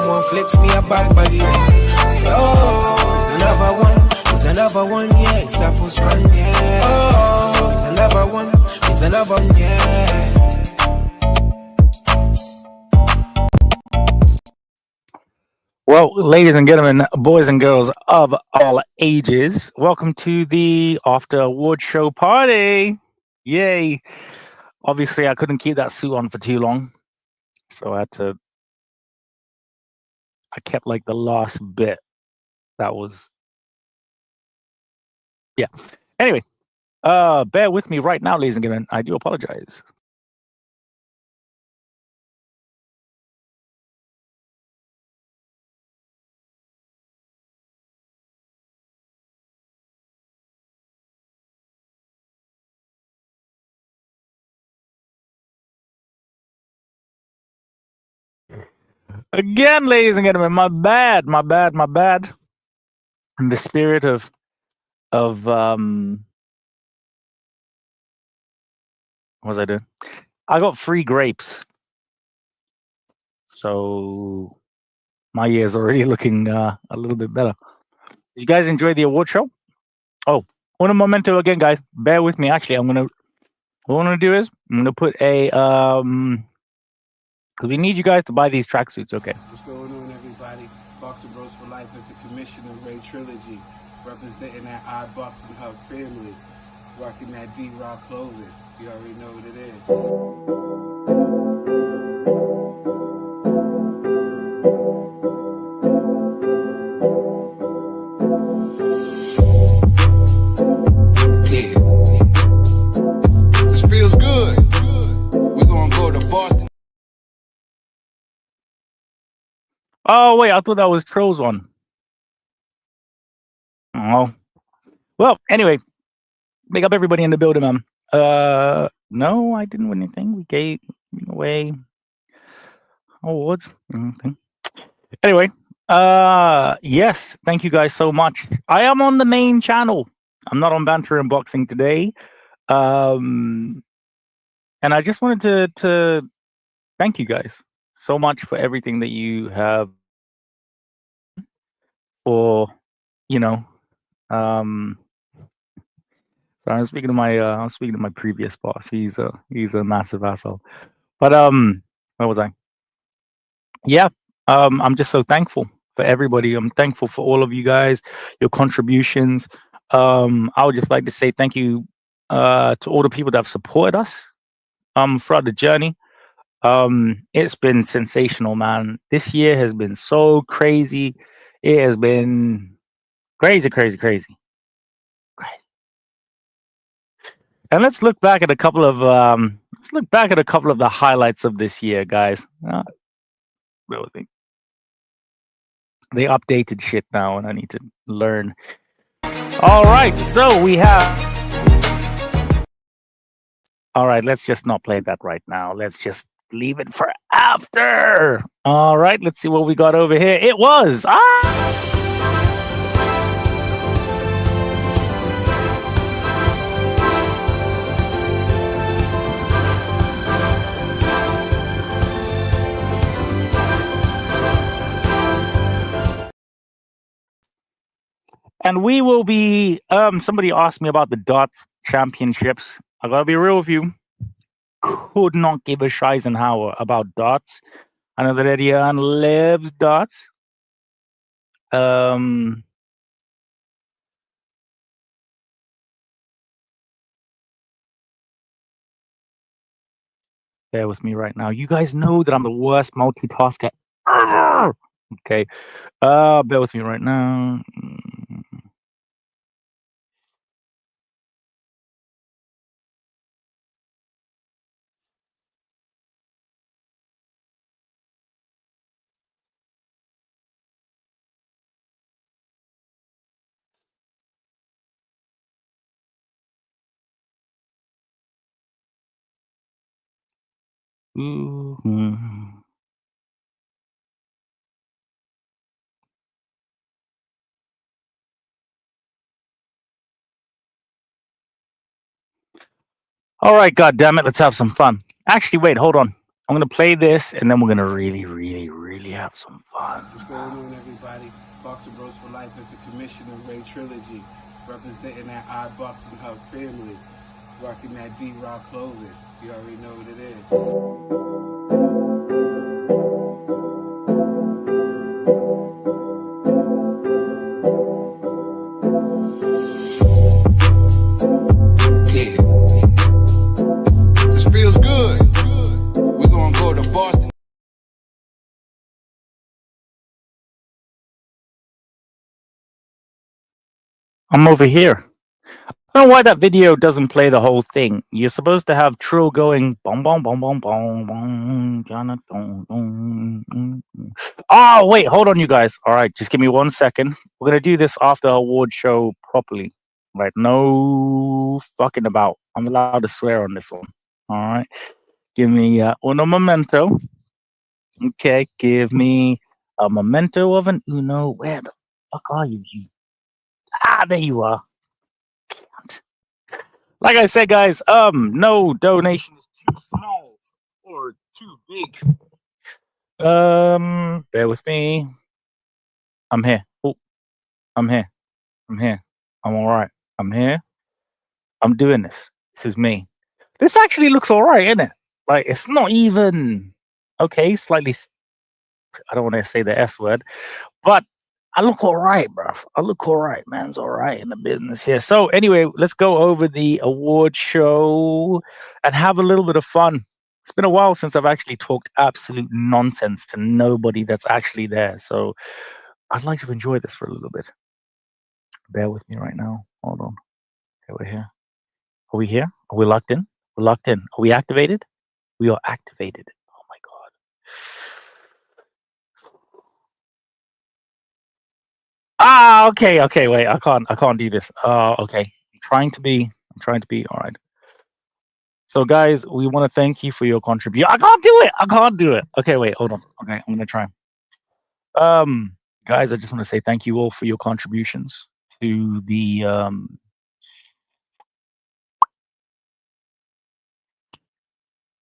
someone flips me a bad body. So, it's another one, yeah, it's a full strong, yeah. Oh, it's another one, yeah. Well, ladies and gentlemen, boys and girls of all ages, welcome to the after award show party. Yay. Obviously, I couldn't keep that suit on for too long. So I kept like the last bit. That was, yeah. Anyway, bear with me right now, ladies and gentlemen. I do apologize. Again, ladies and gentlemen, my bad. In the spirit of what was I doing? I got free grapes. So my year's already looking a little bit better. Did you guys enjoy the award show? Oh, un momento again, guys. Bear with me. Actually, what I'm gonna do is I'm gonna put a because we need you guys to buy these tracksuits. Okay. What's going on, everybody? Boxing Bros for Life is the commissioner of Rae Trilogy, representing that iBoxingHub family, rocking that D-Rock clothing. You already know what it is. Oh wait, I thought that was Trill's one. Oh, well. Anyway, big up everybody in the building, man. No, I didn't win anything. We gave away awards. Anyway, yes, thank you guys so much. I am on the main channel. I'm not on Banter and Boxing today. And I just wanted to thank you guys so much for everything that you have for, sorry, I'm speaking to my previous boss. He's a massive asshole. But where was I? Yeah. I'm just so thankful for everybody. I'm thankful for all of you guys, your contributions. I would just like to say thank you to all the people that have supported us throughout the journey. It's been sensational, man. This year has been so crazy. It has been crazy. And let's look back at a couple of the highlights of this year, guys. They updated shit now, and I need to learn. All right, so we have. All right, let's just not play that right now. Let's just leave it for after. All right, let's see what we got over here. It was and we will be somebody asked me about the darts championships. I gotta be real with you. Could not give a Scheisenhauer about darts. I know that Edian lives darts. Bear with me right now. You guys know that I'm the worst multitasker ever. Okay. Bear with me right now. All right, God damn it, let's have some fun. Actually, wait, hold on. I'm gonna play this, and then we're gonna really have some fun. What's going on, everybody? Boxing Bros for Life is the commissioner, Rae Trilogy, representing that iBoxingHub family, rocking that D-Raw clothing. You already know what it is. This feels good. We're gonna go to Boston. I'm over here. I don't know why that video doesn't play the whole thing. You're supposed to have Trill going bong bong bong bong bong bong. Oh wait, hold on, you guys. All right, just give me 1 second. We're gonna do this after award show properly. Right? No fucking about. I'm allowed to swear on this one. All right. Give me uno momento. Okay, give me a memento of an uno. Where the fuck are you? There you are. Like I said, guys, no donation is too small or too big. Bear with me. I'm here. Oh, I'm here. I'm here. I'm all right. I'm here. I'm doing this. This is me. This actually looks all right, isn't it? Like, it's not even okay. Slightly. I don't want to say the S word, but I look all right, bro. I look all right. Man's all right in the business here. So anyway, let's go over the award show and have a little bit of fun. It's been a while since I've actually talked absolute nonsense to nobody that's actually there. So I'd like to enjoy this for a little bit. Bear with me right now. Hold on. Okay, we're here. Are we here? Are we locked in? We're locked in. Are we activated? We are activated. Oh my God. Okay, wait, I can't do this. Okay. I'm trying to be, all right. So guys, we want to thank you for your contribution. I can't do it. Okay, wait, hold on. Okay, I'm gonna try. Guys, I just want to say thank you all for your contributions to the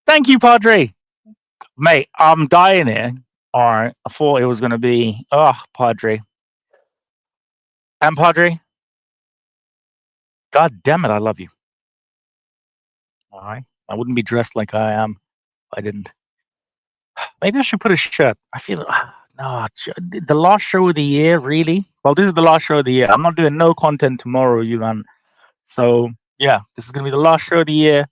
thank you, Padre. Mate, I'm dying here. All right. I thought it was gonna be Padre. And Padre, God damn it, I love you. All right. I wouldn't be dressed like I am if I didn't. Maybe I should put a shirt. I feel no, the last show of the year, really? Well, this is the last show of the year. I'm not doing no content tomorrow, you man. So yeah, this is gonna be the last show of the year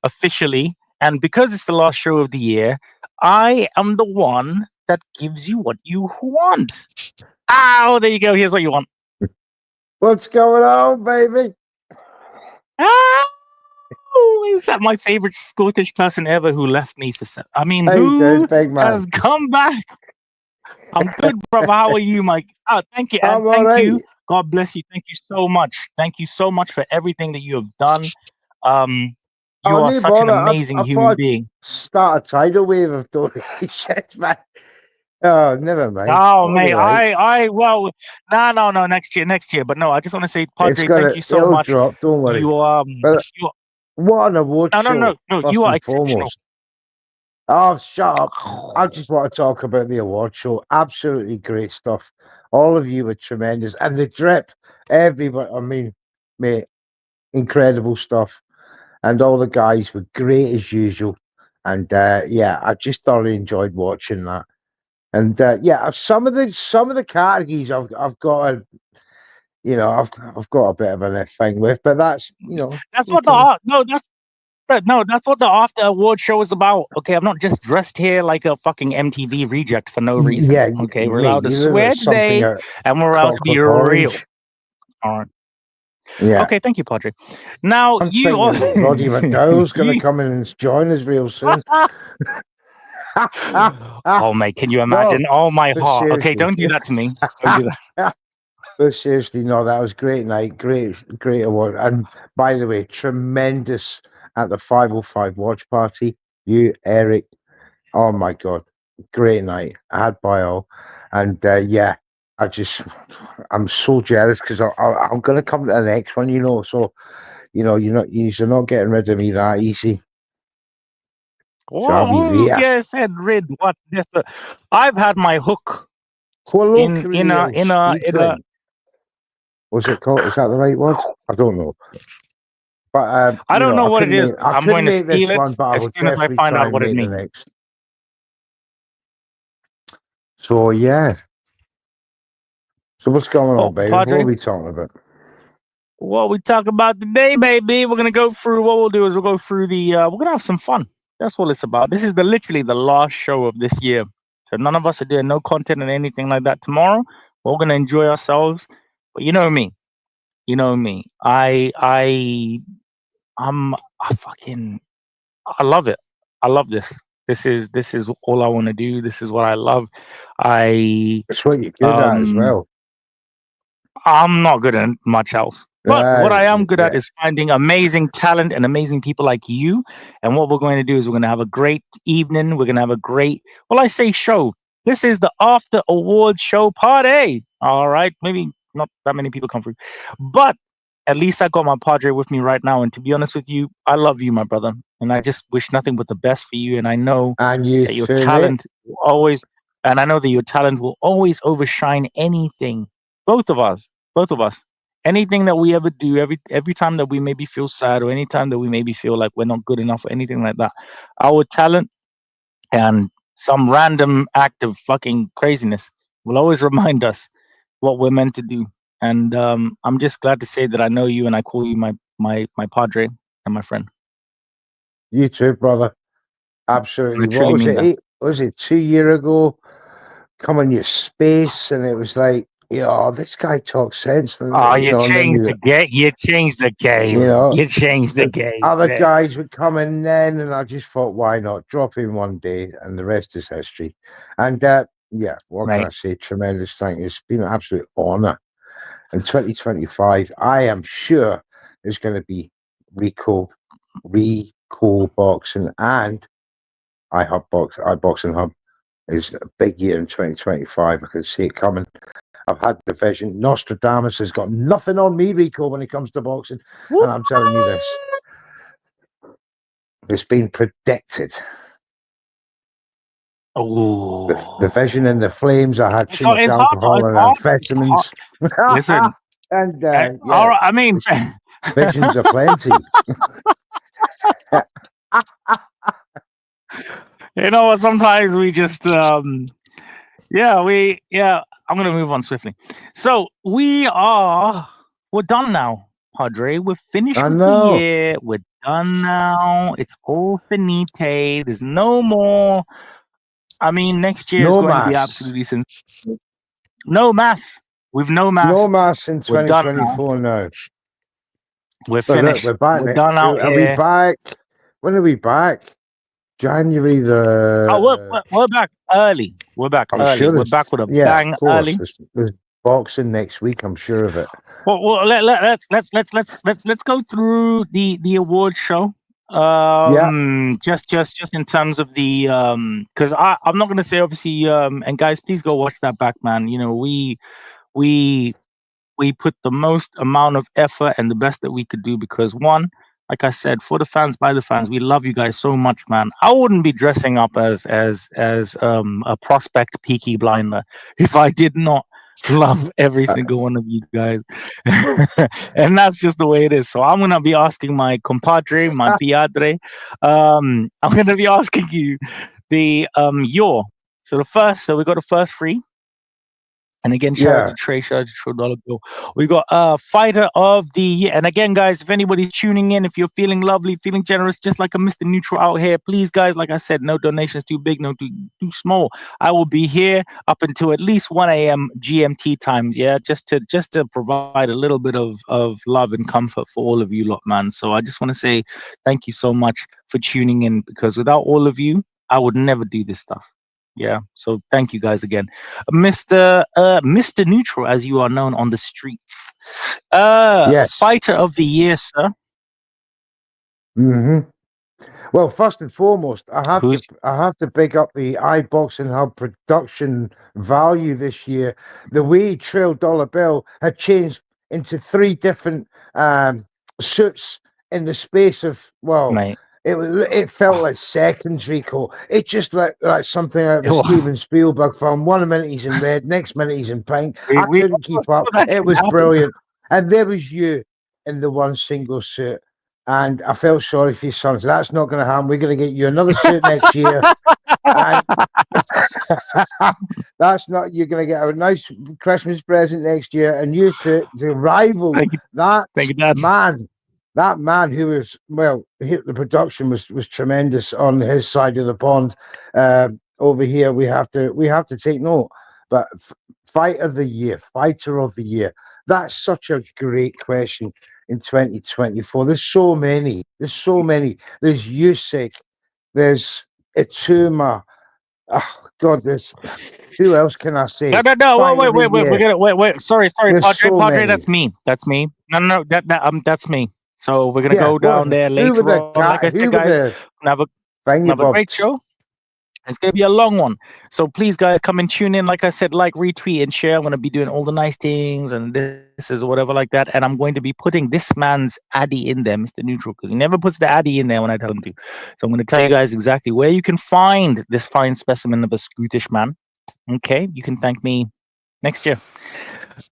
officially. And because it's the last show of the year, I am the one that gives you what you want. Oh, there you go. Here's what you want. What's going on, baby? Oh, is that my favorite Scottish person ever who left me for I mean, How you who doing, big man? has come back? I'm good, brother. How are you, Mike? Oh, thank you, and I'm all thank you. right. God bless you. Thank you so much. Thank you so much for everything that you have done. You Oh, are no such an bother. amazing I human thought I'd being. start a tidal wave of donations, man. Oh, never mind. Oh, All mate, right. well, no, next year. But no, I just want to say, It's Padre, thank you so it'll much. drop. Don't worry. You But you what an award show! no. First You are and exceptional. foremost. Oh, shut up! I just want to talk about the award show. Absolutely great stuff. All of you were tremendous, and the drip. Everybody. I mean, mate, incredible stuff. And all the guys were great as usual. And yeah, I just thoroughly enjoyed watching that. And yeah, some of the categories I've got a I've got a bit of a thing with, but that's That's you what can that's what the after award show is about. Okay, I'm not just dressed here like a fucking MTV reject for no reason. yeah, Okay, we're mate, allowed to you look like swear something today, out and we're allowed to be Clockwork real. Orange. All right. Yeah, Okay, thank you, Padre. Now I'm you thinking Roddy McDowell's going to you- come in and join us real soon. oh mate, can you No, imagine? Oh my but heart. Okay, don't do seriously. that to me. Don't do that. But seriously, no, that was great night, great award. And by the way, tremendous at the 505 watch party. You, Eric, oh my God, great night. I had by all, and yeah, I'm so jealous because I'm gonna come to the next one, So you're not getting rid of me that easy. Shall we there? Yes, said Rid. What? Yes, I've had my hook in Colloquially a speaking, what's it called? Is that the right word? I don't know. But I don't know I what it couldn't is. make I I'm going couldn't to make this steal it one, but I as will soon as I definitely find try out and what it make the means. next. So yeah. So what's going Oh, on, baby? What Padre, are we talking about? what we talk about today, baby. We're gonna go through. What we'll do is we'll go through the. We're gonna have some fun. That's what it's about. This is literally the last show of this year. So none of us are doing no content and anything like that tomorrow. We're gonna enjoy ourselves. But you know me. You know me. I fucking. I love it. I love this. This is all I want to do. This is what I love. I It's what you're good at as um well. I'm not good at much else. But what I am good at Yeah. is finding amazing talent and amazing people like you. And what we're going to do is we're going to have a great evening. We're going to have a great, well, I say show. This is the after awards show party. All right. Maybe not that many people come through, but at least I got my Padre with me right now. And to be honest with you, I love you, my brother. And I just wish nothing but the best for you. And I know And you that your too, mate. talent will always, and I know that your talent will always overshine anything. Both of us. Both of us. Anything that we ever do, every time that we maybe feel sad or any time that we maybe feel like we're not good enough or anything like that, our talent and some random act of fucking craziness will always remind us what we're meant to do. And I'm just glad to say that I know you and I call you my padre and my friend. You too, brother. I Absolutely. What truly was mean it? that. Was it 2 years ago? Come on your space, and it was like, this guy talks sense, and Oh, and then You changed the you game. know, You changed the the game, other man. guys would come in then, and I just thought, why not drop in one day, and the rest is history. And yeah, what can I Right. say? Tremendous thank you. It's been an absolute honor. In 2025, I am sure there's going to be Rico boxing and iBoxingHub is a big year in 2025. I can see it coming. I've had the vision. Nostradamus has got nothing on me, Rico, when it comes to boxing. And I'm telling you this. It's been predicted. The vision and the flames. I had too much It's hard. alcohol It's and hard. amphetamines. Listen, And all yeah, right, I mean, visions are plenty. you know what? Sometimes we just, yeah. I'm gonna move on swiftly. So we're done now, Padre. We're finished I with the know. year. We're done now. It's all finite. There's no more. I mean, next year is No going to be mass. absolutely no mass. We've no No masked. mass in We're done now. 2024 now. We're But look, finished. we're back. We're done out Are we here. back? When are we back? January Oh, the. we're back early. We're back I'm early. sure We're it's. back with a Yeah, of bang course. early. There's boxing next week. I'm sure of it. Well, let's go through the award show. Yeah. Just in terms of the because I'm not gonna say obviously and guys, please go watch that back, man. You know we we put the most amount of effort and the best that we could do because one, like I said, for the fans, by the fans, we love you guys so much, man. I wouldn't be dressing up as a prospect Peaky Blinder if I did not love every Uh, single one of you guys. And that's just the way it is. So I'm gonna be asking my compadre, my piadre, I'm gonna be asking you the your so we got the first three. And again, shout out yeah. to Trey, shout out to Trill Dollar Bill. We got Fighter of the Year. And again, guys, if anybody's tuning in, if you're feeling lovely, feeling generous, just like a Mr. Neutral out here, please, guys, like I said, no donations too big, no too small. I will be here up until at least 1 a.m. GMT times, yeah, just to provide a little bit of love and comfort for all of you lot, man. So I just want to say thank you so much for tuning in because without all of you, I would never do this stuff. Yeah. So thank you guys again. Mr. Neutral, as you are known on the streets. Yes. Fighter of the Year, sir. Mm-hmm. Well, first and foremost, I Who's have to big up the iBoxingHub production value this year. The way Trill Dollar Bill had changed into 3 different suits in the space of mate? It felt like seconds, Rico. It just like something out of It a was- Steven Spielberg film. 1 minute he's in red, next minute he's in pink. I we couldn't keep almost up. thought that It shit was happened. brilliant. And there was you in the one single suit. And I felt sorry for your son. So that's not going to happen. We're going to get you another suit next year. And that's not. You're going to get a nice Christmas present next year. And you to rival Thank you, that thank you, Dad. man. That man who was the production was tremendous on his side of the pond. Over here, we have to take note. But fighter of the year. That's such a great question in 2024. There's so many. There's Usyk. There's Ituma. Oh God, there's who else can I say? No. Fighter of the Wait. We're year. gonna wait. Sorry, There's Padre. so Padre, many. that's me. No. That's me. So we're gonna Yeah, go down there who later were the on. Like I who said, were guys, the have a Find your great bugs. show. It's going to be a long one. So please, guys, come and tune in. Like I said, like, retweet, and share. I'm going to be doing all the nice things and this is whatever like that. And I'm going to be putting this man's Addy in there, Mr. Neutral, because he never puts the Addy in there when I tell him to. So I'm going to tell you guys exactly where you can find this fine specimen of a Scootish man. Okay, you can thank me next year.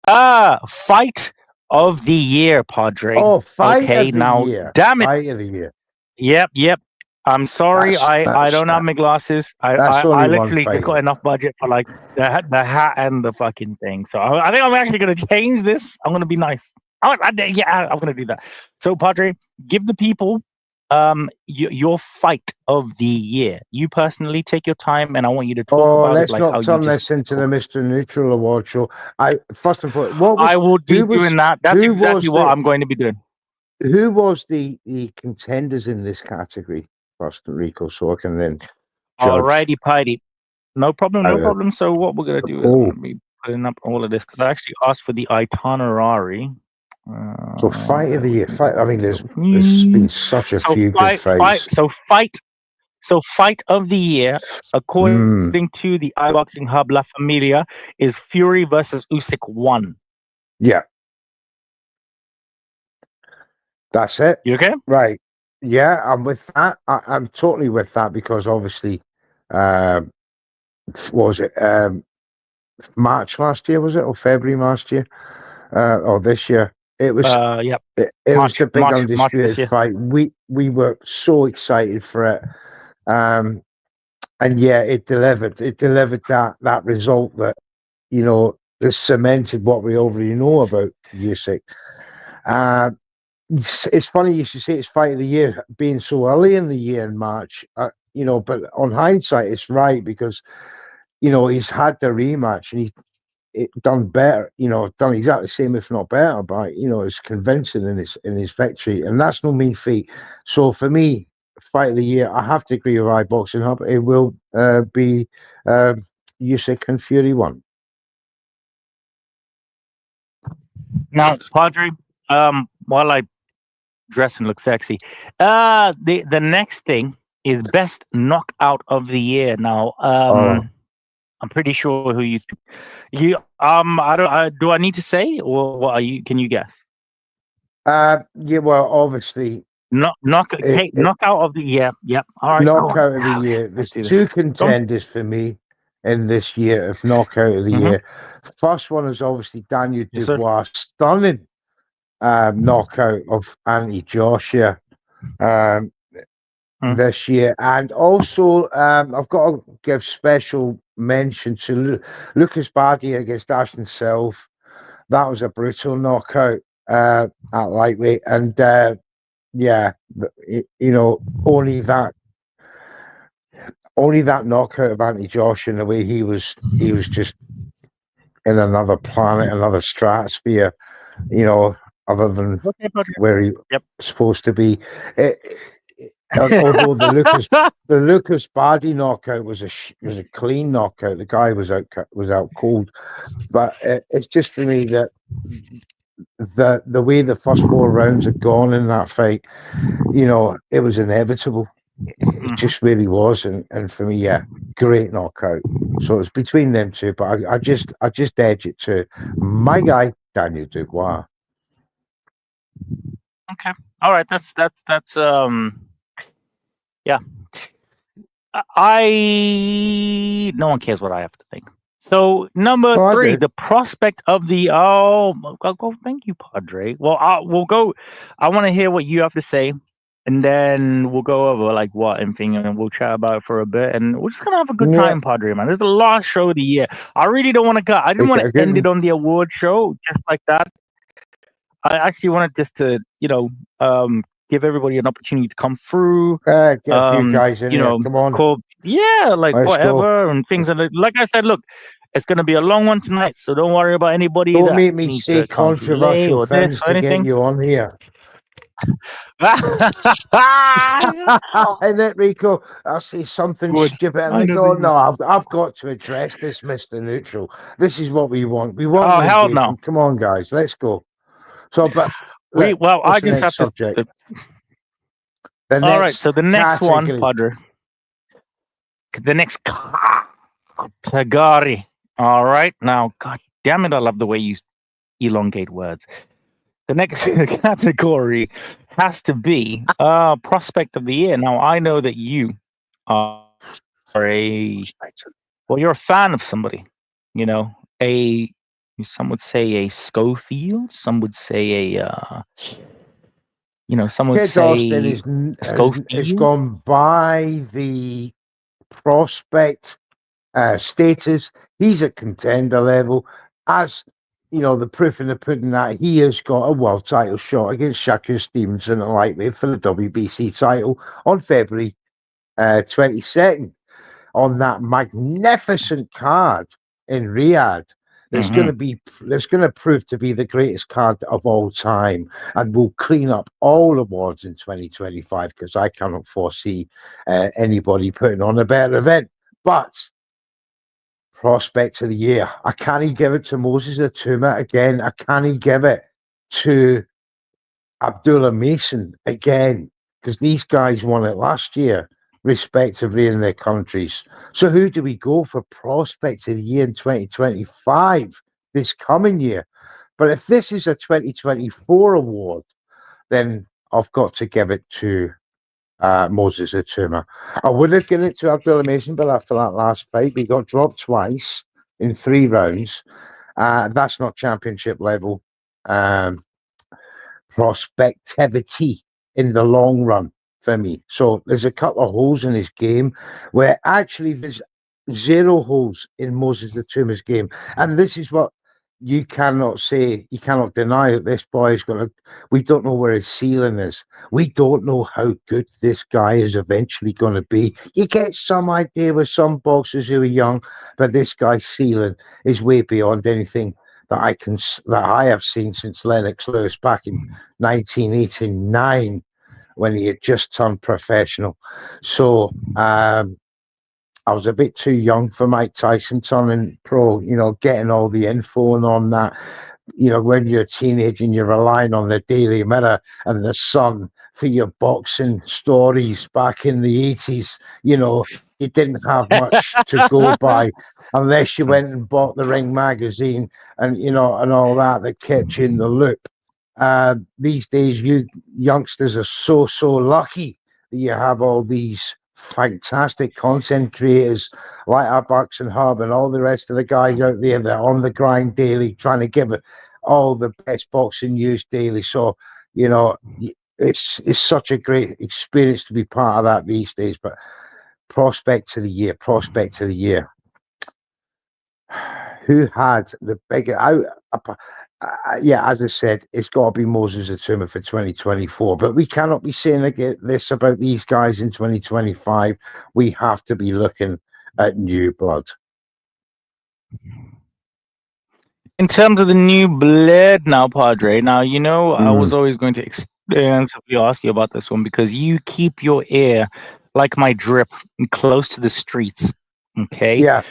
Fight of the year, Padre. Oh, fight okay, of the now, year. damn it. Fight of the year. Yep. I'm sorry, I don't have my glasses. That's I only one literally just fight. got enough budget for like the hat and the fucking thing. So I think I'm actually gonna change this. I'm gonna be nice. I'm gonna do that. So Padre, give the people your fight of the year. You personally take your time, and I want you to talk about let's it like not how turn you just. this into the Mr. Neutral Award show. First and foremost, what was I will be doing that. That's who exactly was what the- I'm going to be doing. Who was the contenders in this category, first, Rico, so I can then judge? Alrighty, Piety. No problem. So what we're gonna do is I'm Oh. gonna be putting up all of this because I actually asked for the itinerary. So fight of the year. I mean, there's Mm. been such a few good fights. So fight of the year, according to the iBoxingHub La Familia, is Fury versus Usyk 1. Yeah. That's it. You okay? Right. Yeah, I'm with that. I'm totally with that because obviously, what was it March last year? Was it, or February last year, or this year? It was. Yep. It was the big undisputed fight. We were so excited for it, and yeah, it delivered. It delivered that result that that cemented what we already know about Usyk. It's funny you should say it's fight of the year being so early in the year in March, but on hindsight, it's right because, he's had the rematch and he's done better, done exactly the same, if not better, but, it's convincing in his victory, and that's no mean feat. So for me, fight of the year, I have to agree with iBoxingHub. It will be Usyk and Fury 1. Now, Padre, while I dress and look sexy, the next thing is best knockout of the year. Now, I'm pretty sure who you do I need to say, or what are you? Can you guess? Yeah, well, obviously, knockout of the year. Yep. All right. Knockout of the year. There's two contenders for me in this year of knockout of the year. First one is obviously Daniel Dubois, stunning knockout of Anthony Joshua this year, and also I've got to give special mention to Lucas Bardi against Ashton Self. That was a brutal knockout at lightweight, and yeah, only that knockout of Anthony Joshua, and the way he was just in another planet, another stratosphere, other than where he supposed to be. Although the Lucas Bardi knockout was a clean knockout, the guy was out cold. But it's just for me that the way the first 4 rounds had gone in that fight, it was inevitable. It just really was, and for me, yeah, great knockout. So it's between them two, but I just edge it to my guy Daniel Dubois. Okay, all right, that's Yeah. No one cares what I have to think. So number Oh, I 3, do. the prospect of the thank you, Padre. Well, we'll go. I want to hear what you have to say, and then we'll go over like what and thing, and we'll chat about it for a bit, and we're just gonna have a good Yeah, time, Padre. Man, this is the last show of the year. I really don't want to go. I didn't we want got a to good end it one. on the award show just like that. I actually wanted just to, give everybody an opportunity to come through. Get a few guys in here. Come on, Call, yeah, like let's go. whatever and things. And like I said, look, it's going to be a long one tonight, so don't worry about anybody Don't that make me needs say to come through late controversial or this things or to get anything. you on here. Oh, And then Rico, I'll say something good. stupid, and I I know go, that you. "No, I've got to address this, Mister Neutral. This is what we want. We want Oh, the hell no. engagement. Come on, guys, let's go." So, but I what's the just have next subject? to. The All right, next so the next one, category. Padre. The next category. All right, now, God damn it, I love the way you elongate words. The next category has to be prospect of the year. Now I know that you are you're a fan of somebody. You know, some would say a Schofield, some would say some would Kid Austin say a is Schofield. gone by the prospect status. He's at contender level. As you know, the proof in the pudding that he has got a world title shot against Shakur Stevenson at lightweight for the WBC title on February 22nd on that magnificent card in Riyadh. There's going to prove to be the greatest card of all time, and will clean up all awards in 2025 because I cannot foresee anybody putting on a better event. But prospect of the year, I can't give it to Moses Atuma again. I can't give it to Abdullah Mason again because these guys won it last year, respectively, in their countries. So who do we go for prospect of the year in 2025, this coming year? But if this is a 2024 award, then I've got to give it to Moses Atuma. I would have given it to Abdullah Mason, but after that last fight, he got dropped twice in 3 rounds. That's not championship level prospectivity in the long run for me. So there's a couple of holes in his game where actually there's 0 holes in Moses Atuma's game. And this is what you cannot say, you cannot deny that this boy is going to, we don't know where his ceiling is. We don't know how good this guy is eventually going to be. You get some idea with some boxers who are young, but this guy's ceiling is way beyond anything that I have seen since Lennox Lewis back in 1989 when he had just turned professional. So I was a bit too young for Mike Tyson turning pro, getting all the info and on that. When you're a teenager and you're relying on the Daily Mirror and the Sun for your boxing stories back in the 80s, you didn't have much to go by unless you went and bought the Ring magazine and, and all that kept you in the loop. These days, you youngsters are so lucky that you have all these fantastic content creators like iBoxingHub and all the rest of the guys out there that are on the grind daily, trying to give it all the best boxing news daily. So, it's such a great experience to be part of that these days. But prospect of the year. Who had the bigger? As I said, it's got to be Moses Atuma for 2024. But we cannot be saying this about these guys in 2025. We have to be looking at new blood. In terms of the new blood now, Padre, now, I was always going to extensively ask you about this one because you keep your ear, like my drip, close to the streets. Okay? Yeah.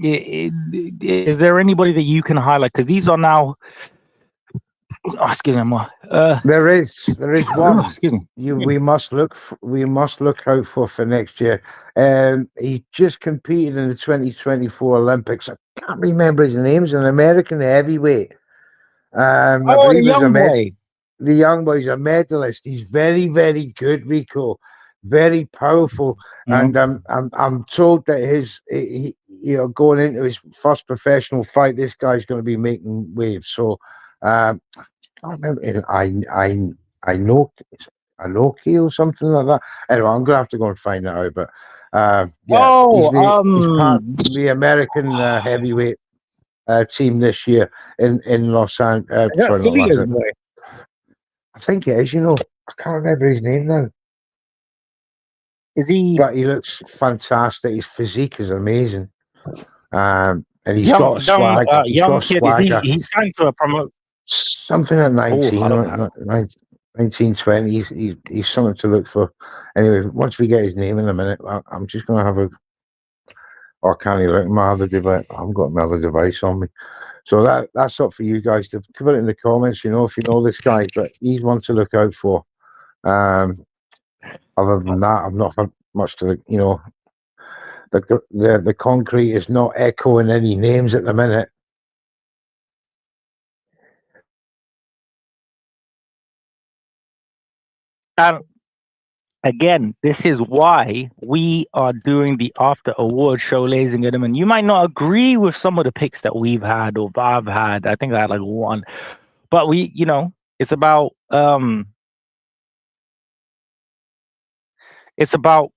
Is there anybody that you can highlight? Because these are now... excuse me. There is one. Excuse me. We must look out for next year. He just competed in the 2024 Olympics. I can't remember his name. He's an American heavyweight. I believe Young boy. the young boy's a medalist. He's very, very good, Rico. Very powerful, and I'm told that going into his first professional fight, this guy's going to be making waves. So, I can't remember. I know Anoki or something like that. Anyway, I'm gonna have to go and find that out. But yeah, he's part of the American heavyweight team this year in Los Angeles. Is that Celia's boy? I think it is. I can't remember his name now. Is he? But he looks fantastic. His physique is amazing. And he's got a swag. Young kid. He's signed to a promote. Something at 19, 19, 20. He's something to look for. Anyway, once we get his name in a minute, I'm just going to have a... Or can he look at my other device? I haven't got my other device on me. So that's up for you guys to put it in the comments, if you know this guy. But he's one to look out for. Other than that, I've not had much to, the concrete is not echoing any names at the minute. Again, this is why we are doing the after award show, ladies and gentlemen. You might not agree with some of the picks that we've had or I've had. I think I had like one, but it's about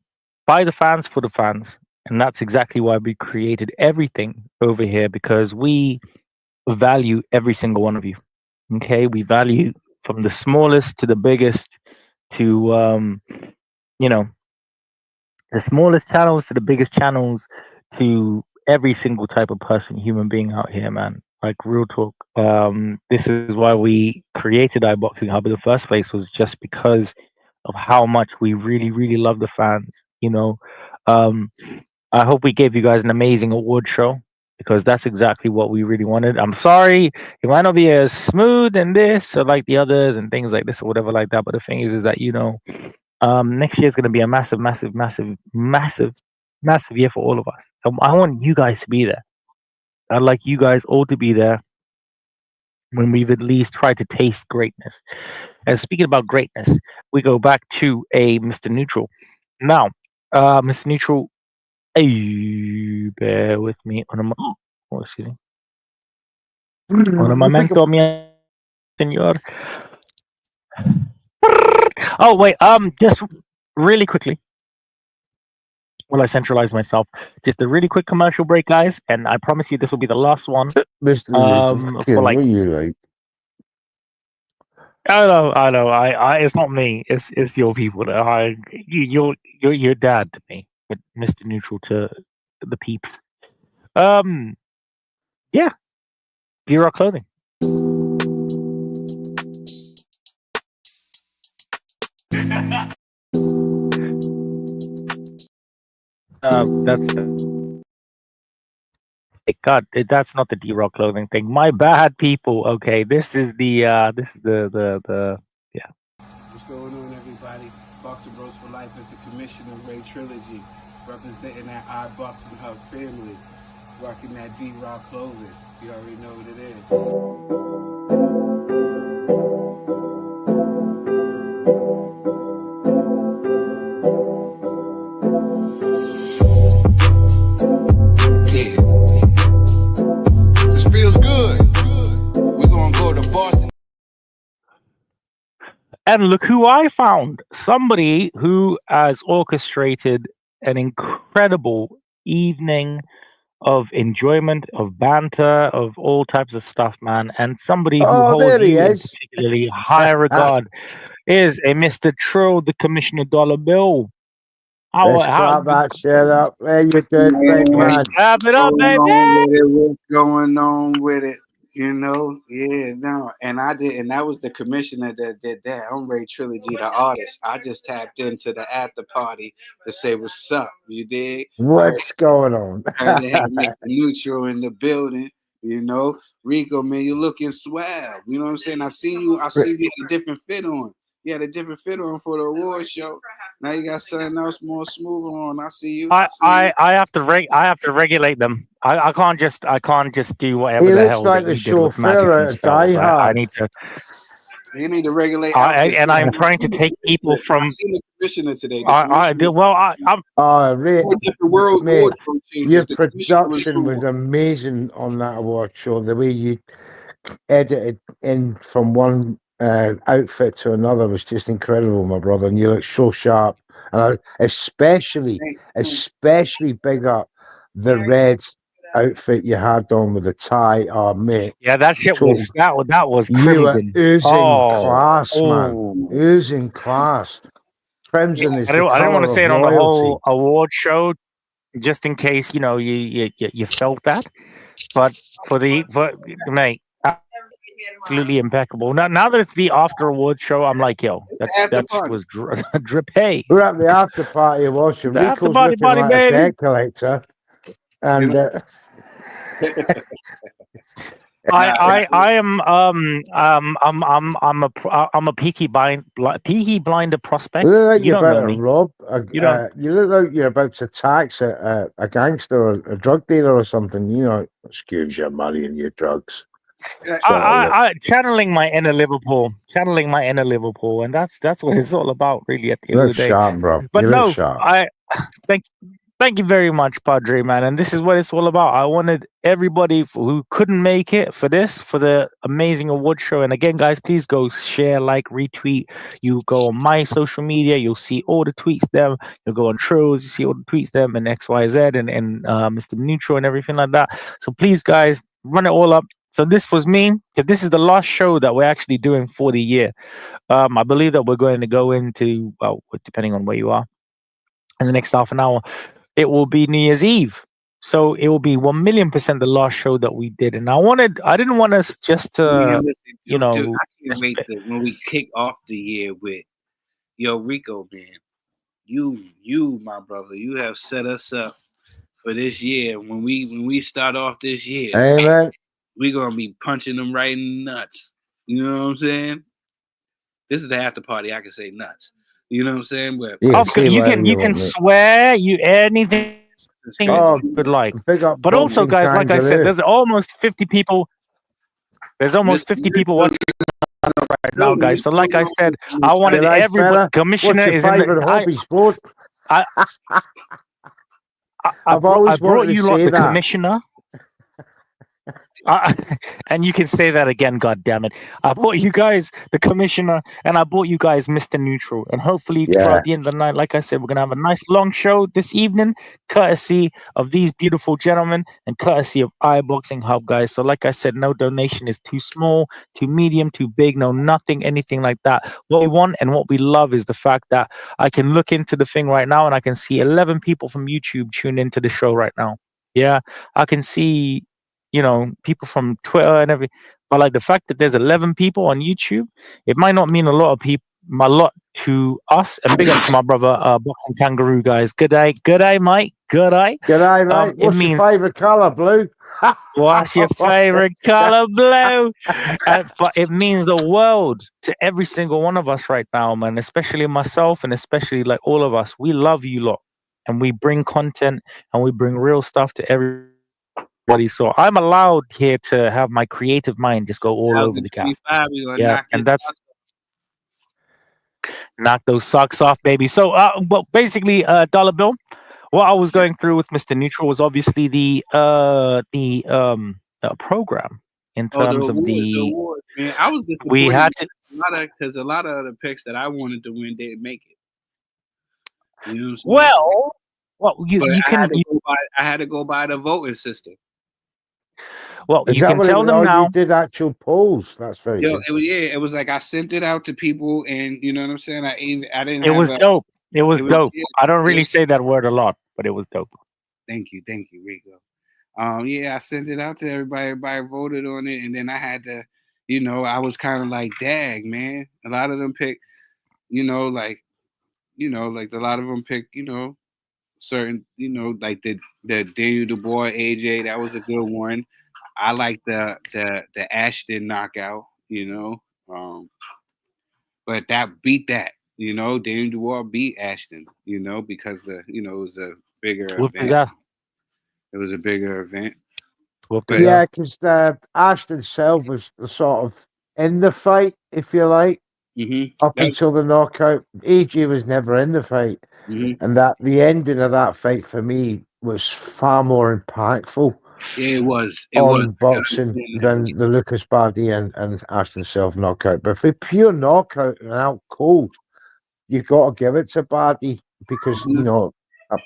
by the fans for the fans, and that's exactly why we created everything over here, because we value every single one of you. Okay, we value from the smallest to the biggest to the smallest channels to the biggest channels, to every single type of person, human being out here, man. Like, real talk. This is why we created iBoxingHub in the first place, was just because of how much we really, really love the fans. I hope we gave you guys an amazing award show, because that's exactly what we really wanted. I'm sorry, it might not be as smooth in this or like the others and things like this or whatever like that. But the thing is that next year is going to be a massive, massive, massive, massive, massive year for all of us. I want you guys to be there. I'd like you guys all to be there when we've at least tried to taste greatness. And speaking about greatness, we go back to a Mr. Neutral. Now, Mr. Neutral, bear with me on a excuse me. Un momento, mi señor. Oh wait, just really quickly. Well, I centralize myself. Just a really quick commercial break, guys, and I promise you this will be the last one. Mr. For like, what are you like? I know. I it's not me. It's your people. You're your dad to me, but Mr. Neutral to the peeps. Yeah. D-Rock Clothing. God, that's not the D-Rock Clothing thing. My bad, people. Okay, this is the yeah. What's going on, everybody? Boxing Bros for Life is the commissioner of Rae Trilogy, representing that iBoxingHub family, rocking that D-Rock Clothing. You already know what it is. And look who I found. Somebody who has orchestrated an incredible evening of enjoyment, of banter, of all types of stuff, man. And somebody who holds you in particularly high regard is a Mr. Trill, the Commissioner Dollar Bill. Let's clap that shit up. There you did, big man. Clap it up, baby. What's going on with it? Yeah, no, and I did, and that was the commissioner that did that. I'm Rae Trilogy, the artist. I just tapped into the after party to say what's up. You dig? What's going on? And they had Mr. Neutral in the building. Rico, man, you're looking swell. You know what I'm saying? I see you had a different fit on. You had a different fit on for the award show. Now you got something else more smooth on. I see you. I have to regulate them. I can't just do whatever he the looks hell like that the he did with magic chauffeur and spells. I need to. You need to regulate I outfits. and I'm I trying to seen the take people commissioner- I from. seen the commissioner today. The I commissioner, well, I'm Oh, Ray, four different world mate, wardrobe changes. your The commissioner was production was doing. amazing on that award show. The way you edited in from one outfit to another was just incredible, my brother. And you look so sharp. And especially big up the red outfit you had on with the tie. Oh, mate, yeah. That shit total. was that was You were crimson. oozing Oh, class, man. oh. Oozing class. Crimson is the I didn't want to color say of it on the royalty. whole award show, just in case you felt that. But for mate, absolutely impeccable. Now that it's the after award show, I'm like, yo, It's the after that party. was drip. Hey, We're at the after party watching. the after Rico's party, looking like baby. a debt collector. You And know? I am I'm a peaky blinder prospect. you look like You you're don't about know to me. rob. You don't. You look like you're about to tax a gangster or a drug dealer or something. You know, excuse your money and your drugs. Sort of look. I channeling my inner Liverpool, and that's what it's all about, really, at the You end of look the day. sharp, bro. But You look no, sharp. I thank you very much, Padre, man. And this is what it's all about. I wanted everybody who couldn't make it for the amazing award show. And again, guys, please go share, like, retweet. You go on my social media, you'll see all the tweets them. You'll go on Trills, you see all the tweets them, and XYZ and Mr. Neutral and everything like that. So please, guys, run it all up. So this was me, because this is the last show that we're actually doing for the year. I believe that we're going to go into, well, depending on where you are, in the next half an hour, it will be New Year's Eve. So it will be 1,000,000% the last show that we did. And I didn't want us just Man, to, listen, you dude, know, I can't just- wait when we kick off the year with yo Rico, man. You, my brother, you have set us up for this year. When we start off this year, Amen. we're gonna be punching them right in the nuts. You know what I'm saying? This is the after party. I can say nuts. You know what I'm saying? But You can say you whatever can you you can want, mate. swear you anything Oh, you would like. big up But also, boxing guys, like I said, kangaroo. there's almost 50 people. There's almost 50 people watching us right now, guys. So, like I said, I wanted G'day, everybody. fella. Commissioner What's your is in favourite the. hobby, sport? I I've I always brought wanted to you lot say the that. commissioner. And you can say that again, God damn it! I bought you guys the commissioner, and I bought you guys Mr. Neutral, and hopefully Yeah. throughout the end of the night, like I said, we're gonna have a nice long show this evening, courtesy of these beautiful gentlemen and courtesy of iBoxingHub, guys. So, like I said, no donation is too small, too medium, too big, no nothing, anything like that. What we want and what we love is the fact that I can look into the thing right now and I can see 11 people from YouTube tune into the show right now. Yeah, I can see, people from Twitter and everything. But like the fact that there's 11 people on YouTube, it might not mean a lot to us. And big up to my brother, Boxing Kangaroo, guys. Good day, mate. Good day. G'day, mate. It What's means your favourite colour, blue? what's your favorite color, blue? But it means the world to every single one of us right now, man. Especially myself, and especially like all of us. We love you lot, and we bring content and we bring real stuff to everybody. So I'm allowed here to have my creative mind just go all over the cap. 2025, we gonna Yeah, knock and his that's socks knock those socks off, baby. So, well, basically, Dollar Bill. What I was going through with Mr. Neutral was obviously the program in off. terms of the awards, man. I was disappointed. we had to. Because a lot of the picks that I wanted to win didn't make it. You know what I'm saying? Well, But you I can had to go by the voting system. well Is you that can what tell it was? them Oh, now. you did actual polls. That's very Yo, good. it was like I sent it out to people, and you know what I'm saying. I didn't. It was dope. It was dope. Yeah, I don't really yeah. say that word a lot, but it was dope. Thank you, Rico. Yeah, I sent it out to everybody. Everybody voted on it, and then I had to, I was kind of like, dag, man. A lot of them picked, like a lot of them picked, certain, like the Daniel Dubois, AJ. That was a good one. I like the Ashton knockout, but that beat that, Daniel Dubois beat Ashton, because it was a bigger Whoop his event. ass. It was a bigger event. Whoop his Yeah, ass. because Ashton Self was the sort of in the fight, if you like, up That, until the knockout. AJ was never in the fight, and that the ending of that fight for me was far more impactful yeah, it was. It was. on boxing than the Lucas Bardi and Ashton Self knockout. But for pure knockout and out cold, you've got to give it to Bardi because a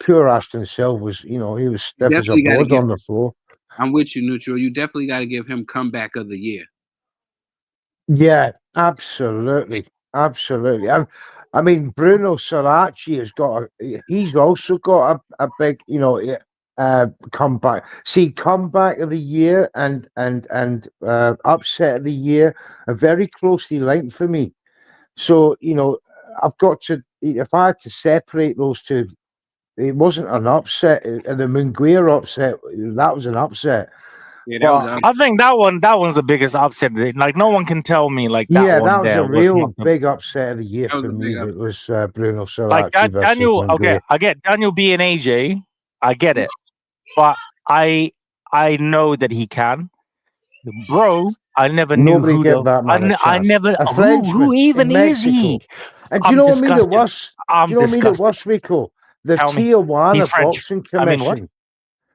pure Ashton Self was, he was stiff as a Definitely got to board give. on the floor. I'm with you, Neutral. You definitely got to give him comeback of the year. Yeah, absolutely, absolutely. I mean, Bruno Sorachi has got. He's also got a big, comeback. See, comeback of the year and upset of the year are very closely linked for me. So I've got to. If I had to separate those two, it wasn't an upset. The Munguia upset, that was an upset. Yeah, that was. I think that one's the biggest upset. Like no one can tell me like that Yeah, one that was there a was real not big upset of the year That was for a me. big It was Bruno like Sorachi versus Daniel. Okay, Munguia. I get Daniel being AJ. I get it, but I know that he can, bro. I never knew Nobody who gave the. that man a I chance. never A who Frenchman even in is he? Mexico. And do you I'm know what made it disgusted. worse? Do I'm you know what made it disgusted. worse, Rico? The Tell me, he's Tijuana French. Boxing I mean, what? Commission.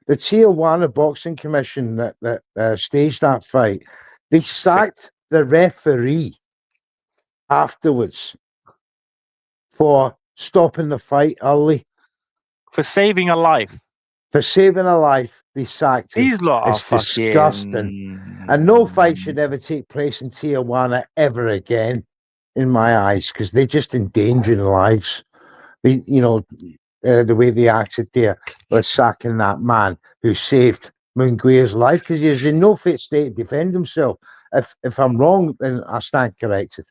The Tijuana Boxing Commission that staged that fight, they sacked the referee afterwards for stopping the fight early. For saving a life. For saving a life, they sacked him. These lot are It's disgusting. And no fight should ever take place in Tijuana ever again, in my eyes, because they're just endangering lives. The way they acted there was sacking that man who saved Munguia's life because he was in no fit state to defend himself. If I'm wrong, then I stand corrected.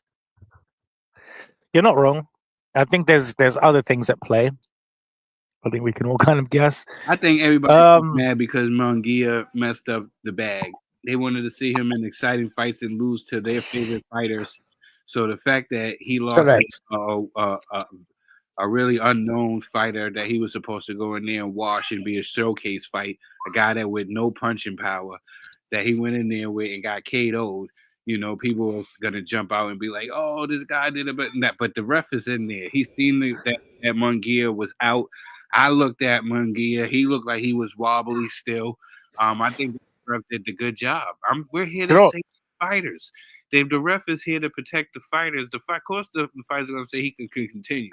You're not wrong. I think there's other things at play. I think we can all kind of guess. I think everybody's mad because Munguia messed up the bag. They wanted to see him in exciting fights and lose to their favorite fighters. So the fact that he lost a really unknown fighter that he was supposed to go in there and wash and be a showcase fight, a guy that with no punching power, that he went in there with and got KO'd. People was gonna jump out and be like, "Oh, this guy did it," but the ref is in there. He's seen that Munguia was out. I looked at Munguia. He looked like he was wobbly still. I think the ref did a good job. We're here to save fighters. The ref is here to protect the fighters. Of course, the fighters are going to say he can continue.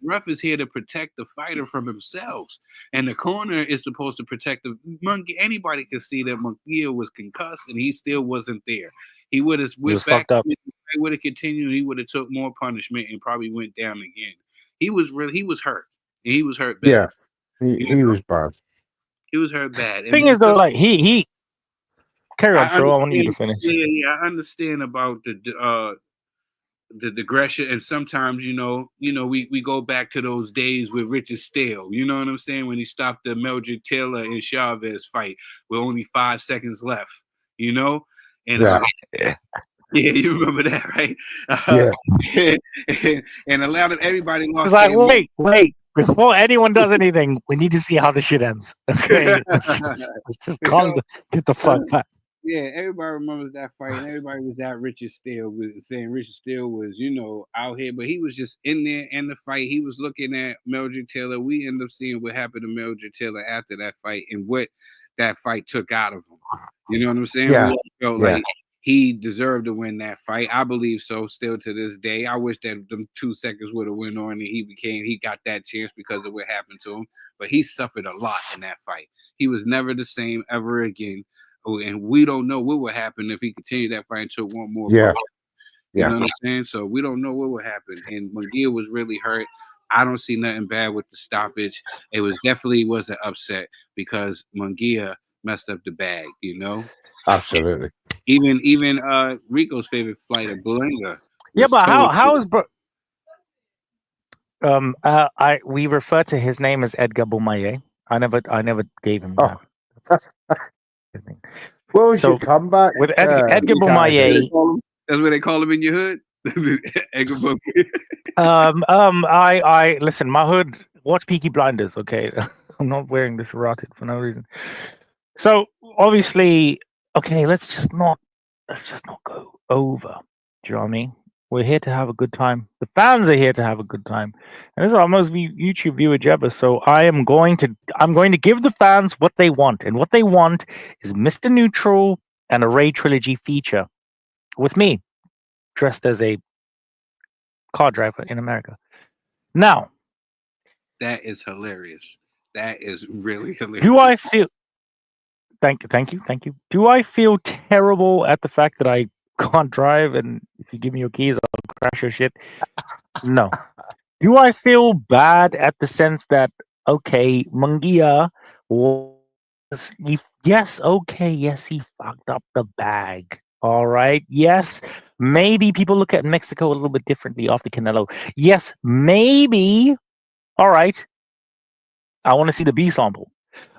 The ref is here to protect the fighter from themselves. And the corner is supposed to protect the Munguia. Anybody can see that Munguia was concussed and he still wasn't there. He would have went back. He would have continued. He would have took more punishment and probably went down again. He was hurt. And he was hurt bad. Yeah, he was bad. He was hurt bad. Thing is though, like he carry on, Trill. I want you to finish. Yeah, I understand about the digression, and sometimes we go back to those days with Richard Steele. You know what I'm saying? When he stopped the Mildred Taylor and Chavez fight with only 5 seconds left. And yeah, you remember that, right? Yeah. And allowed everybody lost. It's like, wait. Before anyone does anything, we need to see how the shit ends. Okay, let's just get the fuck back. Yeah, everybody remembers that fight, and everybody was at Richard Steele, saying Richard Steele was, out here, but he was just in there in the fight. He was looking at Mildred Taylor. We end up seeing what happened to Mildred Taylor after that fight and what that fight took out of him. You know what I'm saying? Yeah. We all felt like he deserved to win that fight. I believe so still to this day. I wish that them 2 seconds would have went on and he got that chance because of what happened to him. But he suffered a lot in that fight. He was never the same ever again. And we don't know what would happen if he continued that fight and took one more fight. You know what I'm saying? So we don't know what would happen. And Munguia was really hurt. I don't see nothing bad with the stoppage. It definitely was an upset because Munguia messed up the bag, Absolutely. Even Rico's favorite fighter, Belinga. Yeah, but how is we refer to his name as Edgar Beaumaye. I never gave him that. What was your comeback with Edgar Beaumaye? That's what they call him in your hood. Edgar Beaumaye. I listen. My hood. Watch Peaky Blinders. Okay, I'm not wearing this rotted for no reason. So obviously, okay, let's just not go. over. Do you know what I mean? We're here to have a good time. The fans are here to have a good time. And this is our most YouTube viewage ever. So I'm going to give the fans what they want. And what they want is Mr. Neutral and a Rae Trilogy feature with me, dressed as a car driver in America. Now, That is hilarious. That is really hilarious. do I feel thank you. Do I feel terrible at the fact that I can't drive and if you give me your keys, I'll crash your shit? No. Do I feel bad at the sense that okay, Mungia was yes, he fucked up the bag. All right. Yes, maybe people look at Mexico a little bit differently after Canelo. Yes, maybe. All right. I want to see the B sample.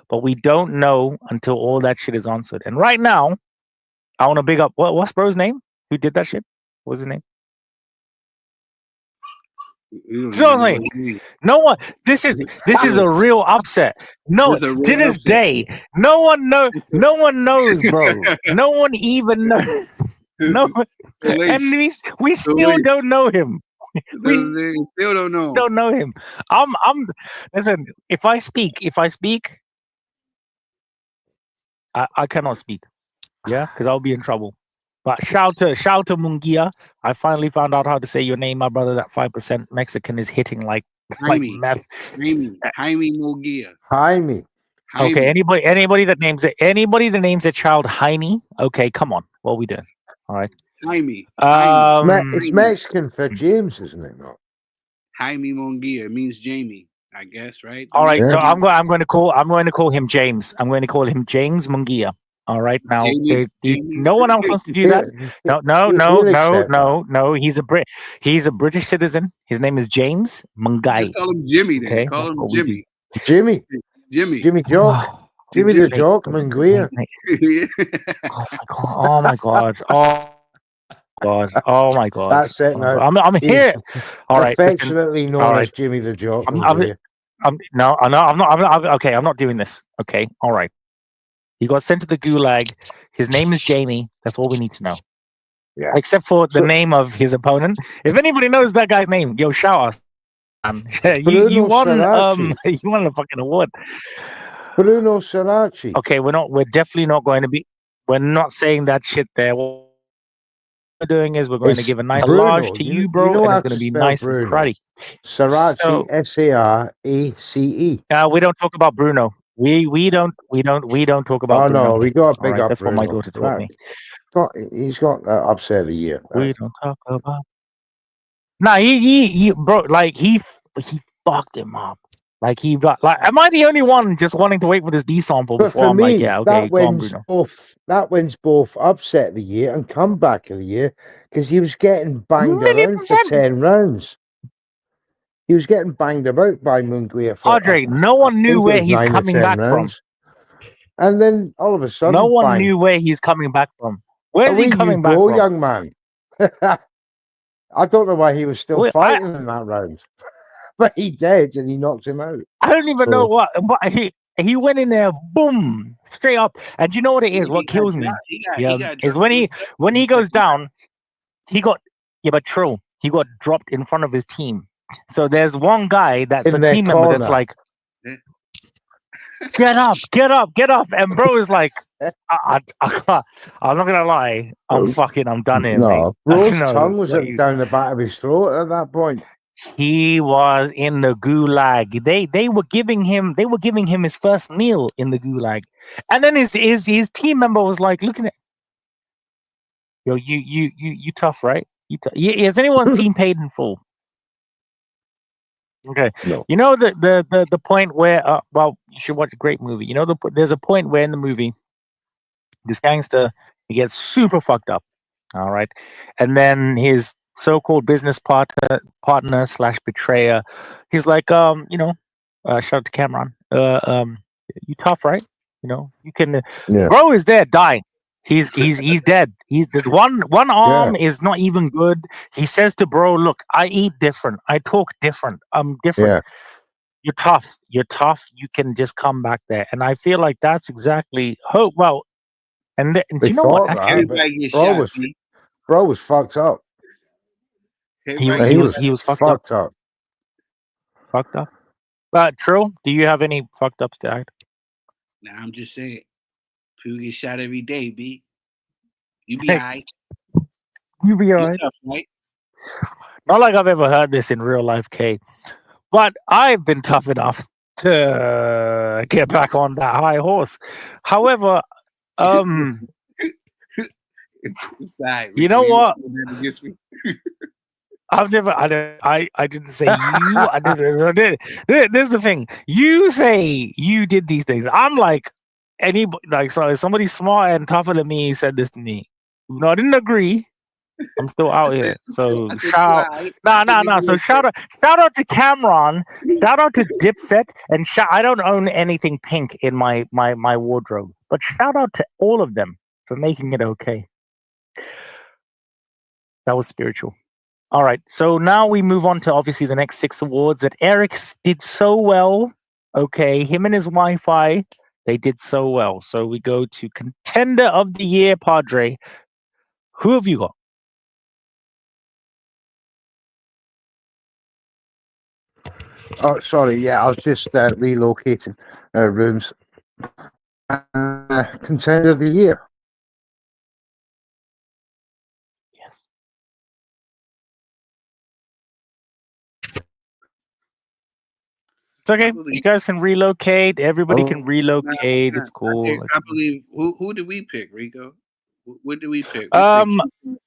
But we don't know until all that shit is answered. And right now, I want to big up what's bro's name? Who did that shit? What's his name? No one. This is a real upset. No, to this day, no one knows, bro. No one even knows. No, and we still don't know him. We still don't know. Don't know him. I'm. Listen. If I speak, I cannot speak. Yeah, because I'll be in trouble. But shout to Mungia. I finally found out how to say your name, my brother. That 5% Mexican is hitting like meth. Jaime Mungia. Jaime. Okay, anybody that names their child Jaime. Okay, come on. What are we doing? All right. Jaime. It's Mexican for James, isn't it? Not Jaime Mungia. It means Jamie, I guess, right? All right. So I'm going to call him James. I'm going to call him James Mungia. All right, now no one else wants to do that. No. He's a British citizen. His name is James Mungai. Just call him Jimmy. Then okay? Call him Jimmy. Jimmy Joke. Jimmy the Joke Munguia. Oh my god. Oh my god. That's it. Now I'm here. All right. Affectionately known as Jimmy the Joke. I'm not. Okay, I'm not doing this. Okay. All right. He got sent to the gulag. His name is Jamie. That's all we need to know. Yeah. Except for the name of his opponent. If anybody knows that guy's name, yo, shout us. You won. You won a fucking award. Bruno Sarachi. Okay, we're definitely not going to be. We're not saying that shit there. What we're doing is we're going to give a nice large to you, bro, and it's going to be nice and cruddy. Sarachi, so, Sarace. We don't talk about Bruno. We don't talk about. Oh no, we got a big up. That's what my daughter told me. He's got upset of the year. We don't talk about. Nah, he bro, like he fucked him up. Like he got like. Am I the only one just wanting to wait for this B sample? But before for I'm me, like, yeah, okay, that wins both upset of the year and comeback of the year because he was getting banged around for 10 rounds. He was getting banged about by Munguia. Padre, no one knew where he's coming back from. And then all of a sudden, no one knew where he's coming back from. Where's he coming back from? Young man. I don't know why he was still fighting in that round. But he did, and he knocked him out. I don't even know what. But he went in there, boom, straight up. And you know what it is? What kills me is when he goes down, but Trill, he got dropped in front of his team. So there's one guy that's a team member that's like, get up. And bro is like, I'm not gonna lie, I'm done here. No, bro's tongue was down the back of his throat at that point. He was in the gulag. They were giving him his first meal in the gulag, and then his team member was like, looking at, yo, you tough, right? Has anyone seen Paid in Full? Okay, no. You know the point where well, you should watch a great movie. You know there's a point where in the movie this gangster, he gets super fucked up, all right, and then his so-called business partner / betrayer, he's like, shout out to Cameron, you tough, right? You know, you can. Bro is there dying. He's dead. He's the one arm is not even good. He says to bro, look, I eat different. I talk different. I'm different. Yeah. You're tough. You can just come back there. And I feel like that's exactly hope. Well, and do you know what? Actually, bro was fucked up. He He was fucked up. fucked up. Fucked up. But Trill, do you have any fucked ups to add? Now I'm just saying, people get shot every day, B. You be Hey. alright. You be You alright. tough, right? Not like I've ever heard this in real life, K. But I've been tough enough to get back on that high horse. However, you know what? I've never. I didn't say you. I didn't. This is the thing. You say you did these things. I'm like anybody. Like so, somebody smart and tougher than me said this to me. No, I didn't agree. I'm still out here. So shout out. Nah. So shout out to Cameron. Shout out to Dipset. And I don't own anything pink in my wardrobe. But shout out to all of them for making it okay. That was spiritual. All right. So now we move on to obviously the next 6 awards that Eric did so well. Okay. Him and his Wi-Fi, they did so well. So we go to Contender of the Year, Padre. Who have you got? Oh, sorry. Yeah, I was just relocating rooms. Contender of the Year. Yes. It's okay. You guys can relocate. Everybody can relocate. It's cool. I believe. Who did we pick, Rico? What did we pick?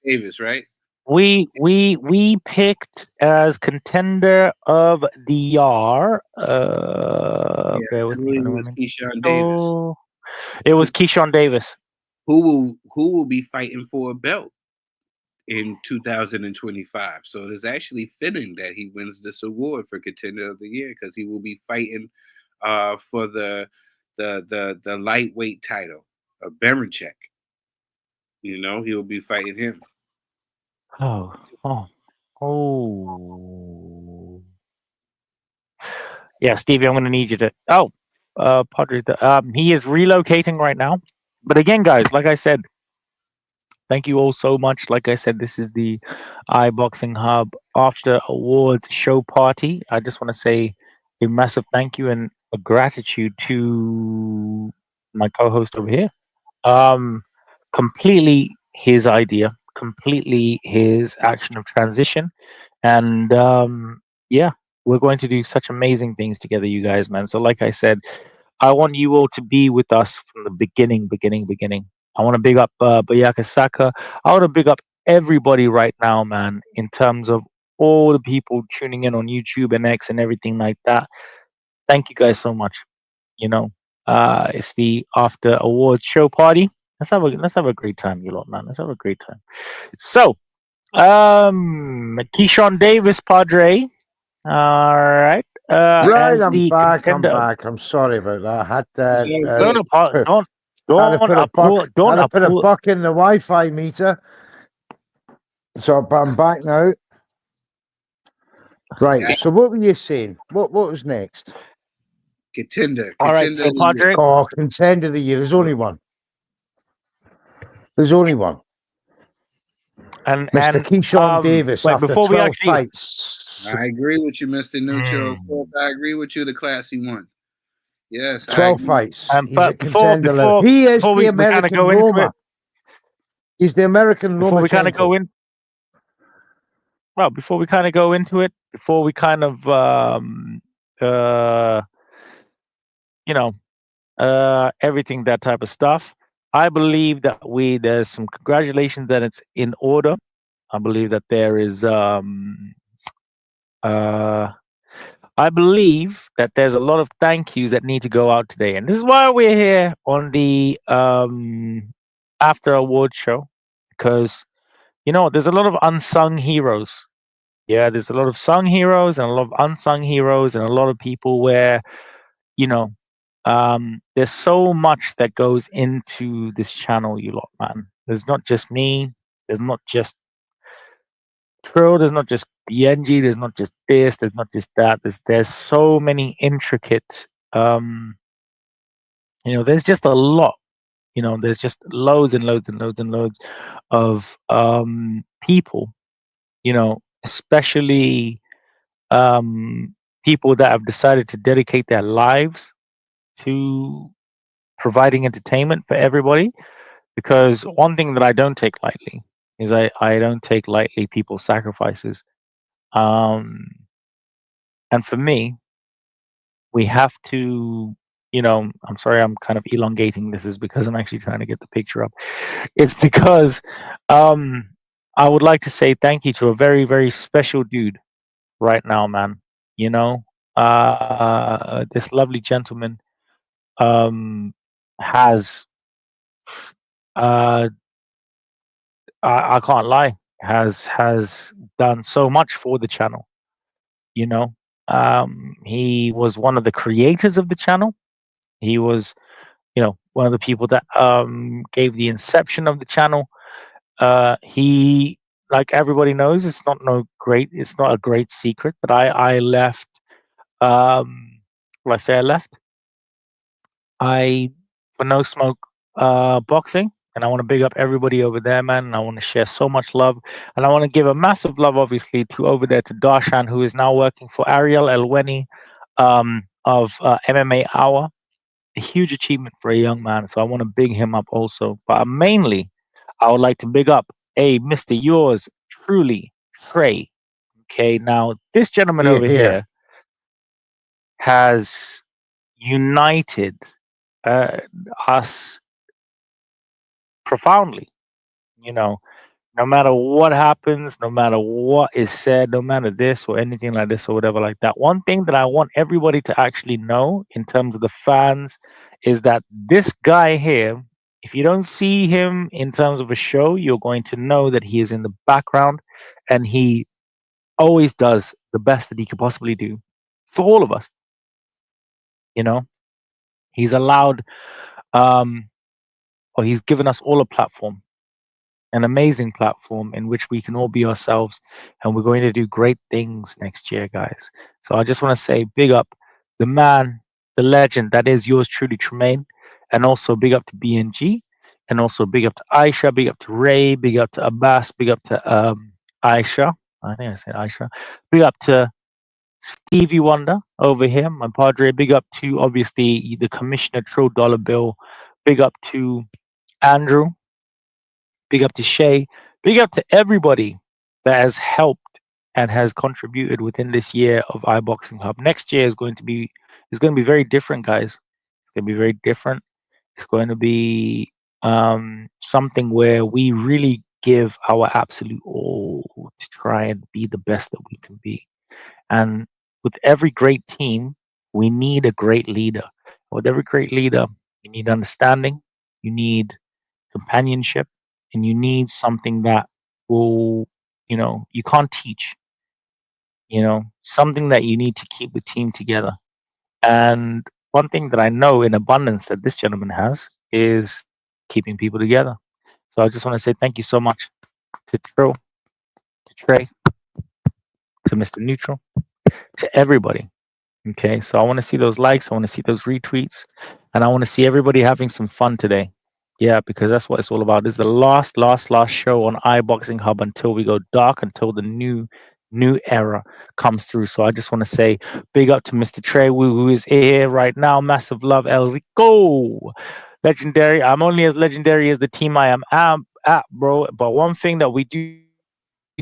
Davis, right? We picked as Contender of the Year. Bear with me. It was Keyshawn Davis. It was Keyshawn Davis. Who will be fighting for a belt in 2025? So it's actually fitting that he wins this award for Contender of the Year because he will be fighting for the lightweight title of Berichek. You know, he will be fighting him. Oh. Yeah, Stevie, I'm going to need you to. Padre. He is relocating right now. But again, guys, like I said, thank you all so much. Like I said, this is the iBoxingHub After Awards show party. I just want to say a massive thank you and a gratitude to my co-host over here. Completely his idea, completely his action of transition. And yeah, we're going to do such amazing things together, you guys, man. So like I said, I want you all to be with us from the beginning. I want to big up Bayaka Saka. I want to big up everybody right now, man, in terms of all the people tuning in on YouTube and X and everything like that. Thank you guys so much. You know, it's the After Awards show party. Let's have a great time, you lot, man. Let's have a great time. So, Keyshawn Davis, Padre. All right. Right, I'm back. I'm sorry about that. I had to put a buck in the Wi-Fi meter. So I'm back now. Right. So what were you saying? What was next? Contender. All right. So Padre. Oh, Contender of the Year. There's only one. And Mr. Keyshawn Davis after 12 fights. I agree with you, Mr. Neutral. I agree with you, the classy one. Yes. 12 fights. He's but a contender. He is the American Roma. He's the American Roma. Before we kind of go in. Well, before we kind of go into it, before we kind of everything, that type of stuff. I believe that there's some congratulations that it's in order. I believe that there is I believe that there's a lot of thank yous that need to go out today. And this is why we're here on the After Award show. Because there's a lot of unsung heroes. Yeah, there's a lot of sung heroes and a lot of unsung heroes and a lot of people where, there's so much that goes into this channel, you lot, man. There's not just me. There's not just Trill. There's not just BNG. There's not just this. There's not just that. There's so many intricate. There's just a lot You know, there's just loads and loads and loads and loads of people, you know, especially people that have decided to dedicate their lives to providing entertainment for everybody. Because one thing that I don't take lightly is I don't take lightly people's sacrifices. Um, and for me, we have to, you know, I'm sorry, I'm kind of elongating. This is because I'm actually trying to get the picture up. It's because um, I would like to say thank you to a very, very special dude right now, man. You know, this lovely gentleman um, has, uh, I can't lie, has done so much for the channel. You know, he was one of the creators of the channel. He was, you know, one of the people that gave the inception of the channel. He, like everybody knows, it's not a great secret that I left. When I say I left, I for no smoke boxing, and I want to big up everybody over there, man. And I want to share so much love, and I want to give a massive love, obviously, to over there to Darshan, who is now working for Ariel Elweni of MMA Hour. A huge achievement for a young man, so I want to big him up also. But mainly, I would like to big up a Mister Yours truly, Trey. Okay, now this gentleman Here, over here. here has united uh, us profoundly. You know, no matter what happens, no matter what is said, no matter this or anything like this or whatever like that. One thing that I want everybody to actually know in terms of the fans is that this guy here, if you don't see him in terms of a show, you're going to know that he is in the background and he always does the best that he could possibly do for all of us. You know, he's allowed, um, or he's given us all a platform, an amazing platform in which we can all be ourselves, and we're going to do great things next year, guys. So I just want to say big up the man, the legend that is yours truly, Tremaine, and also big up to BNG, and also big up to Aisha, big up to Ray, big up to Abbas, big up to Aisha. I think I said Aisha. Big up to Stevie Wonder over here, my padre. Big up to obviously the Commissioner Trill Dollar Bill. Big up to Andrew. Big up to Shay. Big up to everybody that has helped and has contributed within this year of iBoxing Hub. Next year is going to be very different, guys. It's going to be very different. It's going to be something where we really give our absolute all to try and be the best that we can be. And with every great team, we need a great leader. With every great leader, you need understanding, you need companionship, and you need something that will, you know, you can't teach, you know, something that you need to keep the team together. And one thing that I know in abundance that this gentleman has is keeping people together. So I just want to say thank you so much to Trill, to Trey, to Mr. Neutral, to everybody. Okay, so I want to see those likes, I want to see those retweets, and I want to see everybody having some fun today. Yeah, because that's what it's all about. This is the last show on iBoxing Hub until we go dark, until the new era comes through. So I just want to say big up to Mr. Trey, who is here right now. Massive love, El Rico. Legendary. I'm only as legendary as the team I am at, bro. But one thing that we do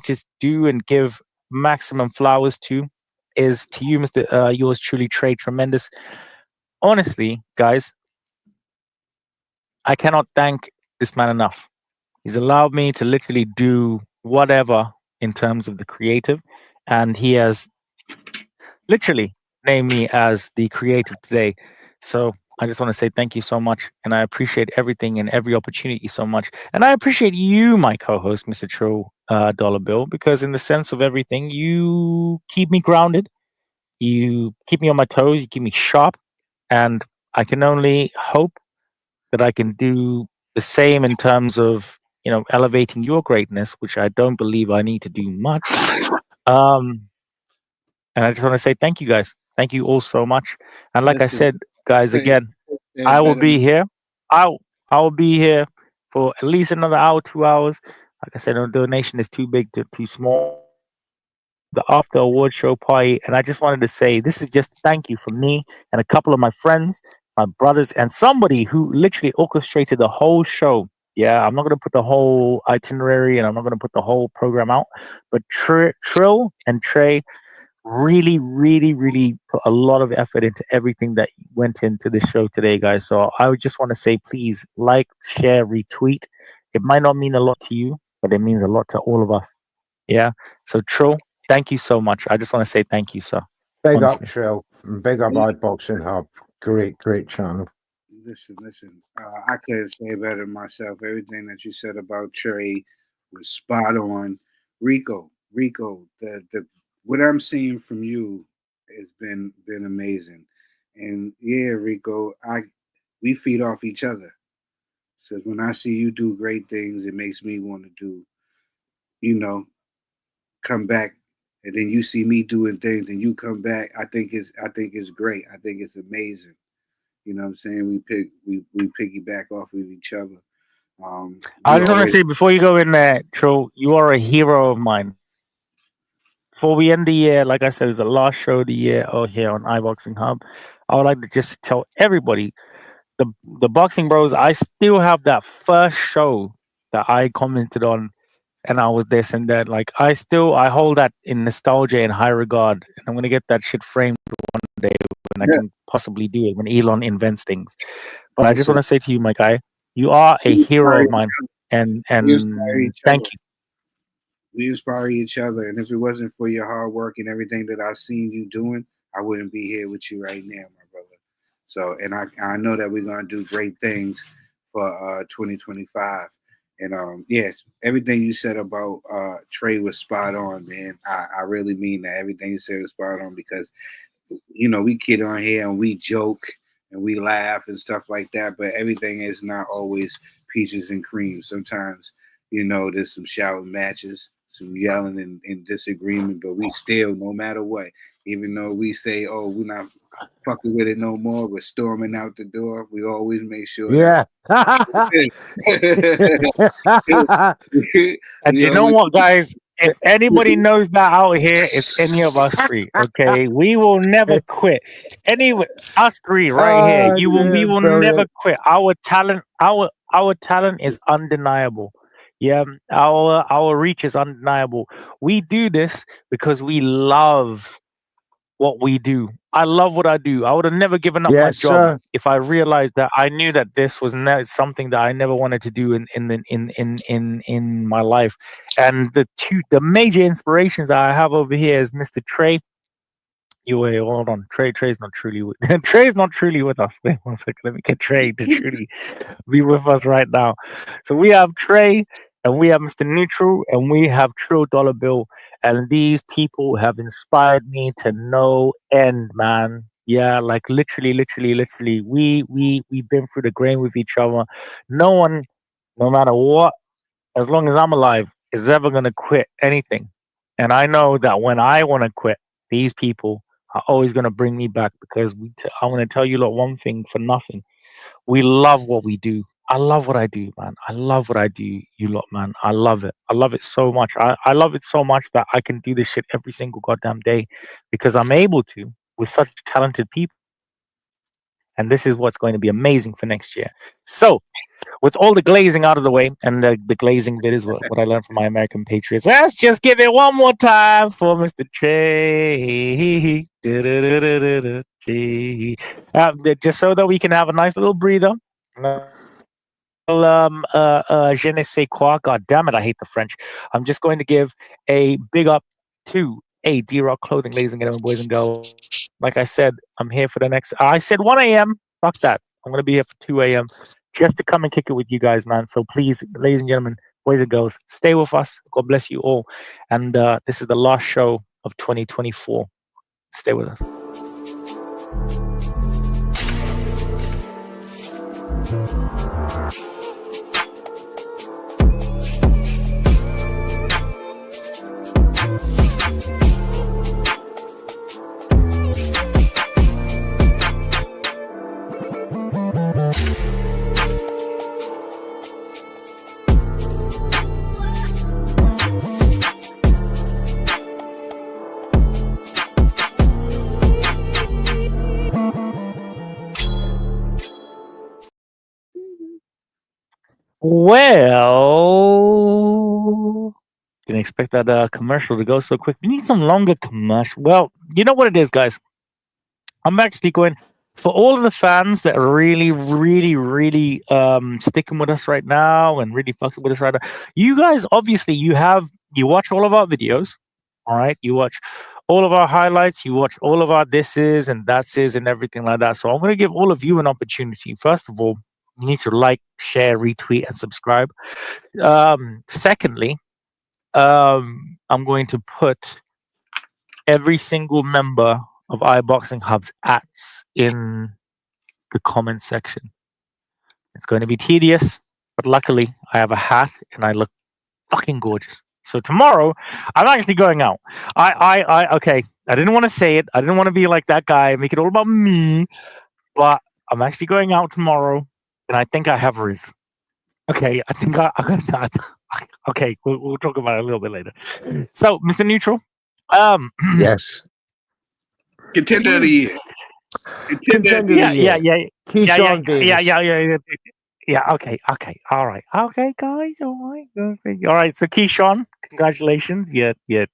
just do and give maximum flowers to is to you, Mr. Yours truly, Trey. Tremendous. Honestly, guys, I cannot thank this man enough. He's allowed me to literally do whatever in terms of the creative, and he has literally named me as the creative today. So I just want to say thank you so much, and I appreciate everything and every opportunity so much, and I appreciate you, my co-host, Mr. Trill Dollar Bill, because in the sense of everything, you keep me grounded, you keep me on my toes, you keep me sharp, and I can only hope that I can do the same in terms of, you know, elevating your greatness, which I don't believe I need to do much. Um, and I just want to say thank you, guys. Thank you all so much. And like I Listen, said, guys, say, again, say I it will better, be man. here. I will be here for at least another hour, 2 hours. Like I said, no donation is too big to too small. The after award show party, and I just wanted to say this is just a thank you from me and a couple of my friends, my brothers, and somebody who literally orchestrated the whole show. Yeah, I'm not gonna put the whole itinerary and I'm not gonna put the whole program out, but Trill and Trey really, really, really put a lot of effort into everything that went into this show today, guys. So I would just want to say, please like, share, retweet. It might not mean a lot to you, but it means a lot to all of us. Yeah. So Trill, thank you so much. I just want to say thank you, sir. Big up Honestly. Trill and big up iBoxingHub. Great channel. Listen. I couldn't say better myself. Everything that you said about Trey was spot on. Rico, the what I'm seeing from you has been amazing. And yeah, Rico, we feed off each other. So when I see you do great things, it makes me want to do, come back. And then you see me doing things and you come back. I think it's great. I think it's amazing. You know what I'm saying? We piggyback off of each other. I just want to say before you go in there, Trill, you are a hero of mine. Before we end the year, like I said, it's the last show of the year out here on iBoxingHub. I would like to just tell everybody, the Boxing Bros, I still have that first show that I commented on and I was this and that. Like I hold that in nostalgia and high regard. And I'm gonna get that shit framed one day when I can possibly do it, when Elon invents things. But I just want to say to you, my guy, you are a hero of mine. And thank you. We inspire each other, and if it wasn't for your hard work and everything that I've seen you doing, I wouldn't be here with you right now, my brother. So, and I know that we're gonna do great things for 2025. And yes, everything you said about Trey was spot on, man. I really mean that. Everything you said was spot on because we kid on here and we joke and we laugh and stuff like that, but everything is not always peaches and cream. Sometimes there's some shouting matches, some yelling and disagreement, but we still, no matter what, even though we say, oh, we're not fucking with it no more, we're storming out the door, we always make sure. Yeah. And you know what, guys? If anybody knows that out here, it's any of us three. Okay, we will never quit. Us three right here. We will never quit. Our talent is undeniable. Yeah, our reach is undeniable. We do this because we love what we do. I love what I do. I would have never given up my job if I realized that I knew that this was something that I never wanted to do in my life. And the major inspirations that I have over here is Mr. Trey. Wait, hold on. Trey's not truly with Trey's not truly with us. Wait 1 second. Let me get Trey to truly be with us right now. So we have Trey and we have Mr. Neutral and we have Trill Dollar Bill. And these people have inspired me to no end, man. Yeah, like literally. We've been through the grain with each other. No one, no matter what, as long as I'm alive, is ever gonna quit anything. And I know that when I want to quit, these people are always gonna bring me back because I want to tell you one thing for nothing. We love what we do. I love what I do, man. I love what I do, you lot, man. I love it. I love it so much. I love it so much that I can do this shit every single goddamn day because I'm able to with such talented people. And this is what's going to be amazing for next year. So, with all the glazing out of the way, and the glazing bit is what I learned from my American Patriots. Let's just give it one more time for Mr. Trey. Just so that we can have a nice little breather. Je ne sais quoi. God damn it, I hate the French. I'm just going to give a big up to D-Rock Clothing, ladies and gentlemen, boys and girls. Like I said, I'm here for the next. I said 1 a.m. Fuck that. I'm going to be here for 2 a.m. just to come and kick it with you guys, man. So please, ladies and gentlemen, boys and girls, stay with us. God bless you all. And this is the last show of 2024. Stay with us. Well, didn't expect that commercial to go so quick. We need some longer commercial. Well, you know what it is, guys. I'm actually going for all of the fans that are really, really, really sticking with us right now and really fucking with us right now. You guys, obviously, you watch all of our videos. All right, you watch all of our highlights. You watch all of our thises and that's and everything like that. So I'm going to give all of you an opportunity. First of all, you need to like, share, retweet, and subscribe. Secondly, I'm going to put every single member of iBoxingHub's ats in the comment section. It's going to be tedious, but luckily I have a hat and I look fucking gorgeous. So tomorrow I'm actually going out. Okay. I didn't want to say it. I didn't want to be like that guy, make it all about me, but I'm actually going out tomorrow, and I think I have Riz. Okay, I think okay, we'll talk about it a little bit later. So, Mr. Neutral, Yes. Contender of the year. Contender of the year. Keyshawn Davis. Yeah. Okay. All right. Okay, guys. All right. Okay. All right. So, Keyshawn, congratulations. You. And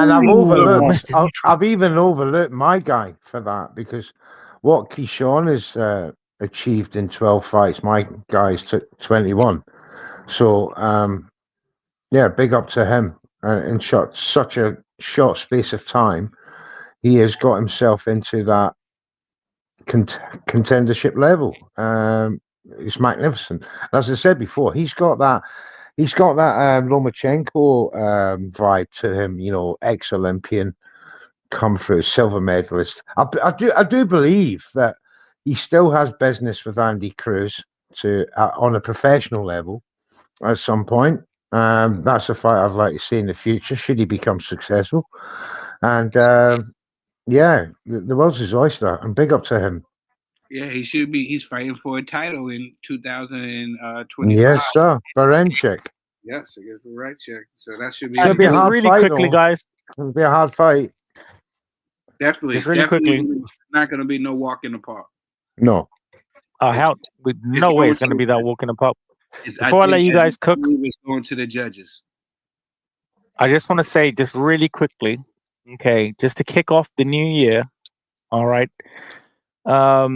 I've overlooked. Mr. Neutral. I've even overlooked my guy for that, because what Keyshawn has achieved in 12 fights, my guys took 21. So yeah, big up to him. In such a short space of time, he has got himself into that contendership level. It's magnificent. As I said before, he's got that Lomachenko vibe to him. You know, ex-Olympian, come through, silver medalist. I do believe that he still has business with Andy Cruz on a professional level at some point. That's a fight I'd like to see in the future, should he become successful. And yeah, the world's his oyster, and big up to him. Yeah, he should be. He's fighting for a title in 2025. Yes, sir. Barenchik. Yes, against Barenchik. So that should be. It'll be a hard really fight, quickly, though. guys. It'll be a hard fight. Definitely. Just really definitely quickly. Not going to be no walk in the park. No. No way it's going to be that walk in the park. Before I let you guys cook, it's going to the judges. I just want to say just really quickly, okay, just to kick off the new year. All right. So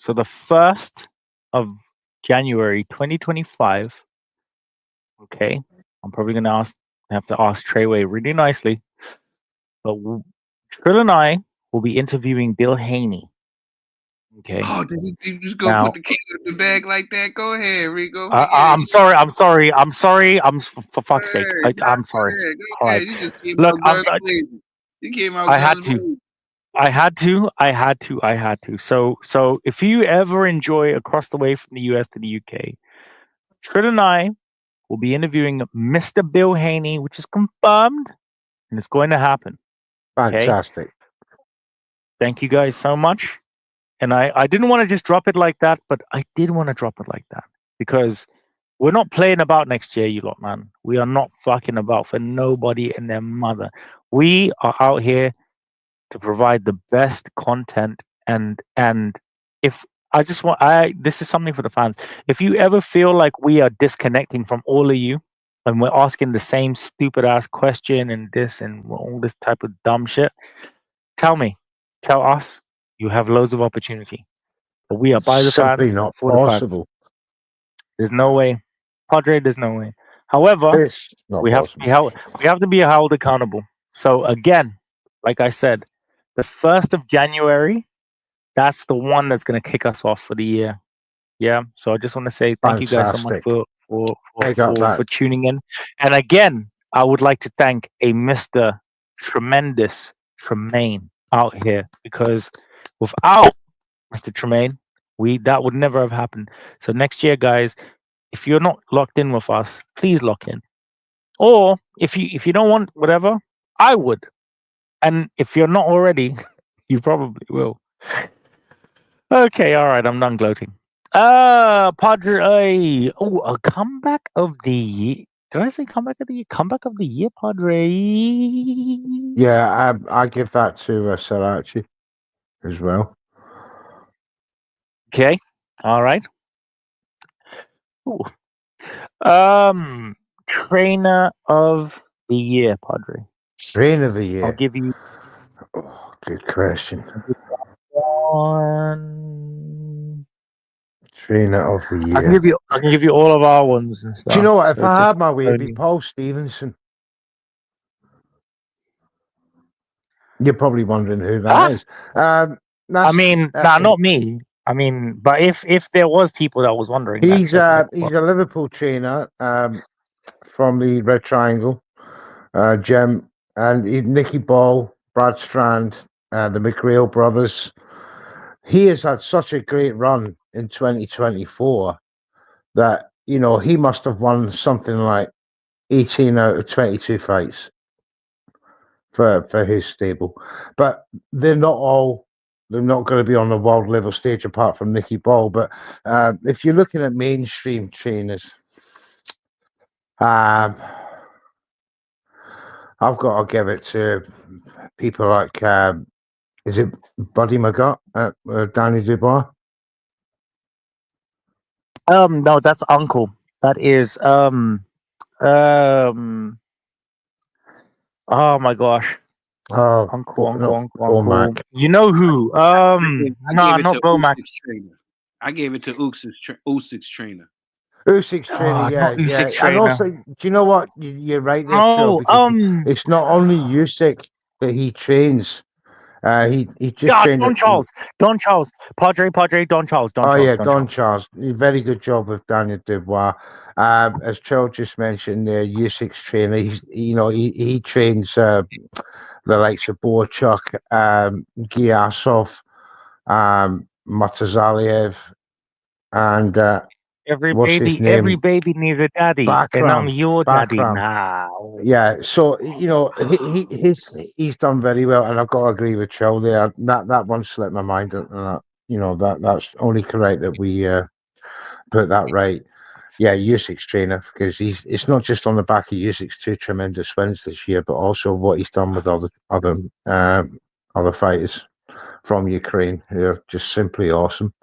the 1st of January 2025. Okay, I'm probably gonna have to ask Treyway really nicely, but Trill and I will be interviewing Bill Haney. Okay. Oh, does he just go put the cat in the bag like that? Go ahead, Rico. I'm sorry. For fuck's sake. I'm sorry. All right. You just came Look, out blazing. You came out. I had to. So if you ever enjoy across the way from the US to the UK, Trill and I will be interviewing Mr. Bill Haney, which is confirmed, and it's going to happen. Fantastic. Okay? Thank you guys so much. And I didn't want to just drop it like that, but I did want to drop it like that because we're not playing about next year, you lot, man. We are not fucking about for nobody and their mother. We are out here to provide the best content, and if I just want, this is something for the fans. If you ever feel like we are disconnecting from all of you and we're asking the same stupid ass question and this and all this type of dumb shit, tell us. You have loads of opportunity, but we are by the fans. Not for possible. The fans. There's no way, Padre. There's no way. However, we have to be held accountable. So again, like I said, the 1st of January, that's the one that's going to kick us off for the year. Yeah. So I just want to say thank you guys so much for tuning in. And again, I would like to thank a Mr. Tremendous Tremaine out here, because without Mr. Tremaine, that would never have happened. So next year, guys, if you're not locked in with us, please lock in. Or if you don't want whatever, I would. And if you're not already, you probably will. Okay, all right, I'm done gloating. Padre. Oh, a comeback of the year. Did I say comeback of the year? Comeback of the year, Padre. Yeah, I give that to Sir Archie. as well. Okay. All right. Ooh. Trainer of the year, Padre. Train of the I'll year. give you Oh, good question. one. Trainer of the I can year. give you all of our ones and stuff. Do you know what? If so I just had my way, it'd be only- Paul Stevenson. You're probably wondering who that is. I That's, mean, that's not me. I mean, but if there was people that was wondering, he's that's a Liverpool trainer from the Red Triangle, Gem, and Nicky Ball, Brad Strand, the McGrail brothers. He has had such a great run in 2024 that, you know, he must have won something like 18 out of 22 fights for his stable. But they're not going to be on the world level stage apart from Nicky Ball. But if you're looking at mainstream trainers, I've got to give it to people like, is it Buddy McGutt, Danny Dubois? No, that's Uncle. That is oh my gosh. Oh, Uncle. Mac. You know who? I No, gave it not to Bomac. Usyk's trainer. I gave it to Usyk's trainer. Usyk's trainer, yeah, not Usyk's And trainer. also, do you know what? You're right there, Oh, Trill, because it's not only Usyk that he trains. He just God, trained. Don Charles, Padre, Don Charles, Don Charles. Very good job with Daniel Dubois. As Trill just mentioned, Usyk's trainer. He trains the likes of Borchuk, Giasov, Matazaliev, and Every what's his name? every baby needs a daddy, and I'm your daddy now. Yeah, so he's done very well, and I've got to agree with Trill there. That one slipped my mind, and that's only correct that we put that right. Yeah, Usyk's trainer, because it's not just on the back of Usyk's two tremendous wins this year, but also what he's done with other fighters from Ukraine who are just simply awesome.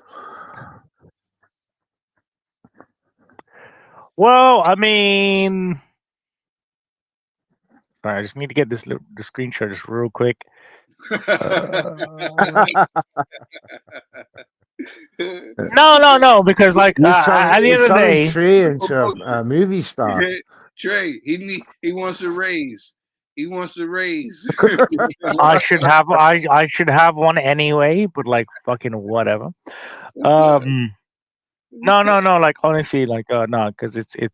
Well, I mean, sorry, I just need to get the screenshot just real quick. No, because like at the end of the day, Trey into a movie star. Trey, he wants a raise. He wants a raise. I should have one anyway, but like fucking whatever. No, like honestly, like no, because it's a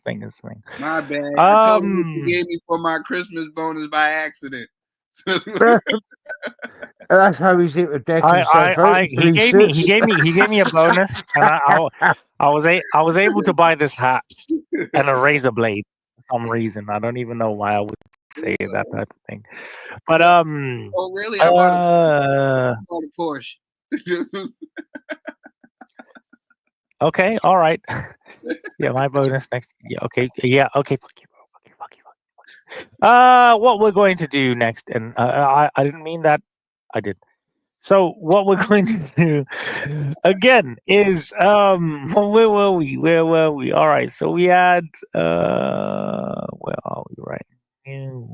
thing. It's a thing. My bad. I told him you gave me for my Christmas bonus by accident. That's how he's able to deck himself out. He gave me a bonus, and I was able to buy this hat and a razor blade for some reason. I don't even know why I would say that type of thing. But oh really? I bought a Porsche. Okay, all right. Yeah, my bonus next. Yeah, okay. Fuck you, bro. Fuck you. What we're going to do next, and I didn't mean that. I did. So what we're going to do again is where were we? All right. So we had where are we right now?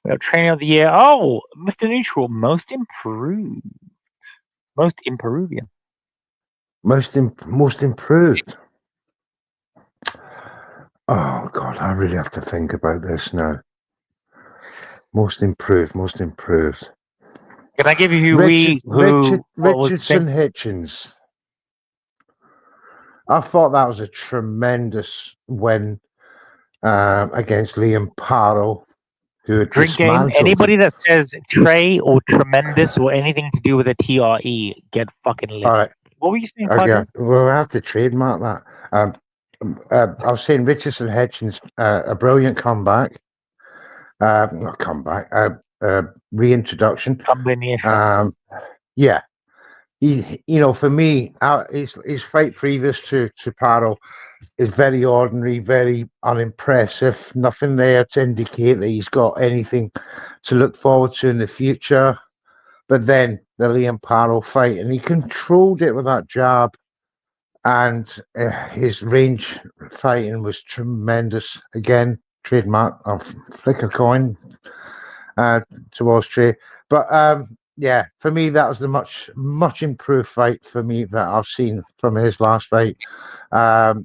We have trainer of the year. Oh, Mr. Neutral, most improved. Most Imperuvian. Most improved. Oh God, I really have to think about this now. Most improved. Can I give you Richardson Hitchens? I thought that was a tremendous win against Liam Paro, who had Drink game. Anybody that says Trey or tremendous or anything to do with a TRE, get fucking lit. All right. What were you saying? Okay, we'll have to trademark that. I was saying Richardson Hitchens, a brilliant comeback. Not comeback. Reintroduction. Combination. Yeah. For me, his fight previous to Paro is very ordinary, very unimpressive. Nothing there to indicate that he's got anything to look forward to in the future. But then the Liam Parrow fight, and he controlled it with that jab, and his range fighting was tremendous. Again, trademark of flick a coin towards Trey. But yeah, for me, that was the much improved fight for me that I've seen from his last fight. I've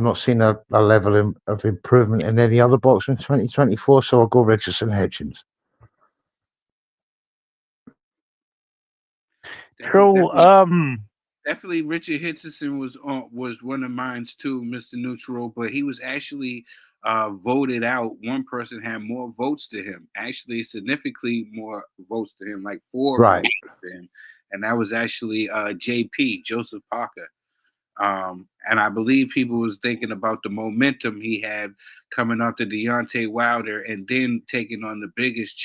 not seen a level of improvement in any other boxer in 2024, so I'll go Richardson Hitchens. True. Definitely, Richard Hitchison was one of mine too, Mr. Neutral. But he was actually voted out. One person had more votes to him. Actually, significantly more votes to him, like 4 Right. votes to him, and that was actually JP Joseph Parker. And I believe people was thinking about the momentum he had coming off the Deontay Wilder, and then taking on the biggest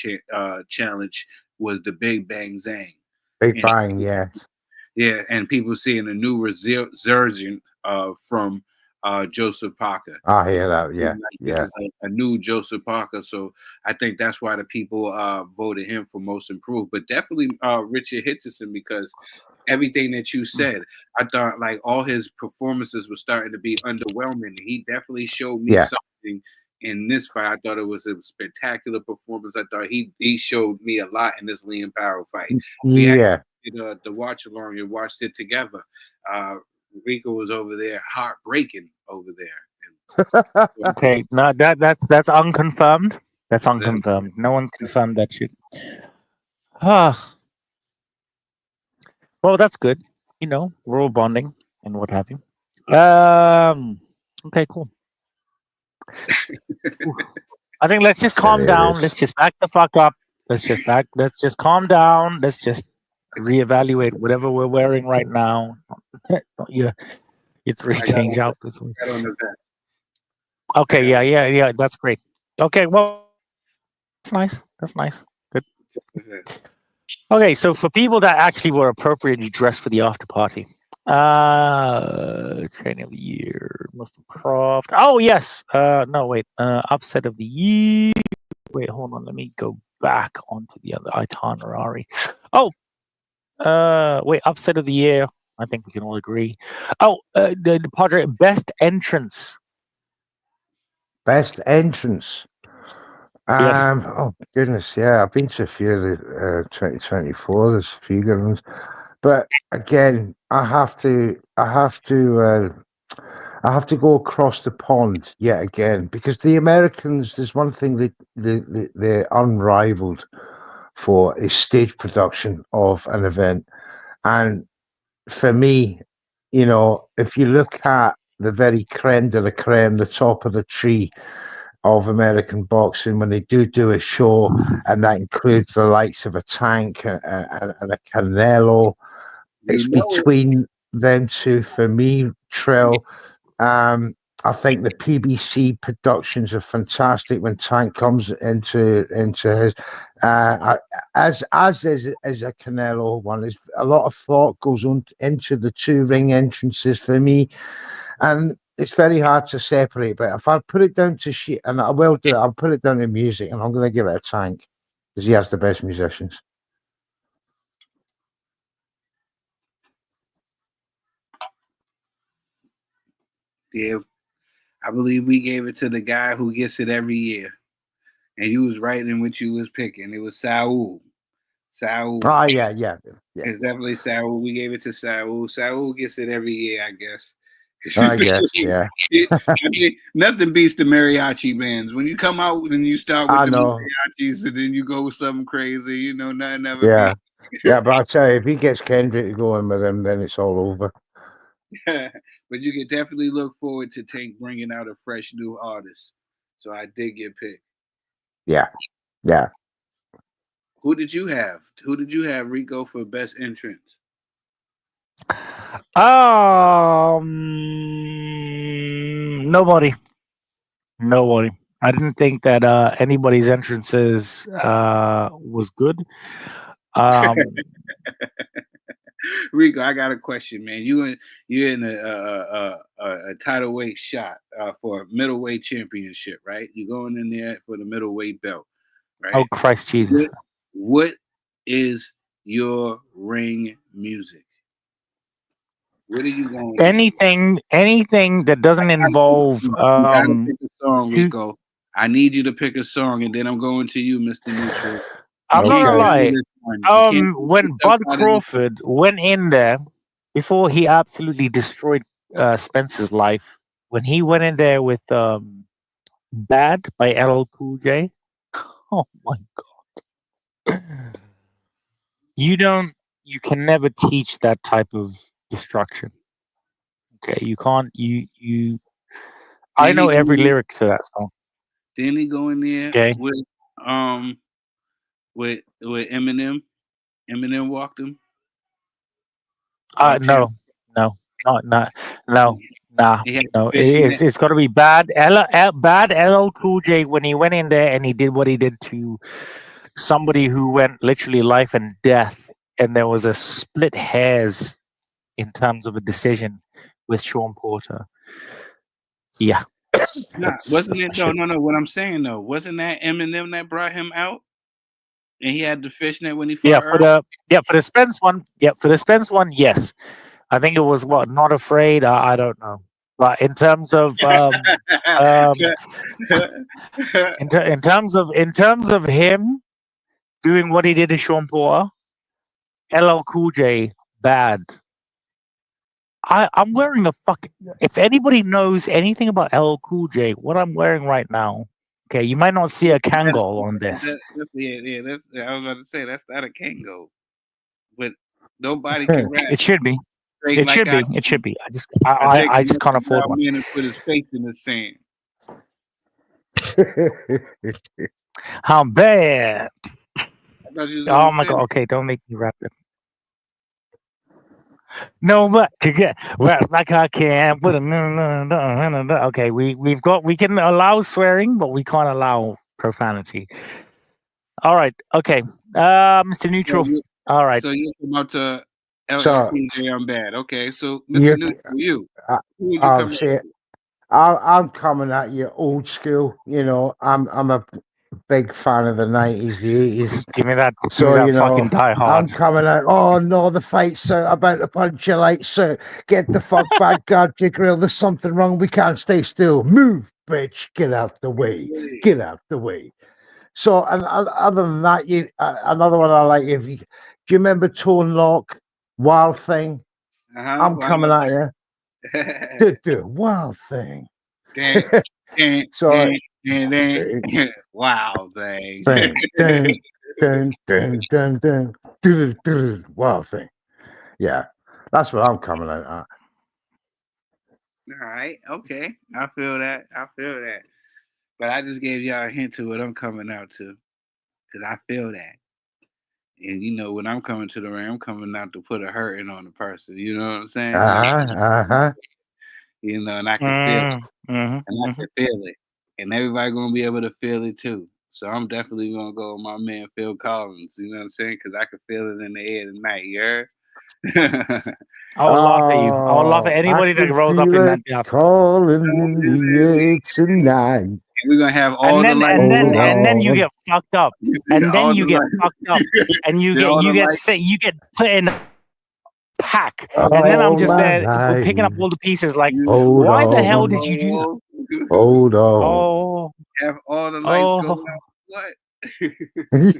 challenge was the Big Bang Zhang. Big Bang, yeah. Yeah, and people seeing a new resurgence from Joseph Parker. I hear that, yeah. This is a new Joseph Parker, so I think that's why the people voted him for most improved. But definitely Richard Hitchison, because everything that you said, I thought like all his performances were starting to be underwhelming. He definitely showed me something in this fight. I thought it was a spectacular performance. I thought he showed me a lot in this Liam Parrow fight. Yeah. The watch along and watched it together. Rico was over there heartbreaking over there. Okay, no, that's unconfirmed. That's unconfirmed. No one's confirmed that shit. Ah, well, that's good. You know, we're all bonding and what have you. Okay, cool. I think let's just calm down. Let's just back the fuck up. Let's just calm down. Let's just reevaluate whatever we're wearing right now. Your 3 change out this week. Okay, yeah. That's great. Okay, well, that's nice. Good. Okay, so for people that actually were appropriately dressed for the after party, training of the year, most improved. Oh yes. No, wait. Upset of the year. Wait, hold on. Let me go back onto the other Aitan Harari. Oh, wait. Upset of the year. I think we can all agree. Oh, the Padre best entrance. Best entrance. Yes. Oh goodness, yeah. I've been to a few of the 2024. There's a few good ones, but again, I have to go across the pond yet again, because the Americans. There's one thing that they're unrivaled for is stage production of an event, and for me, you know, if you look at the very creme de la creme, the top of the tree of American boxing, when they do a show, and that includes the likes of a Tank and a Canelo, it's between them two for me. Trill. I think the PBC productions are fantastic when Tank comes into his. As is a Canelo one. There's a lot of thought goes on into the 2 ring entrances for me, and it's very hard to separate. But if I put it down to shit, and I will do it, I'll put it down to music, and I'm going to give it a Tank because he has the best musicians. Yeah, I believe we gave it to the guy who gets it every year, and you was right in what you was picking. It was Saul. Saul. Oh yeah. It's definitely Saul. We gave it to Saul. Saul gets it every year, I guess. I guess, yeah. I mean, nothing beats the mariachi bands. When you come out and you start with mariachis, and then you go with something crazy, you know, nothing ever. Yeah, yeah. But I tell you, if he gets Kendrick to go in with him, then it's all over. But you can definitely look forward to Tank bringing out a fresh new artist. So I did get picked. Yeah. Who did you have? Rico, for best entrance? Nobody. I didn't think that anybody's entrances was good. Rico, I got a question, man. You're in a title weight shot for a middleweight championship, right? You're going in there for the middleweight belt, right? Oh Christ Jesus! What is your ring music? What are you going? Anything that doesn't involve You gotta pick a song, two- Rico. I need you to pick a song, and then I'm going to you, Mr. Neutral. I'm You not can't gonna give me lie. this one. You can't give me When stuff Bud out of this one. Crawford went in there before he absolutely destroyed Spencer's life, when he went in there with "Bad" by LL Cool J. Oh my god! You can never teach that type of destruction. Okay, you can't. I Didn't know he go every in- lyric to that song. Didn't he go in there Okay. with Eminem? Eminem walked him. No, nah. He had the fish in it. It's got to be bad. Bad LL Cool J when he went in there and he did what he did to somebody who went literally life and death, and there was a split hairs in terms of a decision with Sean Porter. Yeah, Wasn't it? my shit. No. What I'm saying though, wasn't that Eminem that brought him out? And he had the fishnet when he fought For the Spence one. Yeah, for the Spence one, yes. I think it was what, Not Afraid. I don't know, but in terms of in terms of him doing what he did to Sean Porter, LL Cool J, Bad. I'm wearing a fucking. If anybody knows anything about LL Cool J, what I'm wearing right now, okay, you might not see a Kangol on this. That's I was about to say that's not a Kango, but nobody can rap. It should be. straight It like should I be. It should be. I I just can't afford one. Man and put his face in the sand. How bad? I thought you was Oh gonna my say god. that. Okay, don't make me rap it. No, but to get rap like I can. But okay, we can allow swearing, but we can't allow profanity. All right. Okay. Mr. Neutral. All right. So you come out to So- LLC, I'm bad. Okay, so Mr. Neutral, you. Who would you come see, at? I'm coming at you old school. You know, I'm a big fan of the 90s, the 80s. Give me that. So, give me that you know, fucking Die I'm Hard. coming out. Oh no, the fight's out, about to punch your lights out. Get the fuck back, God, Grill. There's something wrong. We can't stay still. Move, bitch. Get out the way. Get out the way. So, and other than that, another one I like. Do you remember Tone Lock, Wild Thing? I'm coming at you. Do Wild Thing. So, Wow, thing. Dun. Wild Thing. Yeah, that's what I'm coming out at. All right, okay. I feel that. But I just gave y'all a hint to what I'm coming out to. Because I feel that. And you know, when I'm coming to the ring, I'm coming out to put a hurting on the person. You know what I'm saying? You know, and I can feel it. And I can feel it. And everybody gonna be able to feel it too. So I'm definitely gonna go with my man Phil Collins. You know what I'm saying? Because I can feel it in the air tonight. You heard? I will laugh at you. I will laugh at anybody that rolls up in that gap. Calling in the air tonight. We're gonna have all and then, the lights. And then you get fucked up. And then you get fucked up. And you get put in a pack. And then I'm just there picking up all the pieces like, why the hell did you do that? Hold on. Oh. Have all the lights go out. What?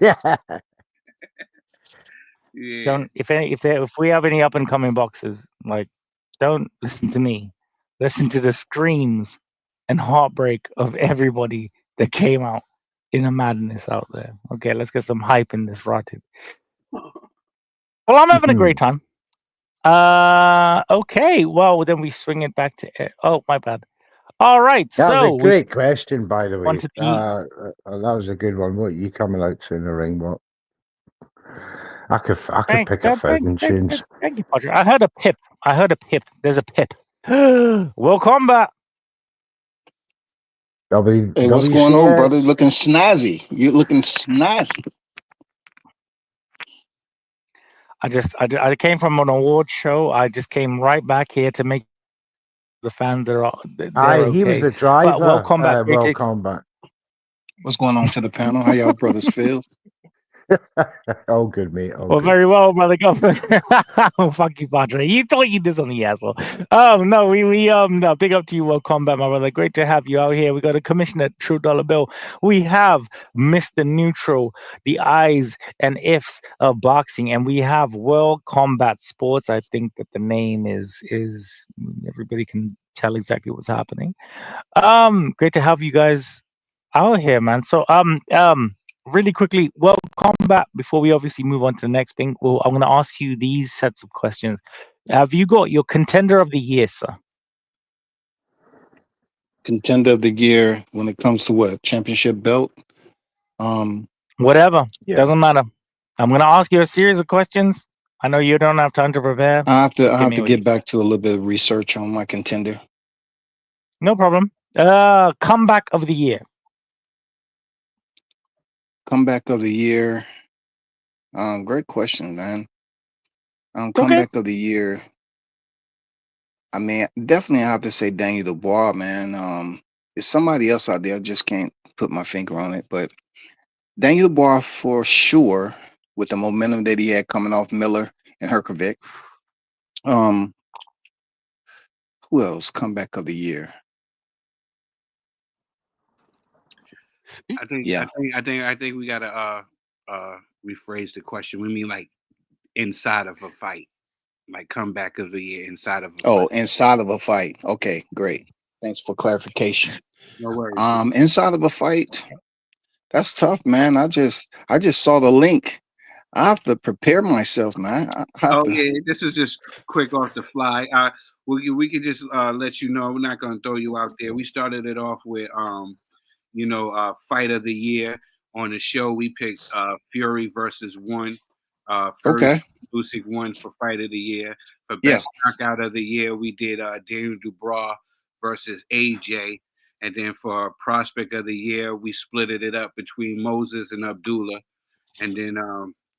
Yeah. Yeah. Don't if we have any up and coming boxers, like, don't listen to me. Listen to the screams and heartbreak of everybody that came out in the madness out there. Okay, let's get some hype in this rotted. Well, I'm having a great time. Okay, well then we swing it back to oh, my bad. All right, that so was a great question, by the way. that was a good one. What are you coming out to in the ring? What? I could pick a 1,000 tunes. Thank you, Padre. I heard a pip. There's a pip. Will Combat. Hey, what's going on, brother? Looking snazzy. You're looking snazzy. I came from an award show. I just came right back here to make the fans that are okay. He was the driver. Will Combat. Will Combat. What's going on to the panel? How y'all brothers feel? All good, mate. All Well, good. very well, brother. Go for it. Oh, fuck you, Padre. You thought you did something, asshole. No, no, big up to you, World Combat, my brother. Great to have you out here. We got a commissioner, True Dollar Bill. We have Mr. Neutral, the eyes and ifs of boxing, and we have World Combat Sports. I think that the name is everybody can tell exactly what's happening. Great to have you guys out here, man. So, really quickly, well, combat. Before we obviously move on to the next thing, well, I'm going to ask you these sets of questions. Have you got your contender of the year, sir? Contender of the year when it comes to what? Championship belt? Whatever, Yeah. doesn't matter. I'm going to ask you a series of questions. I know you don't have time to prepare. I have Just give to me what get you- back to a little bit of research on my contender. No problem. Comeback of the year. Comeback of the year. Great question, man. Okay. Comeback of the year. I mean, definitely I have to say Daniel Dubois, man. There's somebody else out there. I just can't put my finger on it, but Daniel Dubois for sure, with the momentum that he had coming off Miller and Herkovic. Who else? Comeback of the year. I think we gotta rephrase the question. We mean like inside of a fight, like comeback of the year inside of a Oh, fight. inside of a fight. Okay, great. Thanks for clarification. No worries. Inside of a fight. That's tough, man. I just saw the link. I have to prepare myself, man. Yeah, this is just quick off the fly. We could just let you know we're not gonna throw you out there. We started it off with fight of the year on the show. We picked Fury versus One. Okay. Usyk won for fight of the year. For Yeah. best knockout of the year, we did Daniel Dubois versus AJ. And then for prospect of the year, we split it up between Moses and Abdullah. And then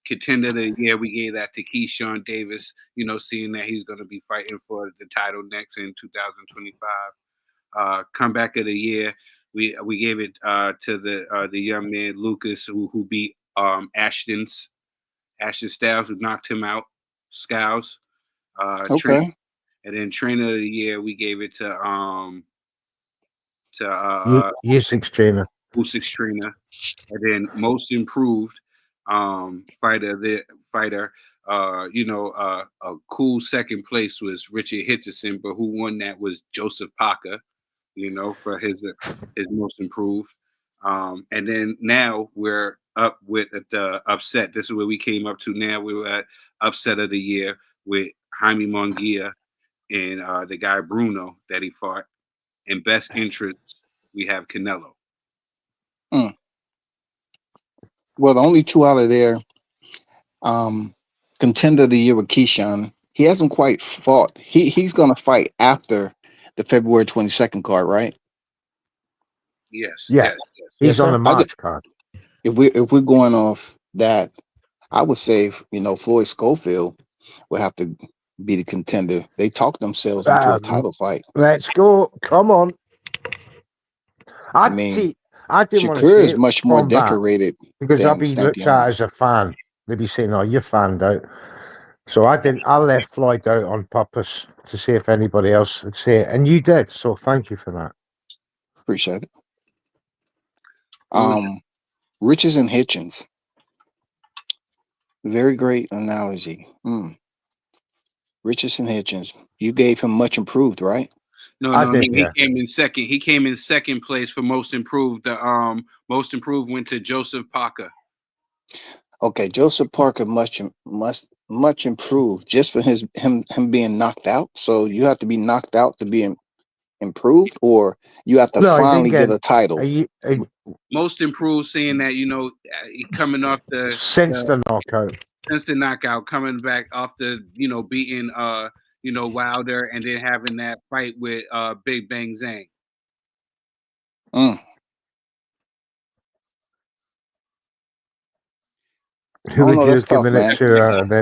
contender of the year, we gave that to Keyshawn Davis, seeing that he's going to be fighting for the title next in 2025. Comeback of the year, we gave it to the young man Lucas who beat Ashton Styles, who knocked him out. Skiles. Okay. And then trainer of the year, we gave it to Usyk's trainer. Usyk's trainer. And then most improved fighter. A cool second place was Richard Hitchison, but who won that was Joseph Parker, for his most improved. And then now we're up with the upset. This is where we came up to now. We were at upset of the year with Jaime Munguia and the guy Bruno that he fought. In best interest, we have Canelo. Well, the only two out of there, contender of the year with Keyshawn. He hasn't quite fought. He's going to fight after the February 22nd card, right? Yes. Yeah. Yes. He's on sir. the March card. If we're going off that, I would say Floyd Schofield would have to be the contender. They talked themselves into a title fight. Let's go. Come on. I didn't want to Shakur say is much more decorated because than I'll be looked at as a fan. They'd be saying, "Oh, you're fanned out." So I left Floyd out on purpose to see if anybody else would say it, and you did. So thank you for that. Appreciate it. Riches and Hitchens. Very great analogy. Riches and Hitchens. You gave him much improved, right? No, he came in second. He came in second place for most improved. The most improved went to Joseph Parker. Okay, Joseph Parker much improved just for him being knocked out. So you have to be knocked out to be improved, or you have to finally get a title. Most improved, saying that coming off the knockout, coming back off the beating Wilder, and then having that fight with Big Bang Zhang. That's tough, man.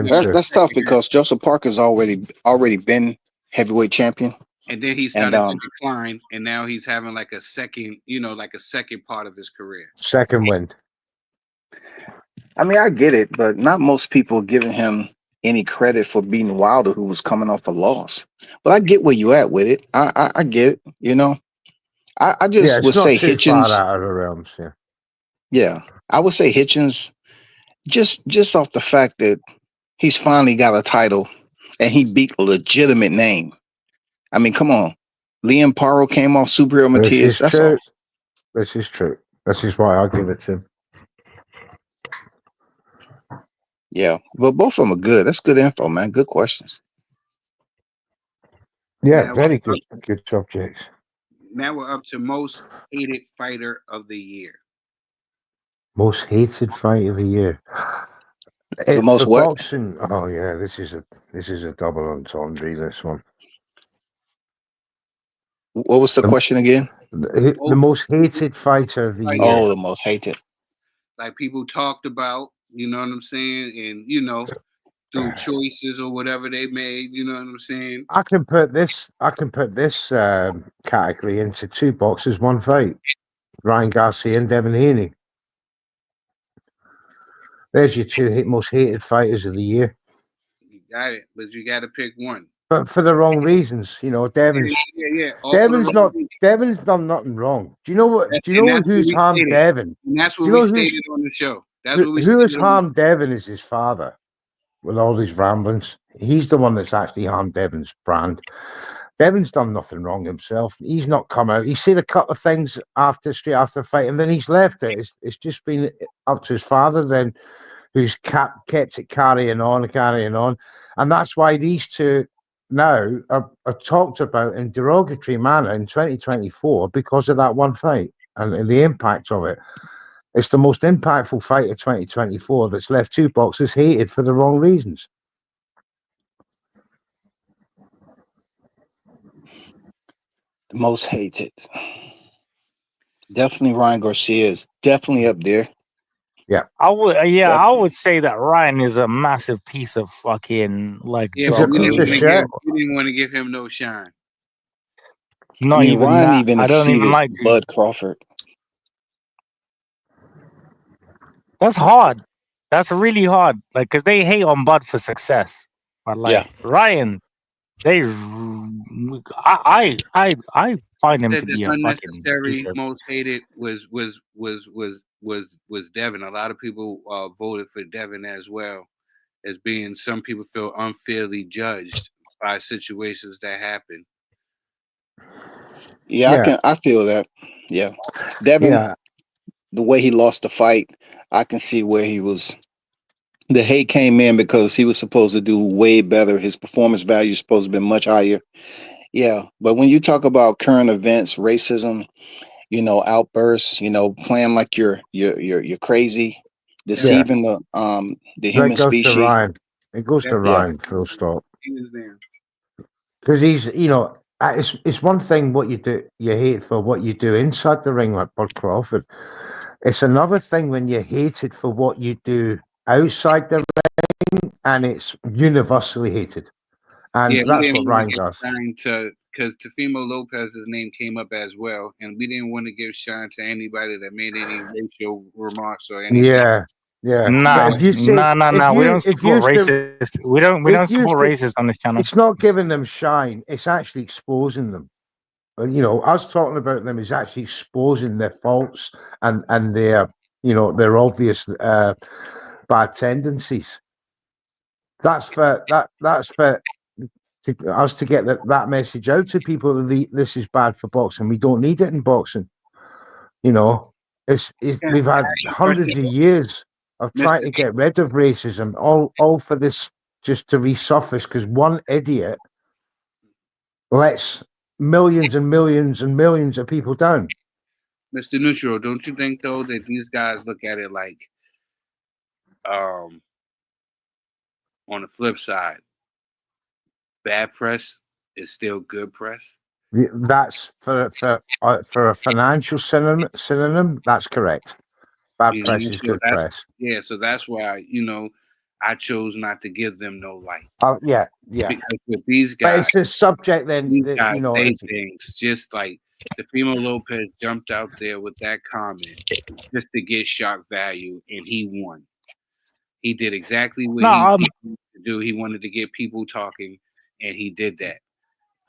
That's tough because Joseph Parker's already been heavyweight champion. And then he started to decline, and now he's having like a second part of his career. Second wind. I mean, I get it, but not most people are giving him any credit for beating Wilder, who was coming off a loss. But I get where you at with it. I get it. You know, I Yeah, just it's would not say too far Hitchens. out of the realms. Yeah. Yeah, I would say Hitchens just off the fact that he's finally got a title and he beat a legitimate name. I mean, come on. Liam Paro came off Superhero This Matias. is That's all. true. This is true. This is why I'll give it to him. Yeah, but both of them are good. That's good info, man. Good questions. Yeah, Now, very good. Good subjects. now we're up to most hated fighter of the year. Most hated fight of the year. The most For what? boxing, oh yeah, this is a double entendre. This one, What was the the, question again? the Most most hated fighter of the fighter, Oh, year. the most hated. like people talked about, you know what I'm saying, and through choices or whatever they made, you know what I'm saying. I can put this. Category into two boxes, one fight. Ryan Garcia and Devin Haney. There's your two most hated fighters of the year, You got it, but you got to pick one. but for the wrong reasons. You know, Yeah. All for the wrong reason. Devin's done nothing wrong. Do you know what? Do you And know that's what who's we harmed stated. Devin? And that's Do what you we know stated on the show. That's what we who has stated on. harmed Devin is his father with all these ramblings. He's the one that's actually harmed Devin's brand. Devin's done nothing wrong himself. He's not come out. He said a couple of things straight after the fight, and then he's left it. It's just been up to his father then, who's kept it carrying on, and that's why these two now are talked about in derogatory manner in 2024 because of that one fight and the impact of it. It's the most impactful fight of 2024 that's left two boxers hated for the wrong reasons. The most hated. Definitely Ryan Garcia is definitely up there. I would, I Definitely. would say that Ryan is a massive piece of fucking like. Yeah, He's but a piece of shit. we didn't want to give him no shine. Not I mean, even Ryan that. even I don't even exceeded like. Bud Crawford. That's hard. That's really hard. Like, cause they hate on Bud for success, but like Yeah. Ryan, I find him Said to the be a fucking piece unnecessary of. most hated was Devin. A lot of people voted for Devin as well, as being some people feel unfairly judged by situations that happen. Yeah, I feel that. Yeah. Devin, Yeah, the way he lost the fight, I can see where he was. The hate came in because he was supposed to do way better. His performance value is supposed to be much higher. Yeah, but when you talk about current events, racism, outbursts, playing like you're crazy, yeah. deceiving the That human goes to species. Ryan. It goes to Yeah, Ryan. Full stop. He was there. Because he's, it's one thing what you hate for what you do inside the ring, like Bud Crawford. It's another thing when you're hated for what you do outside the ring, and it's universally hated. And Yeah, we that's didn't what want Ryan to give does. shine to, because Tefimo Lopez's name came up as well, and we didn't want to give shine to anybody that made any racial remarks or anything. Yeah, yeah. But Nah, if you say, We don't if you support used to, racist. We don't support racists on this channel. it's not giving them shine. It's actually exposing them. And us talking about them is actually exposing their faults and their their obvious bad tendencies. That's for us to get that message out to people. This is bad for boxing. We don't need it in boxing. We've had hundreds of years of trying to get rid of racism, all for this just to resurface because one idiot lets millions and millions and millions of people down. Mr. Nushiro, don't you think though that these guys look at it like, on the flip side, bad press is still good press? That's for a financial synonym. That's correct. Bad press is good press. Yeah, so that's why I chose not to give them no light. Oh yeah. Because with these But guys, it's a subject then. these guys say things just like Tefimo Lopez jumped out there with that comment just to get shock value, and he won. He did exactly what No, he wanted to do. He wanted to get people talking, and he did that.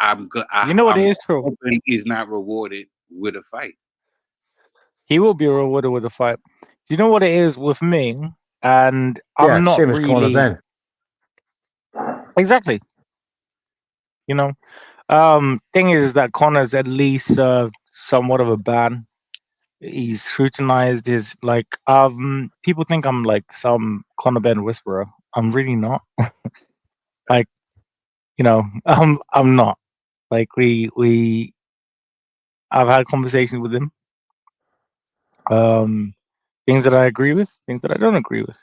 I'm you know what it is, Trill? hoping he's not rewarded with a fight. He will be rewarded with a fight. You know what it is with me, and Yeah, I'm not same as Conor really Ben. exactly. You know, thing is that Connor's at least somewhat of a ban. He's scrutinized. His like people think I'm like some Conor Ben whisperer. I'm really not. Like, you know, I'm not. Like I've had conversations with him. Things that I agree with, things that I don't agree with.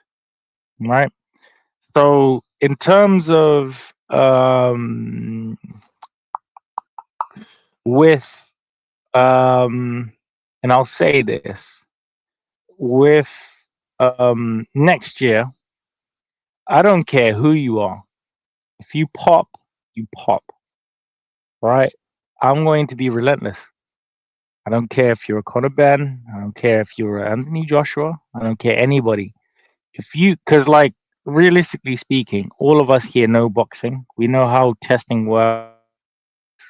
Right. So in terms of with and I'll say this with next year, I don't care who you are. If you pop, you pop. Right? I'm going to be relentless. I don't care if you're a Conor Ben. I don't care if you're Anthony Joshua. I don't care anybody. If you, because like realistically speaking, all of us here know boxing. We know how testing works.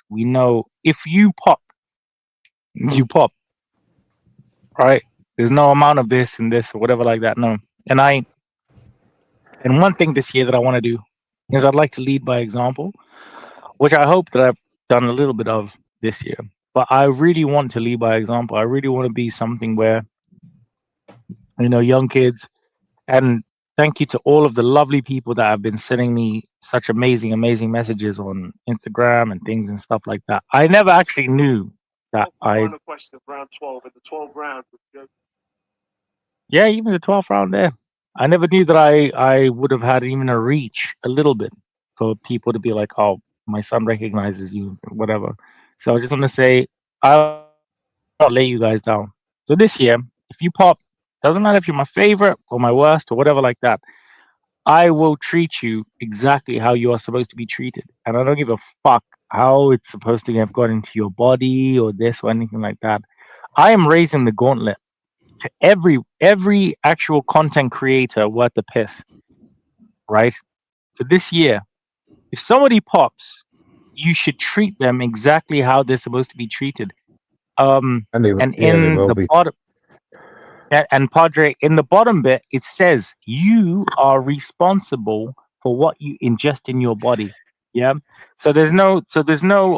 We know if you pop, you pop. Right? There's no amount of this and this or whatever like that. No. And one thing this year that I want to do is I'd like to lead by example, which I hope that I've done a little bit of this year. But I really want to lead by example. I really want to be something where, you know, young kids, and thank you to all of the lovely people that have been sending me such amazing, amazing messages on Instagram and things and stuff like that. I never actually knew that yeah, even the 12th round there. I never knew that I would have had even a reach a little bit for people to be like, oh, my son recognizes you, whatever. So I just want to say, I'll not lay you guys down. So this year, if you pop, doesn't matter if you're my favorite or my worst or whatever like that, I will treat you exactly how you are supposed to be treated. And I don't give a fuck how it's supposed to have got into your body or this or anything like that. I am raising the gauntlet to every actual content creator worth the piss, right? For this year, if somebody pops, you should treat them exactly how they're supposed to be treated. And they In will the be. bottom, and Padre, in the bottom bit, it says you are responsible for what you ingest in your body. Yeah. So there's no.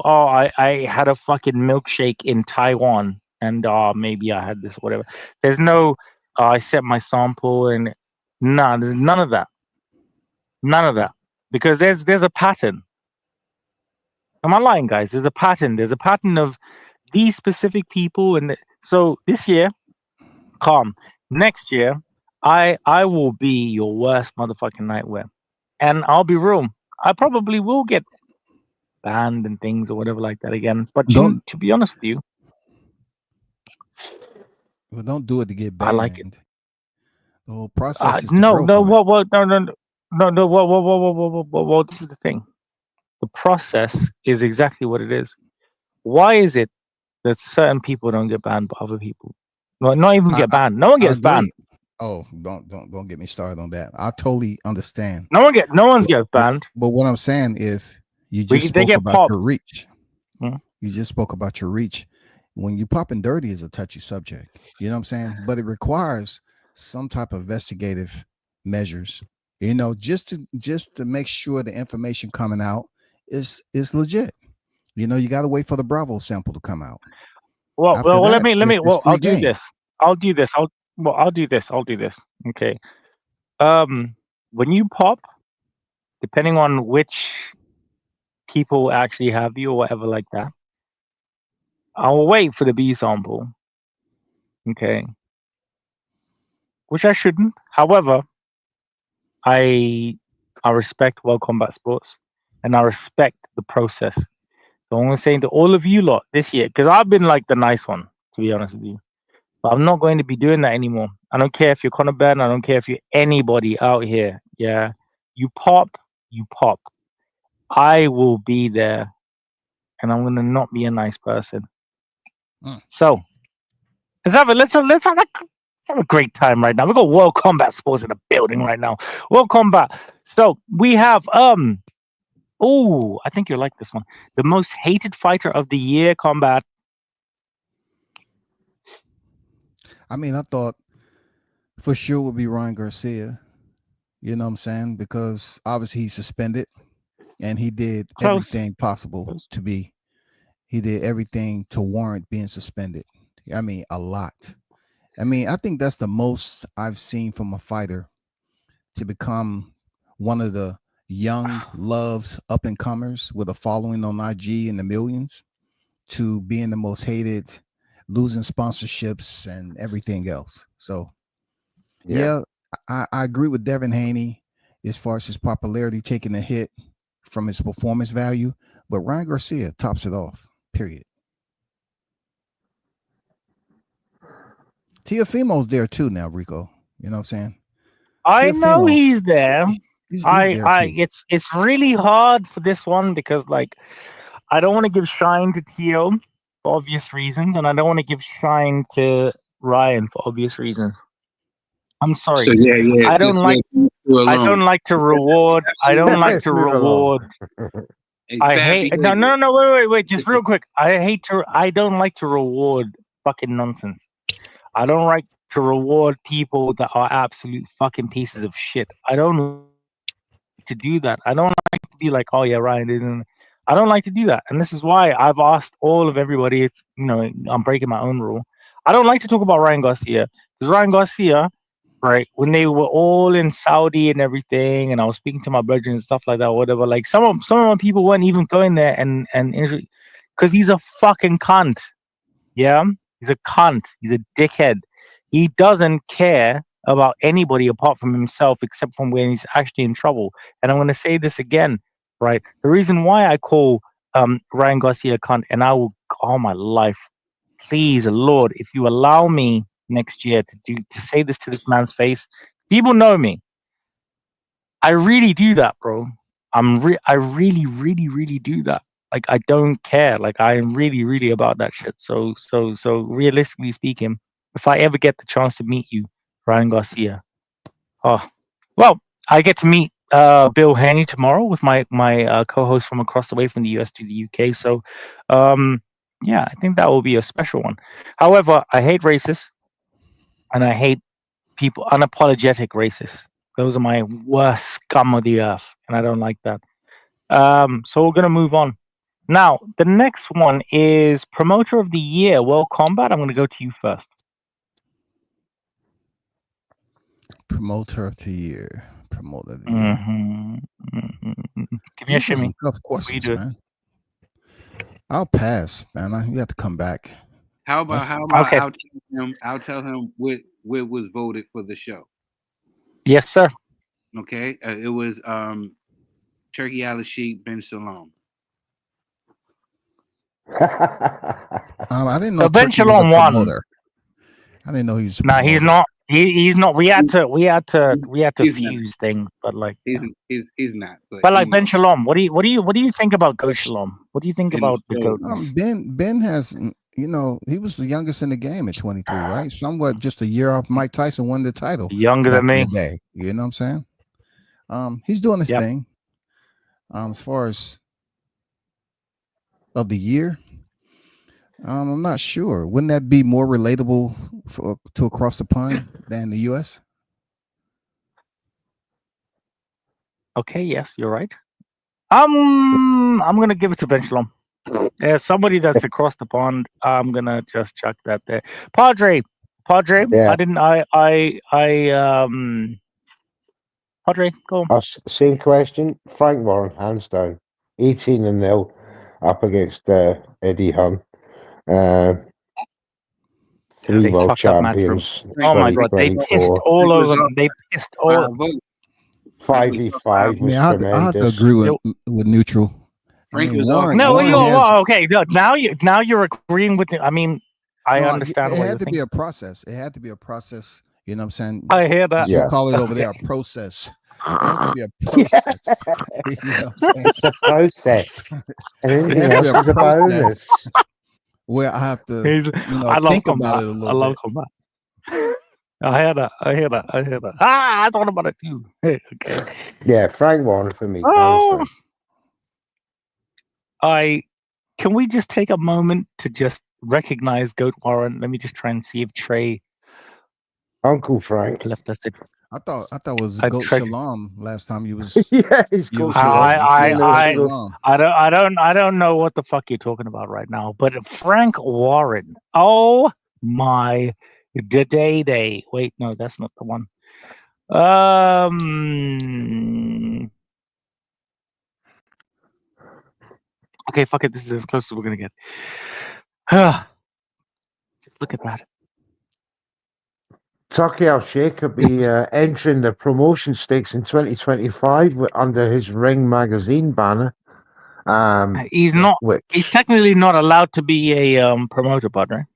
Oh, I had a fucking milkshake in Taiwan, and maybe I had this, whatever. There's no. I set my sample, and nah, there's none of that. None of that, because there's a pattern. Am I lying, guys? There's a pattern. There's a pattern of these specific people, and so this year, calm. Next year, I will be your worst motherfucking nightmare, and I'll be real. I probably will get banned and things or whatever like that again. But to be honest with you, Well, don't do it to get I like it. banned. The whole process is to No, grow no, from it. what, no, what. This is the thing. The process is exactly what it is. Why is it that certain people don't get banned, but other people, not even get banned? No one I gets banned. agree. Oh, don't get me started on that. I totally understand. No one's get banned. But what I'm saying, if you just They spoke get about popped. your reach, Hmm? you just spoke about your reach. When you popping dirty is a touchy subject. You know what I'm saying? But it requires some type of investigative measures. You know, just to make sure the information coming out is legit. You know, you got to wait for the Bravo sample to come out. Well, After let that, me. it's Well, free I'll do game. this. I'll do this. I'll do this. Okay. When you pop, depending on which people actually have you or whatever like that, I'll wait for the B sample. Okay. Which I shouldn't. However, I respect World Combat Sports, and I respect the process. So I'm saying to all of you lot this year, because I've been like the nice one, to be honest with you. But I'm not going to be doing that anymore. I don't care if you're Conor Ben. I don't care if you're anybody out here. Yeah. You pop, you pop. I will be there, and I'm going to not be a nice person. Mm. So let's have a have a great time right now. We got World Combat Sports in the building right now. World Combat. So we have oh, I think you'll like this one. The most hated fighter of the year, Combat. I mean, I thought for sure would be Ryan Garcia. You know what I'm saying? Because obviously he's suspended and he did Close. everything possible Close. to be. He did everything to warrant being suspended. I mean, a lot. I mean, I think that's the most I've seen from a fighter to become one of the young, loved up and comers with a following on IG in the millions to being the most hated, losing sponsorships and everything else. So, yeah, I agree with Devin Haney as far as his popularity taking a hit from his performance value, but Ryan Garcia tops it off, period. Teofimo's there too now, Rico. You know what I'm saying? I know Teofimo, he's there. he's there too. It's really hard for this one because like I don't want to give shine to Teo for obvious reasons, and I don't want to give shine to Ryan for obvious reasons. I'm sorry. So yeah, I don't like. I don't like to reward. I don't like Let's to move along. reward. I hate. No. Wait. Just real quick. I don't like to reward fucking nonsense. I don't like to reward people that are absolute fucking pieces of shit. I don't like to do that. I don't like to be like, oh yeah, Ryan didn't. I don't like to do that, and this is why I've asked all of everybody. It's I'm breaking my own rule. I don't like to talk about Ryan Garcia because Ryan Garcia, right? When they were all in Saudi and everything, and I was speaking to my brethren and stuff like that, whatever. Like some of my people weren't even going there, and because he's a fucking cunt. Yeah, he's a cunt. He's a dickhead. He doesn't care about anybody apart from himself, except from when he's actually in trouble. And I'm going to say this again, right? The reason why I call Ryan Garcia a cunt, and I will all my life, please, Lord, if you allow me next year to say this to this man's face, people know me. I really do that, bro. I really do that. Like I don't care. Like I am really about that shit. So realistically speaking, if I ever get the chance to meet you, Ryan Garcia, well, I get to meet Bill Haney tomorrow with my co-host from across the way from the US to the UK. So yeah, I think that will be a special one. However, I hate racists and I hate people unapologetic racists. Those are my worst scum of the earth, and I don't like that. So we're gonna move on. Now, the next one is Promoter of the Year, World Combat. I'm going to go to you first. Promoter of the Year. Promoter of the Year. Give me a shimmy. Tough questions, man. I'll pass, man. You have to come back. How about okay. I'll tell him what was voted for the show. Yes, sir. Okay. It was Turkey Al-Sheikh Ben Salom. I didn't know Ben Shalom won. I didn't know he was. No, he's not. He's not. We had to fuse things, but like he's not. But like Ben Shalom, what do you think about Go Shalom? What do you think about the goatness? Ben has, he was the youngest in the game at 23, right? Somewhat just a year off Mike Tyson won the title. Younger than me. You know what I'm saying? He's doing his thing. As far as of the year, I'm not sure. Wouldn't that be more relatable to across the pond than the U.S.? Okay, yes, you're right. I'm gonna give it to Ben Shalom. As somebody that's across the pond, I'm gonna just chuck that there. Padre. Yeah. Padre, go on. Same question. Frank Warren, hands down, 18-0 up against Eddie Hearn. 3 world champions. Oh my god, they pissed all over them. They pissed all. 5v5 was tremendous. I have to agree with neutral. Okay. Now you're agreeing with. I mean, I understand. It had to be a process. It had to be a process. You know what I'm saying? I hear that. You call it over there a process. It has to be a process. You know what I'm saying? It's a process. And anything else is a bonus. Where I have to I love think combat. about it a little bit. I love combat. I hear that. I thought about it too. Okay. Yeah, Frank Warren for me. Oh, Honestly. can we just take a moment to just recognize Goat Warren? Let me just try and see if Trey Uncle Frank. left us. I thought it was I Goat tried. Shalom last time you was Yeah, he's you called was Shalom. here. I, Yeah, I, Goat I, Shalom. I don't know what the fuck you're talking about right now. But Frank Warren. Oh my day. Wait, no, that's not the one. Okay, fuck it. This is as close as we're gonna get. Just look at that. Taki Al-Sheikh could be entering the promotion stakes in 2025 under his Ring magazine banner. He's not. Which, He's technically not allowed to be a promoter partner.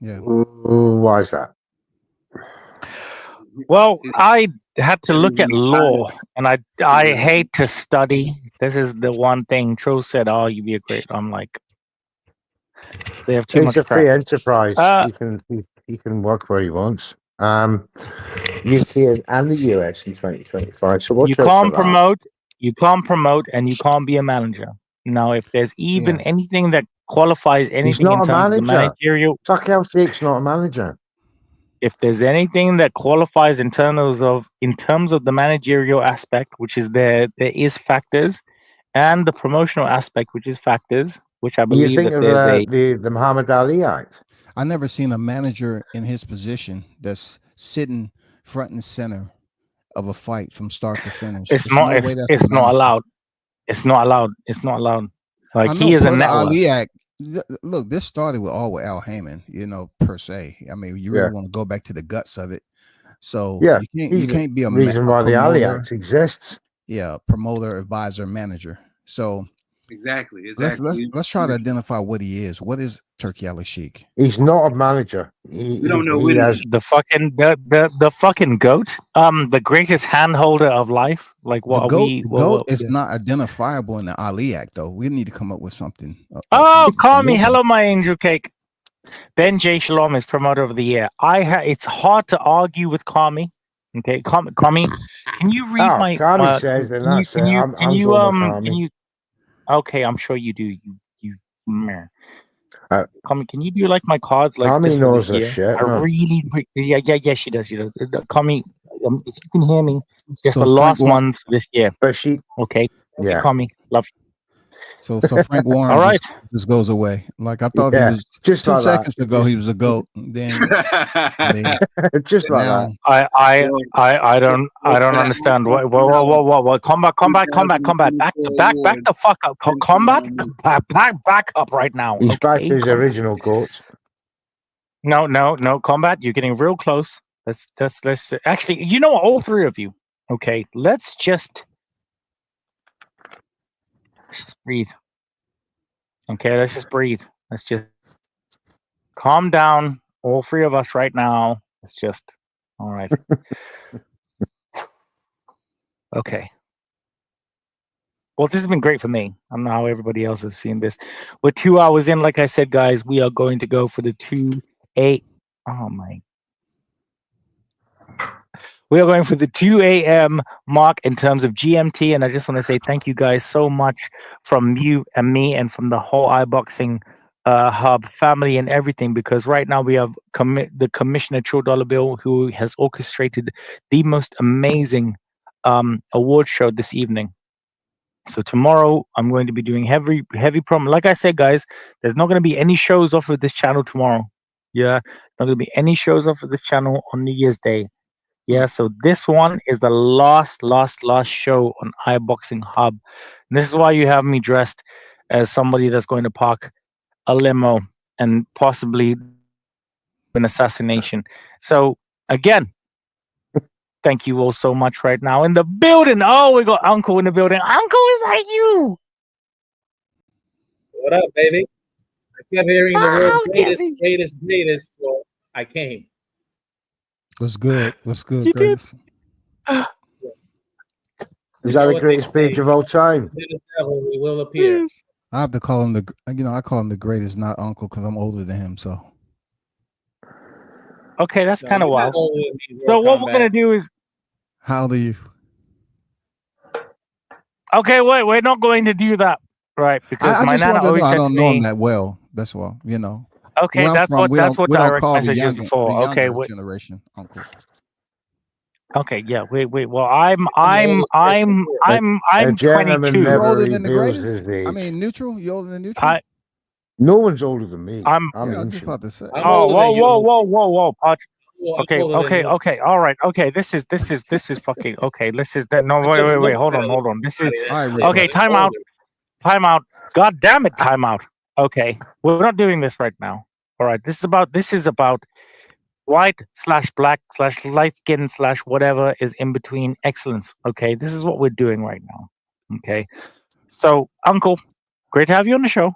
Yeah. why is that? Well, I had to look at law, and I hate to study. This is the one thing Trill said. Oh, you'd be a great. I'm like, they have too It's much a free crap. enterprise. He can work where he wants. UK and the US in 2025. So watch You out for can't that. promote. You can't promote, and you can't be a manager. Now, if there's even anything that qualifies anything He's not in a terms of the manager. managerial, Taki Al-Sheikh's not a manager. if there's anything that qualifies in terms of the managerial aspect, which is there is factors, and the promotional aspect, which is factors, which I You believe think that of there's the Muhammad Ali Act? I never seen a manager in his position that's sitting front and center of a fight from start to finish. it's There's not no way that's a it's not manager. allowed. It's not allowed. It's not allowed. Like I he know is a per the network. Ali Act. Look, this started with Al Heyman, per se. I mean, you really want to go back to the guts of it. So Yeah, you can't be a reason why the Ali promoter. Act exists. Yeah, promoter, advisor, manager. So Exactly. let's try to identify what he is. What is Turkey Al-Sheikh? He's not a manager. We don't know he what he has is. The fucking goat. The greatest handholder of life. Like what The are goat, we? the What, goat what, is not identifiable in the Ali Act, though. We need to come up with something. Oh, call me. Hello, my angel cake. Ben J. Shalom is promoter of the year. It's hard to argue with Kami. Okay, Kami, can you read my? Kami says then that's it. I'm going with Kami. Can you? Okay, I'm sure you do. You. Meh. Kami, can you do like my cards like Kami just for knows this her year? shit. I Man. really, yeah, she does. Kami, if you can hear me, just So the last ones for this year. But she, okay, yeah. Kami, love you. So Frank Warren All right. just goes away. Like I thought he was just 2 like seconds that. ago he was a goat. Then just like now, that. I don't understand. What? Combat. Back the fuck up. Combat. Back up right now. He's back Okay? to his original goats. No, combat. You're getting real close. Let's actually. You know what? All three of you. Okay. Let's just breathe. Okay. Let's just breathe. Let's just calm down. All three of us right now. It's just all right. Okay. Well, this has been great for me. I don't know how everybody else has seen this. We're 2 hours in. Like I said, guys, we are going to go for the 2 a.m. mark in terms of GMT. And I just want to say thank you guys so much from you and me and from the whole iBoxing Hub family and everything, because right now we have the Commissioner Trill Dollar Bill, who has orchestrated the most amazing award show this evening. So tomorrow I'm going to be doing heavy promo. Like I said, guys, there's not going to be any shows off of this channel tomorrow. Yeah, not going to be any shows off of this channel on New Year's Day. Yeah, so this one is the last show on iBoxing Hub. And this is why you have me dressed as somebody that's going to park a limo and possibly an assassination. So again, thank you all so much right now in the building. Oh, we got Uncle in the building. Uncle, is that you? What up, baby? I kept hearing the word greatest, so I came. what's good? You Greatest? Is that the greatest page of all time? We will appear. I have to call him I call him the greatest, not uncle, because I'm older than him. So Okay, that's No, kind of you're not wild. older than me, So World what we're gonna Combat. do is, How old are you? okay, wait, we're not going to do that, right? Because I my just nana wanted to know. always I said to don't know him me, that well. That's well, you know. okay, Where I'm from, that's what we don't direct call the messages are for. Okay, younger wait, generation uncle. okay, yeah, wait. Well, I'm the oldest person here. A I'm gentleman 22. You never older than the reveals greatest? his I age. mean, neutral. You older than neutral? I No one's older than me. I'm. I'm Yeah, I was just ancient. about to say. I'm Oh, older than you. whoa, Patch. I'm Okay, older than you. okay, all right, okay. This is fucking okay. This is that. No, I took a wait. look Hold at on. This is everybody. All right, That's Rico. okay. it. Time out. Time out. God damn it. Time out. Okay, we're not doing this right now. All right. This is about white / black / light skin / whatever is in between excellence. Okay, this is what we're doing right now. Okay, so Uncle, great to have you on the show.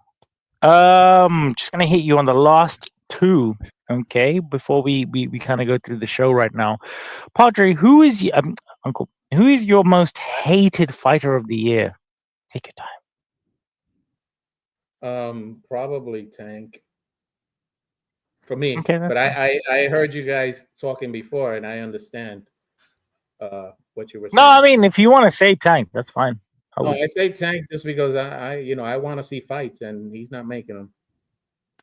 Just gonna hit you on the last two. Okay, before we kind of go through the show right now, Padre, who is Uncle? Who is your most hated fighter of the year? Take your time. Probably Tank for me. Okay, that's But fine. I heard you guys talking before, and I understand what you were saying. No, I mean if you want to say Tank, that's fine. No, I say Tank just because I want to see fights, and he's not making them.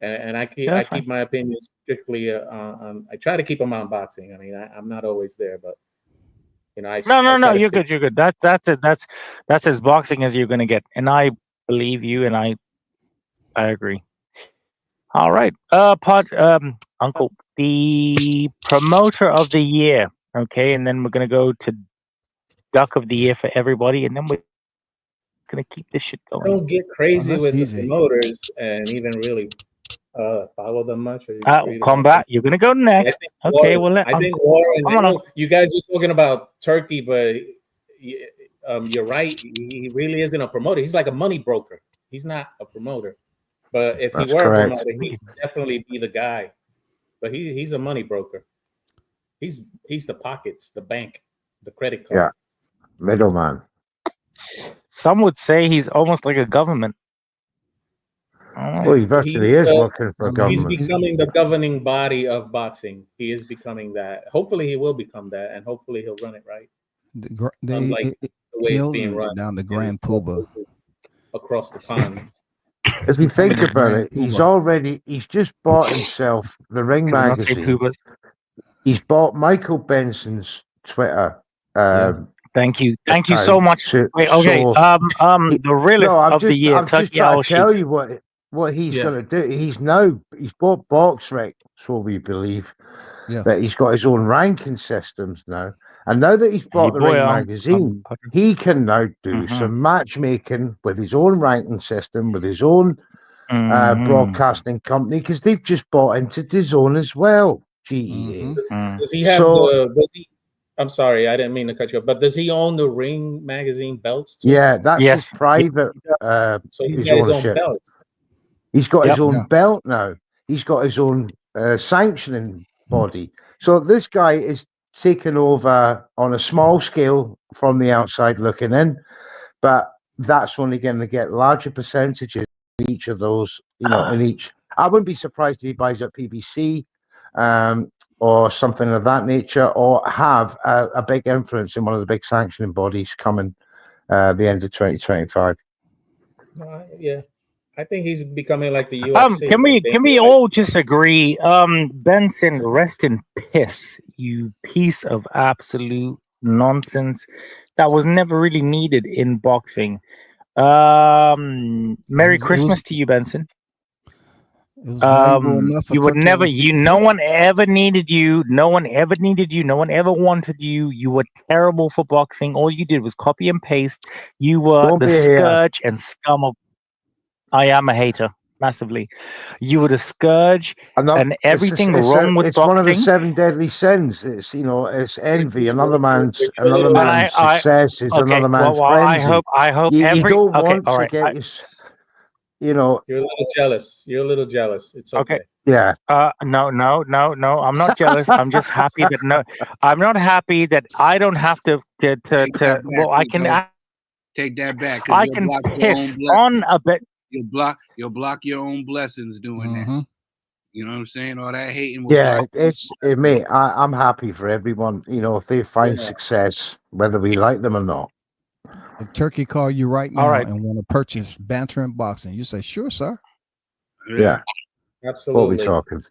And I keep my opinions strictly on. I try to keep them on boxing. I mean, I'm not always there, but you know, No, you're good. You're good. That's it. That's as boxing as you're gonna get, and I believe you, and I agree. All right, Uncle, the promoter of the year. Okay, and then we're gonna go to Duck of the Year for everybody, and then we're gonna keep this shit going. Don't get crazy that's with easy. the promoters and even really follow them much. Combat, you're gonna go next. Okay, well, I think Warren. I know you guys were talking about Turkey, but you're right. He really isn't a promoter. He's like a money broker. He's not a promoter. But if he were a promoter, he'd definitely be the guy. But he's a money broker. He's the pockets, the bank, the credit card. Yeah, middleman. Some would say he's almost like a government. Well, he virtually is working for government. He's becoming the governing body of boxing. He is becoming that. Hopefully, he will become that, and hopefully, he'll run it right. Unlike the way it's being run down the Grand Poobah across the pond. If you think about it, he's just bought himself the Ring magazine. He's bought Michael Benson's Twitter. Thank you so much. Wait, okay. The realist of the year. I'm just trying to tell you what he's going to do. He's bought BoxRec, so we believe that he's got his own ranking systems now. And now that he's bought the Ring magazine, he can now do some matchmaking with his own ranking system, with his own broadcasting company, because they've just bought into DAZN as well. GEA. Does he have I'm sorry, I didn't mean to cut you off, but does he own the Ring magazine belts too? Yeah, that's his private so he's got his own belt. He's got his own belt now. He's got his own sanctioning body. So this guy is taking over on a small scale from the outside looking in, but that's only going to get larger percentages in each of those, in each. I wouldn't be surprised if he buys up PBC or something of that nature, or have a big influence in one of the big sanctioning bodies coming the end of 2025. Yeah. I think he's becoming like the UFC. Can we all just agree? Benson, rest in piss, you piece of absolute nonsense that was never really needed in boxing. Merry Christmas to you, Benson. You would never. No one ever needed you. No one ever needed you. No one ever wanted you. You were terrible for boxing. All you did was copy and paste. You were the scourge and scum of. I am a hater, massively. You were the scourge and everything wrong with boxing. It's one of the 7 deadly sins. It's it's envy. Another man's success is another man's frenzy. I hope you don't want to get You're a little jealous. You're a little jealous. It's okay. Yeah. No. I'm not jealous. I'm just happy that I'm not happy that I don't have to. Well, I can. Take that back. I can piss on a bit. You'll block your own blessings doing that. You know what I'm saying? All that hating. Yeah, mate. I'm happy for everyone. You know, if they find Yeah. success, whether we like them or not. If Turkey call you right All now right. and want to purchase banter and boxing, you say, sure, sir. Yeah. Absolutely. What are we talking?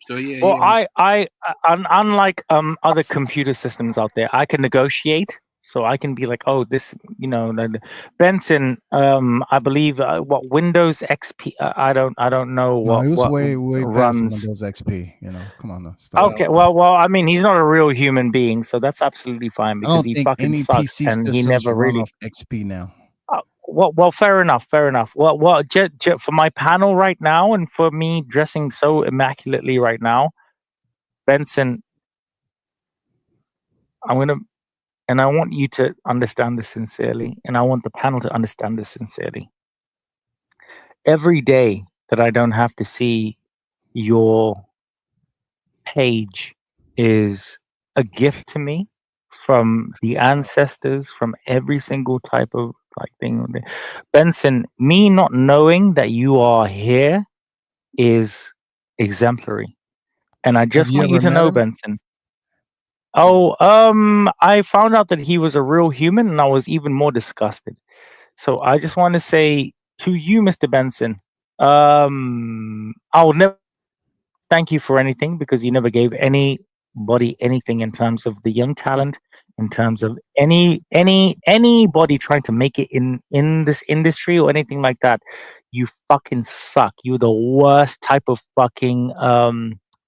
So yeah, Well, yeah. unlike other computer systems out there, I can negotiate. So I can be like, oh, this, Benson. I believe what Windows XP. I don't know No, what it was way past runs. Windows XP. You know, come on, now, stop. Okay, well, I mean, he's not a real human being, so that's absolutely fine I because don't he think fucking any sucks, PC and he systems never run really. off XP now. Well, fair enough. Well, for my panel right now, and for me dressing so immaculately right now, Benson, I'm gonna, and I want you to understand this sincerely, and I want the panel to understand this sincerely. Every day that I don't have to see your page is a gift to me from the ancestors, from every single type of thing. Benson, me not knowing that you are here is exemplary. And I Have just you want you ever to met know, him? Benson. Oh, I found out that he was a real human and I was even more disgusted. So I just want to say to you, Mr. Benson, I'll never thank you for anything because you never gave anybody anything in terms of the young talent, in terms of anybody trying to make it in this industry or anything like that. You fucking suck. You're the worst type of fucking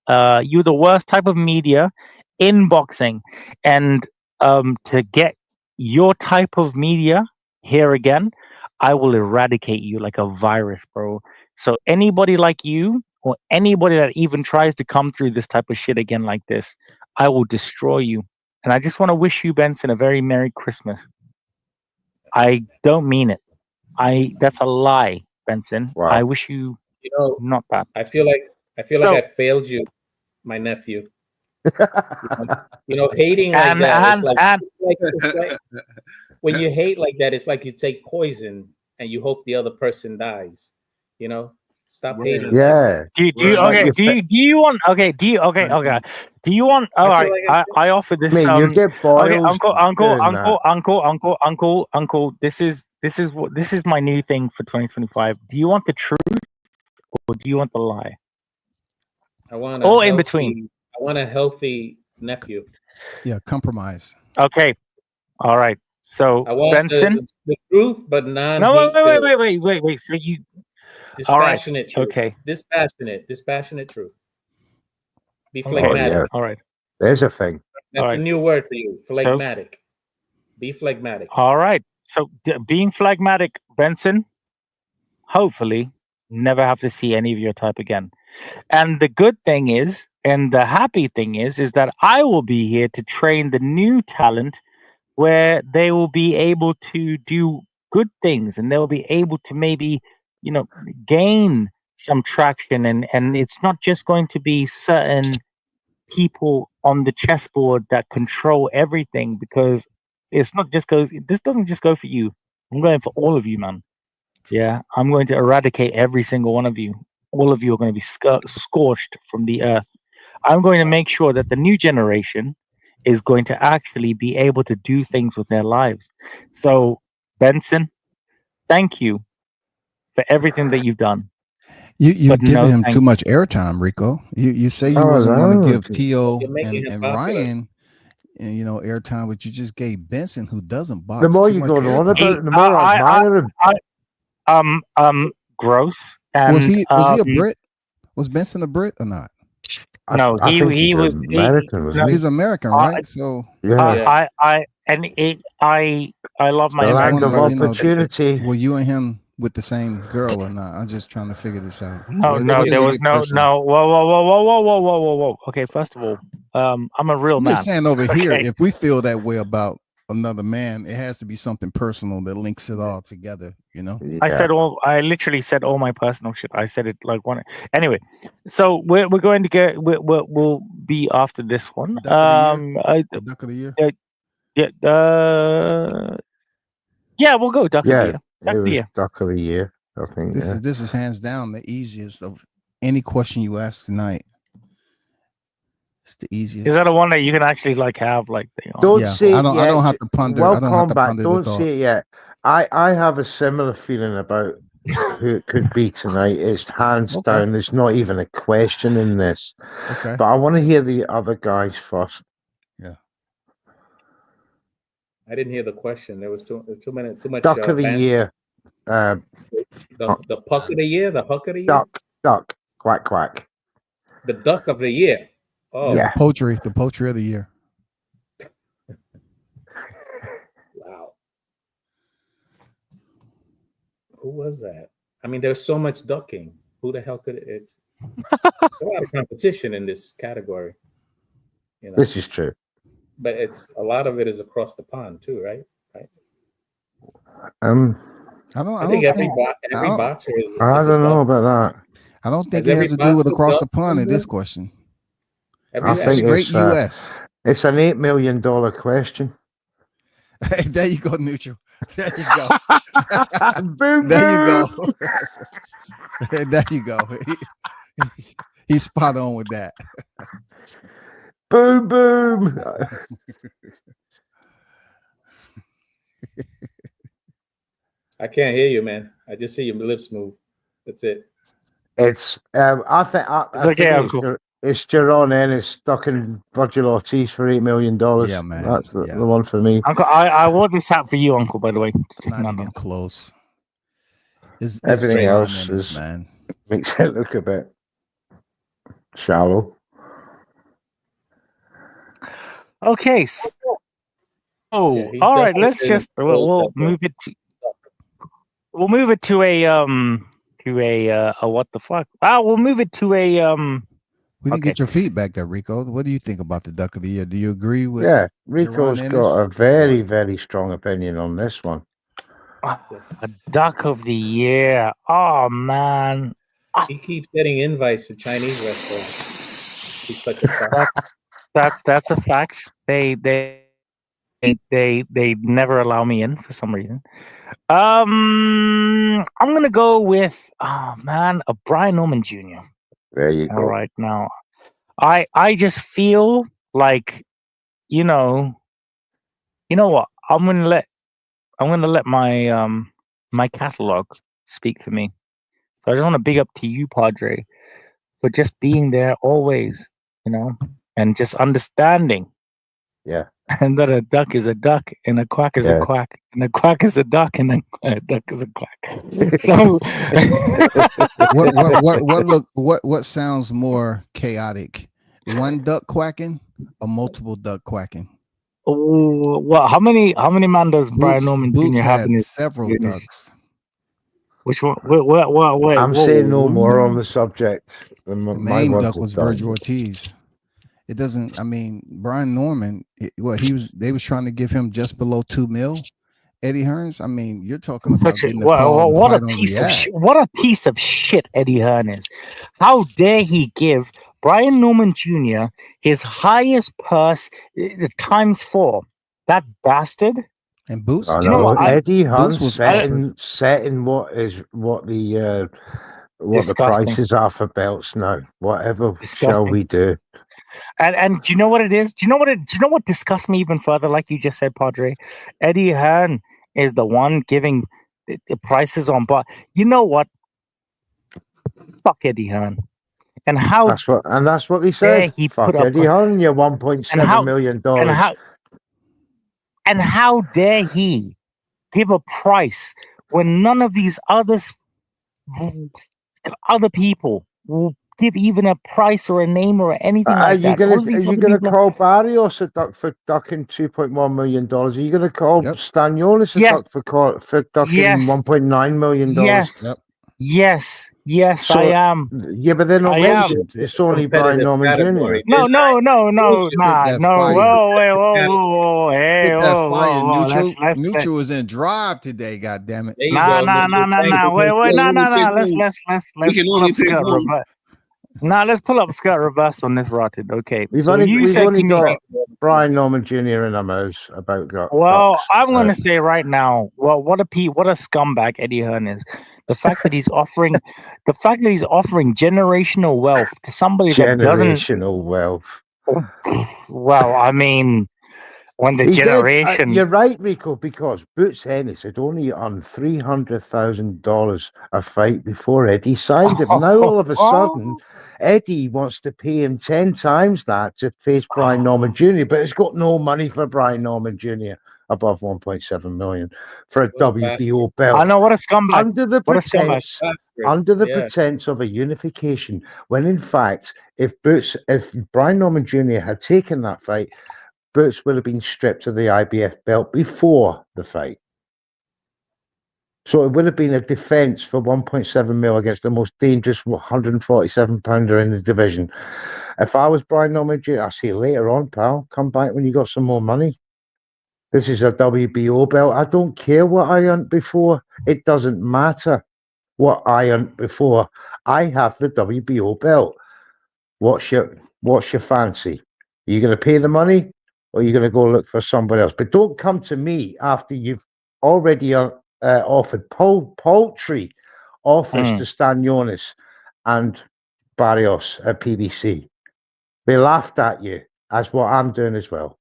you're the worst type of media in boxing. And to get your type of media here again, I will eradicate you like a virus, bro. So anybody like you or anybody that even tries to come through this type of shit again like this, I will destroy you. And I just want to wish you, Benson, a very Merry Christmas. I don't mean it. That's a lie, Benson. Wow. I wish you not that. I feel like I failed you, my nephew. Hating like that. It's like when you hate like that, it's like you take poison and you hope the other person dies. Stop hating. Yeah. Do you want all right, I offer this Man, you get boils. Uncle, this is my new thing for 2025. Do you want the truth or do you want the lie? I want in between. I want a healthy nephew. Yeah, compromise. Okay. All right. So I want Benson, the truth, but not. No, wait. So you dispassionate truth. Okay. Dispassionate truth. Be Okay. phlegmatic. All right. There's a thing. That's a new word for you. Phlegmatic. Be phlegmatic. All right. So being phlegmatic, Benson, hopefully never have to see any of your type again. And the good thing is, and the happy thing is that I will be here to train the new talent where they will be able to do good things and they'll be able to maybe, gain some traction. And it's not just going to be certain people on the chessboard that control everything, because this doesn't just go for you. I'm going for all of you, man. Yeah, I'm going to eradicate every single one of you. All of you are going to be scorched from the earth. I'm going to make sure that the new generation is going to actually be able to do things with their lives. So, Benson, thank you for everything that you've done. You've given him too much airtime, Rico. You say you wasn't going to give Tio and Ryan, airtime, but you just gave Benson, who doesn't box. The more you go on about it, the more I admire him. Gross. And, was he a Brit? Was Benson a Brit or not? No, he was American. He's American, right? So yeah, I love my American opportunity. Were you and him with the same girl or not? I'm just trying to figure this out. No, there was no. Whoa. Okay, first of all, I'm a real man. I'm just saying over here, if we feel that way about another man, it has to be something personal that links it all together. Yeah. I literally said all my personal shit. I said it like one. Anyway, so we're going to get. We'll be after this one. Duck of the year. Yeah, we'll go Duck of the Year. Duck of the Year. I think this is hands down the easiest of any question you ask tonight, it's the easiest. Is that a one that you can actually like have like? Don't Yeah, say I it don't. yet. I don't have to ponder. Well, I don't have to combat. ponder the Don't thought. say it yet. I have a similar feeling about who it could be tonight. It's hands Okay. down. There's not even a question in this. Okay. But I want to hear the other guys first. Yeah. I didn't hear the question. There was too much. Duck of the year. The puck of the year, the huck of the year, Duck, quack, quack. the duck of the year. Oh, Yeah. The poultry of the year. wow. Who was that? I mean, there's so much ducking. Who the hell could it? There's a lot of competition in this category. You know, This is true. but it's a lot of it is across the pond too, right? Right. I think every don't- boxer. I don't know about that. I don't think Has it has to every do with boxer across the ducked pond in this somewhere? question. I think Straight it's U.S. It's an $8 million question. Hey, there you go, neutral. There you go. Boom, There you boom. go. There you go. He's spot on with that. Boom, boom. I can't hear you, man. I just see your lips move. That's it. It's I think It's okay, Uncle. It's Jerron Ennis stuck in Virgil Ortiz for $8 million. Yeah, man. That's the one for me. Uncle, I wore this hat for you, Uncle. By the way, It's not even close. It's Everything Jerron else Ennis, is man. makes it look a bit shallow. Okay. So, Yeah, he's all right. definitely Let's just we'll move it. We'll move it to a what the fuck? We'll move it to a We didn't okay. get your feedback there, Rico. What do you think about the duck of the year? Do you agree with? Yeah, Rico's Jerron got a Ennis? very, very strong opinion on this one. A duck of the year. Oh man. He keeps getting invites to Chinese restaurants. He's such a fuck. That's a fact. They never allow me in for some reason. I'm gonna go with a Brian Norman Jr. There you go. All right, now I just feel like you know what I'm gonna let my my catalog speak for me. So I just want to big up to you, Padre, for just being there always, and just understanding. Yeah. And that a duck is a duck, and a quack is a quack, and a quack is a duck, and a duck is a quack. So, what sounds more chaotic? One duck quacking or multiple duck quacking? Well, how many man does Brian Norman Jr. have in his several ducks? Which one? Wait, I'm saying no more on the subject. The main duck was Virgil Ortiz. It doesn't. I mean, Brian Norman. They was trying to give him just below $2 million. Eddie Hearns. I mean, you're talking about what a piece of shit Eddie Hearn is. How dare he give Brian Norman Jr. his highest purse times 4? That bastard. And Boots. You know what? Eddie Hearn setting what the prices are for belts now. Whatever shall we do? And do you know what it is? Do you know what disgusts me even further? Like you just said, Padre, Eddie Hearn is the one giving the prices on. But you know what? Fuck Eddie Hearn. And that's what he said. He Fuck put Eddie Hearn, your $1.7 million. And how dare he give a price when none of these other people will give even a price or a name or anything like that. Are you gonna call Barrios a duck for ducking $2.1 million? Are you gonna call Stanionis a duck for ducking $1.9 million? Yes, I am. Yeah, but they're not mentioned. It's only Brian Norman Jr. No. Whoa. Hey, Neutral is in drive today. God damn it. Nah. Wait. Let's pull up Scott Reverse on this rotted. Okay. We've only got Brian Norman Jr. in our mouths about that. Well, I'm going to say right now, what a scumbag Eddie Hearn is. The fact that he's offering generational wealth to somebody that doesn't. Generational wealth. Well, I mean, when the He generation. did. You're right, Rico, because Boots Ennis had only earned $300,000 a fight before Eddie signed him. Now all of a sudden, Eddie wants to pay him 10 times that to face Brian Norman Jr., but it's got no money for Brian Norman Jr. above 1.7 million for a WBO belt. I know, what a scumbag. Under the pretense, of a unification, when in fact, if Brian Norman Jr. had taken that fight, Boots would have been stripped of the IBF belt before the fight. So it would have been a defense for 1.7 mil against the most dangerous 147 pounder in the division. If I was Brian Norman Jr., I'll see you later on, pal. Come back when you got some more money. This is a WBO belt. I don't care what I earned before. It doesn't matter what I earned before. I have the WBO belt. What's your fancy? Are you going to pay the money, or are you going to go look for somebody else? But don't come to me after you've already offered paltry offers to Stanionis and Barrios at PBC. They laughed at you. That's what I'm doing as well.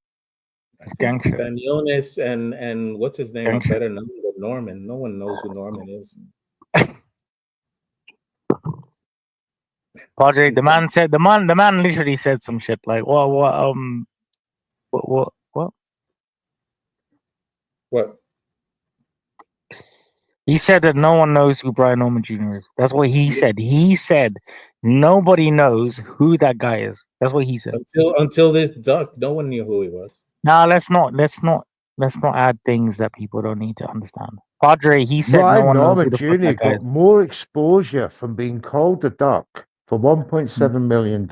Stanionis and what's his name? I'm better known than Norman. No one knows who Norman is. Padre, the man literally said some shit like, what? He said that no one knows who Brian Norman Jr. is. That's what he said. He said nobody knows who that guy is. That's what he said. Until this duck, no one knew who he was. Now let's not add things that people don't need to understand. Padre, he said no one knows who the fuck that guy got is. more exposure from being called the duck for $1.7 million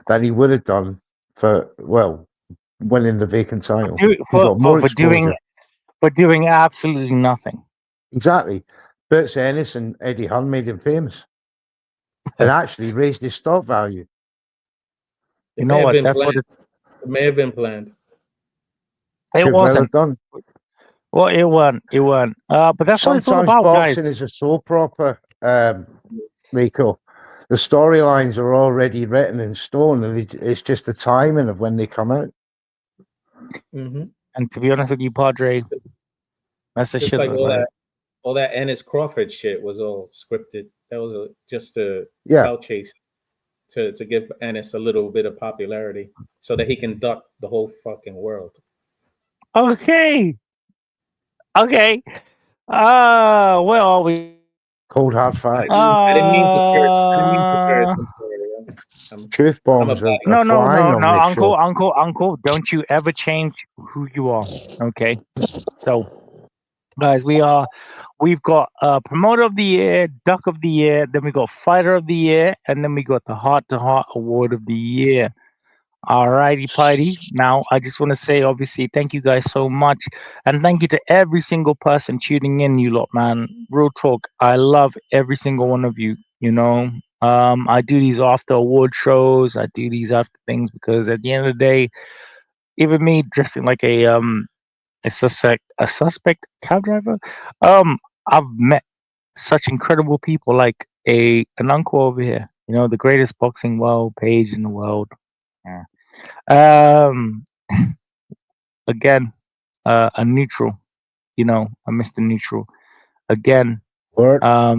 than he would have done for winning the vacant title. For doing absolutely nothing. Exactly. Boots Ennis and Eddie Hearn made him famous and actually raised his stock value. You know what? That's what it may have been planned. It wasn't done. Well, it weren't. But that's what it's all about, guys. Boxing is a soap opera, Rico. The storylines are already written in stone, and it's just the timing of when they come out. Mm-hmm. And to be honest with you, Padre, that's the just shit. Like all that Ennis Crawford shit was all scripted. That was just a clout chase to give Ennis a little bit of popularity so that he can duck the whole fucking world. Okay. Where are we? Cold hard facts. I didn't mean to Truth bombs. No, Uncle. Don't you ever change who you are. Okay. So, guys, we've got Promoter of the Year, Duck of the Year, then we got Fighter of the Year, and then we got the Heart to Heart Award of the Year. Alrighty, Piety. Now, I just want to say, obviously, thank you guys so much. And thank you to every single person tuning in, you lot, man. Real talk. I love every single one of you, you know. I do these after award shows. I do these after things because at the end of the day, even me dressing like a suspect cab driver, I've met such incredible people like an uncle over here, you know, the greatest boxing page in the world. Yeah. Again, a neutral, you know, a Mr. Neutral. Again, a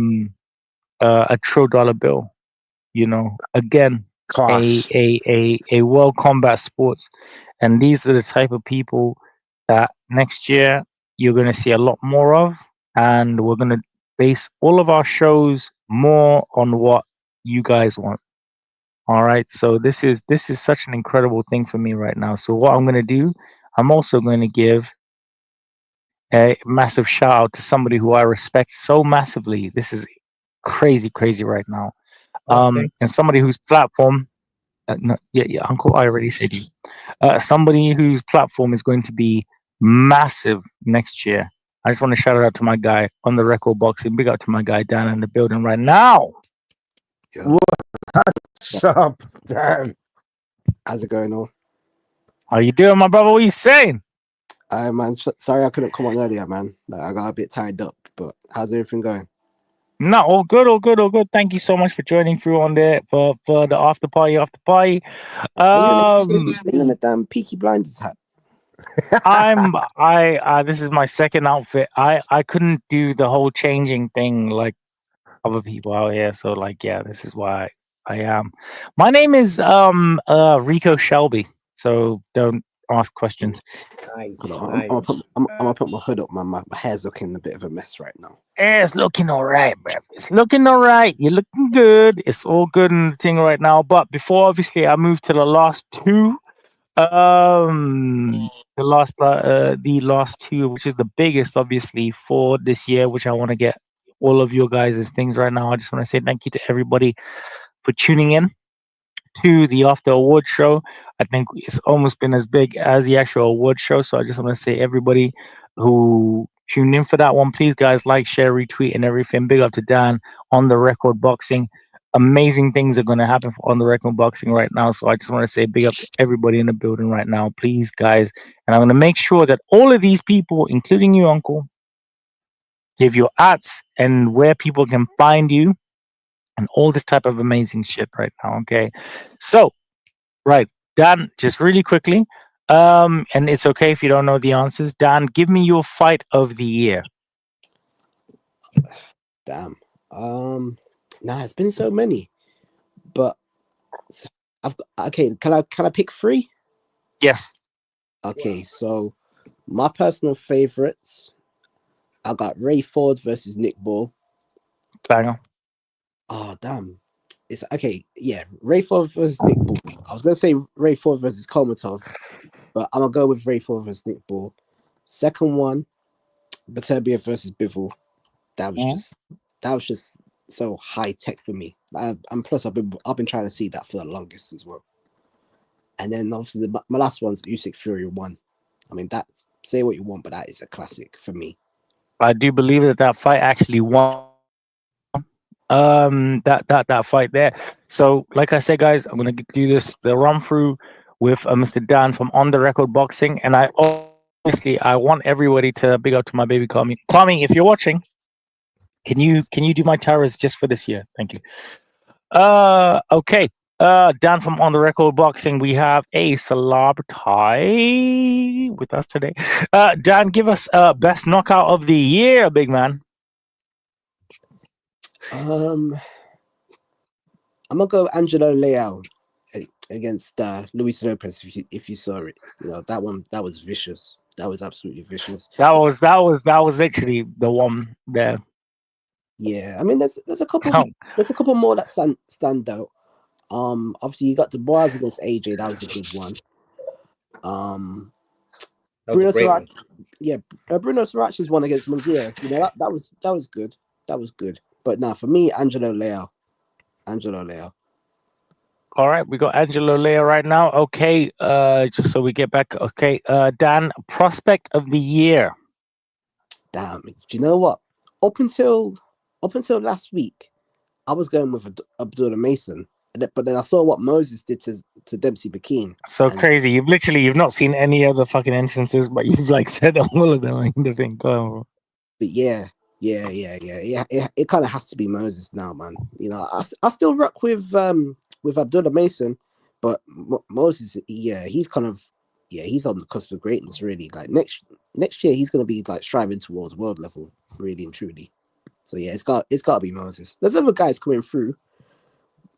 Trill dollar bill, you know. Again, a World Combat Sports, and these are the type of people that next year you're going to see a lot more of, and we're going to base all of our shows more on what you guys want. All right, so this is such an incredible thing for me right now. So what I'm going to do, I'm also going to give a massive shout out to somebody who I respect so massively. This is crazy right now. And somebody whose platform, Uncle, I already said you. Somebody whose platform is going to be massive next year. I just want to shout out to my guy on the record boxing. Big up to my guy down in the building right now. What's up, Dan? How's it going on? How you doing, my brother? What are you saying? Man, sorry I couldn't come on earlier, man. Like, I got a bit tied up, but how's everything going? No, all good, all good, all good. Thank you so much for joining through on there for the after party, after party. Even the damn Peaky Blinders hat. This is my second outfit. I couldn't do the whole changing thing like other people out here, so like yeah, this is why I am. My name is Rico Shelby, so don't ask questions. Nice. Hold on, I'm gonna put my hood up. My hair's looking a bit of a mess right now. It's looking all right, bro. It's looking all right. You're looking good. It's all good in the thing right now. But before, obviously, I moved to the last two. The last two, which is the biggest, obviously, for this year, which I want to get all of your guys' things right now. I just want to say thank you to everybody for tuning in to the after award show. I think it's almost been as big as the actual award show. So I just want to say everybody who tuned in for that one, please guys like, share, retweet, and everything. Big up to Dan on the record boxing. Amazing things are going to happen on the record boxing right now. So I just want to say big up to everybody in the building right now, please guys. And I'm going to make sure that all of these people, including you, Uncle, give your ads and where people can find you and all this type of amazing shit right now. Okay. So, right, Dan, just really quickly, and it's okay if you don't know the answers. Dan, give me your fight of the year. Damn. Nah, it's been so many, but I've got, okay. Can I pick three? Yes. Okay, so my personal favorites, I got Ray Ford versus Nick Ball. Banger. Oh damn. It's okay, yeah. Ray Ford versus Nick Ball. I was gonna say Ray Ford versus Kolmatov, but I'm gonna go with Ray Ford versus Nick Ball. Second one, Baturbia versus Bivol. That was just so high tech for me. And plus I've been trying to see that for the longest as well. And then obviously my last one's Usyk Fury 1. I mean, that's, say what you want, but that is a classic for me. I do believe that fight actually won. That fight there. So, like I said, guys, I'm gonna do the run through with Mr. Dan from On the Record Boxing, and I want everybody to big up to my baby Kwame. Kwame, if you're watching, can you do my towers just for this year? Thank you. Okay. Dan from On the Record Boxing, we have a celebrity with us today. Dan, give us best knockout of the year, big man. I'm gonna go Angelo Leal against Luis Lopez. If you saw it, you know that one. That was vicious. That was absolutely vicious. That was literally the one there. Yeah, I mean, there's a couple more that stand out. Obviously you got Dubois against AJ. That was a good one. Bruno Sarac, yeah, Bruno Saraci's one against Munguia. You know that was good. That was good. But now for me, Angelo Leal. All right, we got Angelo Leal right now. Okay, just so we get back. Okay, Dan, prospect of the year. Damn, do you know what? Up until last week, I was going with Abdullah Mason, but then I saw what Moses did to Dempsey Bakeen. So crazy! You've not seen any other fucking entrances, but you've like said all of them in the thing. But yeah. It kind of has to be Moses now, man. You know, I still rock with Abdullah Mason, but Moses, he's on the cusp of greatness, really. Like next year, he's gonna be like striving towards world level, really and truly. So yeah, it's got to be Moses. There's other guys coming through,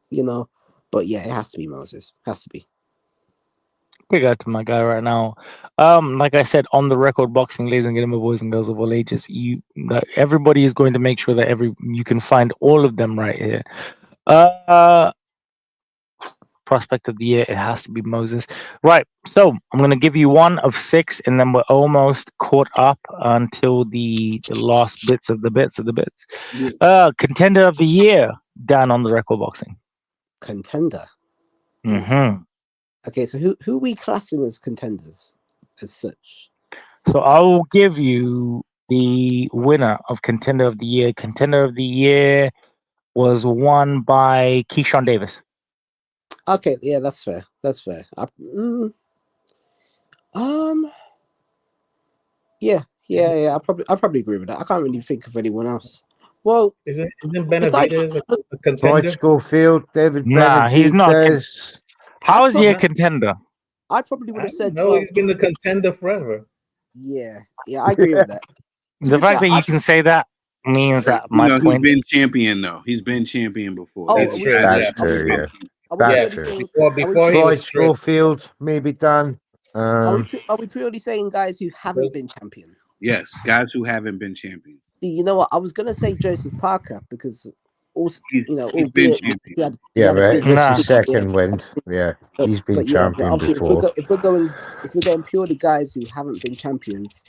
you know, but yeah, it has to be Moses. Has to be. Big out to my guy right now. Like I said, On the Record Boxing, ladies and gentlemen, boys and girls of all ages, everybody is going to make sure that you can find all of them right here. Prospect of the year, it has to be Moses. Right, so I'm going to give you one of 6, and then we're almost caught up until the last bits of the bits. Yeah. Contender of the year, Dan, On the Record Boxing. Contender. Mm-hmm. Okay, so who are we classing as contenders as such? So I will give you the winner of Contender of the Year. Contender of the Year was won by Keyshawn Davis. Okay, yeah, that's fair. I probably agree with that. I can't really think of anyone else. Well, Isn't besides, Benavidez a Floyd contender? Schofield, David Nah, he's not. Benavidez. How is he a probably- contender? I probably would have said. No, Well, he's been the contender forever. yeah, I agree with that. To The be fact fair, that you can say that means that You my know, he's point. been champion though. He's been champion before. Oh, That's we- true. That's Yeah. true, yeah. Are we That's purely true. saying? Before he Floyd was stripped. Schofield, maybe done. Are we purely saying guys who haven't been champion? Yes, guys who haven't been champion. You know what? I was gonna say Joseph Parker because also, He's you know, been albeit champion. he had Yeah, a right. big, This Nah. is second wind. Yeah, he's been but champion obviously before. if we're going purely guys who haven't been champions,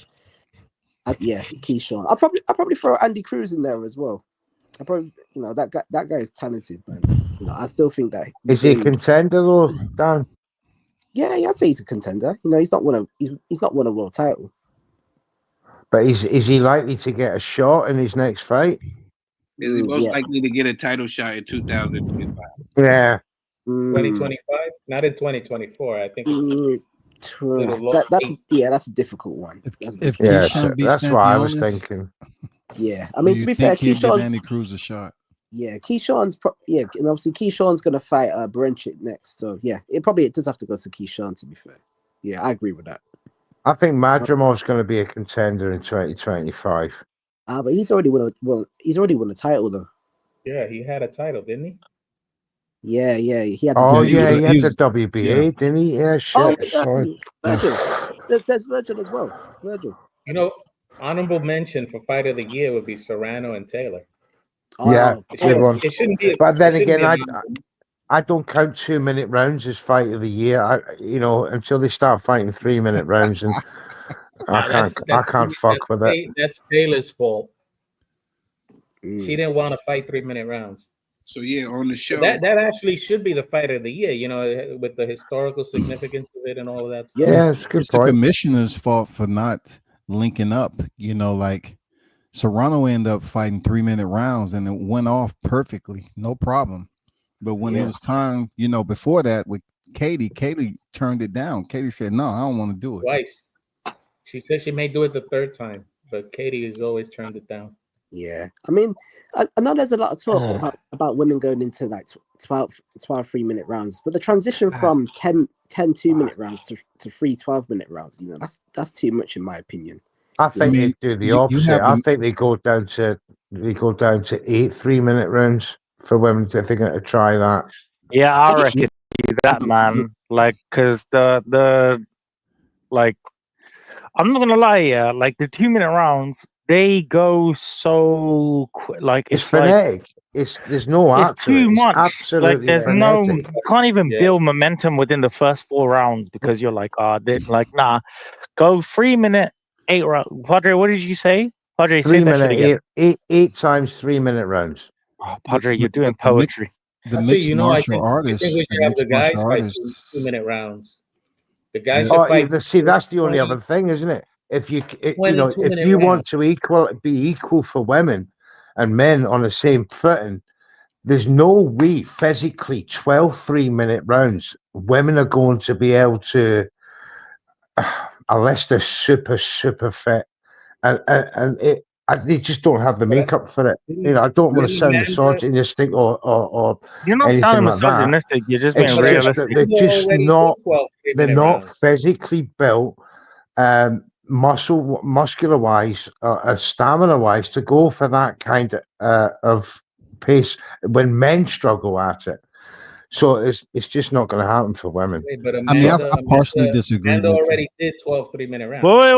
Keyshawn. I'll probably throw Andy Cruz in there as well. I probably, that guy is talented, man. I still think that Is he a contender though, Dan? Yeah, I'd say he's a contender. He's not won a world title. But is he likely to get a shot in his next fight? Is he most likely to get a title shot in 2025? Yeah. 2025? Not in 2024. I think. That's a difficult one. If Yeah, Keyshawn beats that's what I was Stanionis, thinking. Yeah, I mean, to be fair, give Keyshawn's Andy Cruz a shot. Yeah, Keyshawn's and obviously Keyshawn's gonna fight Brenchik next. So yeah, it does have to go to Keyshawn. To be fair, yeah, I agree with that. I think Madramov's going to be a contender in 2025. But he's already won a title though. Yeah, he had a title, didn't he? Yeah, he had. He had the WBA, didn't he? Yeah, shit. Virgil. There's Virgil as well. Virgil. Honorable mention for fight of the year would be Serrano and Taylor. Yeah, good one. It shouldn't be. But then again, I don't count 2-minute rounds as fight of the year. Until they start fighting 3-minute rounds, and I can't fuck with it. That's Taylor's fault. She didn't want to fight 3-minute rounds. So yeah, on the show, that actually should be the fight of the year. With the historical significance of it and all of that stuff. Yeah, it's a good It's point. the commissioner's fault for not linking up. Like Serrano ended up fighting 3-minute rounds and it went off perfectly, no problem. But when it was time, before that with Katie turned it down. Katie said, "No, I don't want to do it." Twice. She said she may do it the third time, but Katie has always turned it down. Yeah, I mean, I know there's a lot of talk about women going into like 12 3-minute rounds, but the transition from 10 2-minute rounds to 3 12-minute rounds, that's too much in my opinion. I think they do the opposite. I think they go down to 8 3-minute rounds for women if they're going to try that. Yeah, I reckon that, man. Like, cause the I'm not gonna lie, yeah. Like the 2-minute rounds, they go so quick. Like it's frenetic. There's no art. It's too much. Absolutely, like there's frenetic. you can't even build momentum within the first 4 rounds because you're like, nah. Go 3-minute 8 rounds. Padre, what did you say? Padre, say that shit again. 8 times 3-minute rounds. Oh, Padre, you're doing poetry. The mixed martial artists. I think we should have the guys fight 2-minute rounds. The guys see, that's the only other thing, isn't it? If you want to be equal for women and men on the same footing, there's no way physically 12 3-minute rounds women are going to be able to, unless they're super fit, and they just don't have the makeup for it. I don't want to sound misogynistic or you're not sounding misogynistic. You're just being realistic. They're not physically built, muscular wise, stamina wise, to go for that kind of pace when men struggle at it. So it's just not going to happen for women. But Amanda, I partially disagree. Amanda already did 12 3-minute rounds. Wait.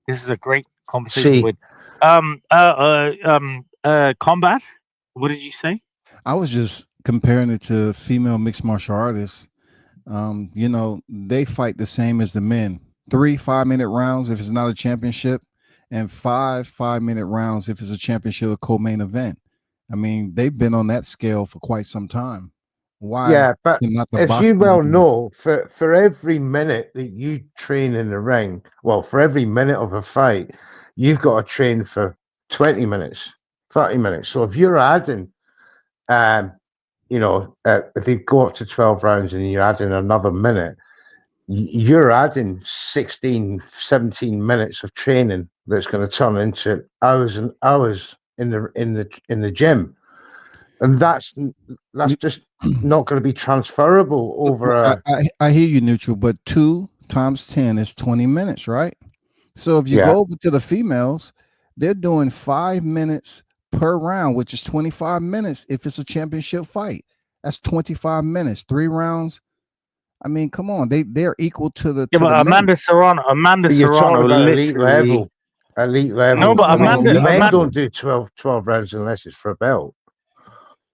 This is a great conversation with combat. What did you say? I was just comparing it to female mixed martial artists. They fight the same as the men. 3 5-minute rounds if it's not a championship, and 5 5-minute rounds if it's a championship or co-main event. I mean, they've been on that scale for quite some time. Why? Yeah, but as you well know, for every minute that you train in the ring, for every minute of a fight, you've got to train for 20 minutes, 30 minutes. So if you're adding, if you go up to 12 rounds and you're adding another minute, you're adding 16, 17 minutes of training that's going to turn into hours and hours in the gym, and that's just not going to be transferable over a. I hear you, Neutral, but 2 times 10 is 20 minutes, right? So if you Yeah. go over to the females, they're doing 5 minutes per round, which is 25 minutes if it's a championship fight. That's 25 minutes, 3 rounds. I mean, come on, they're equal to the. Yeah, to but the Amanda men. Serrano, But you're talking about elite level. literally. Elite level. No, but I mean, Amanda, men Amanda. don't do 12 rounds unless it's for a belt.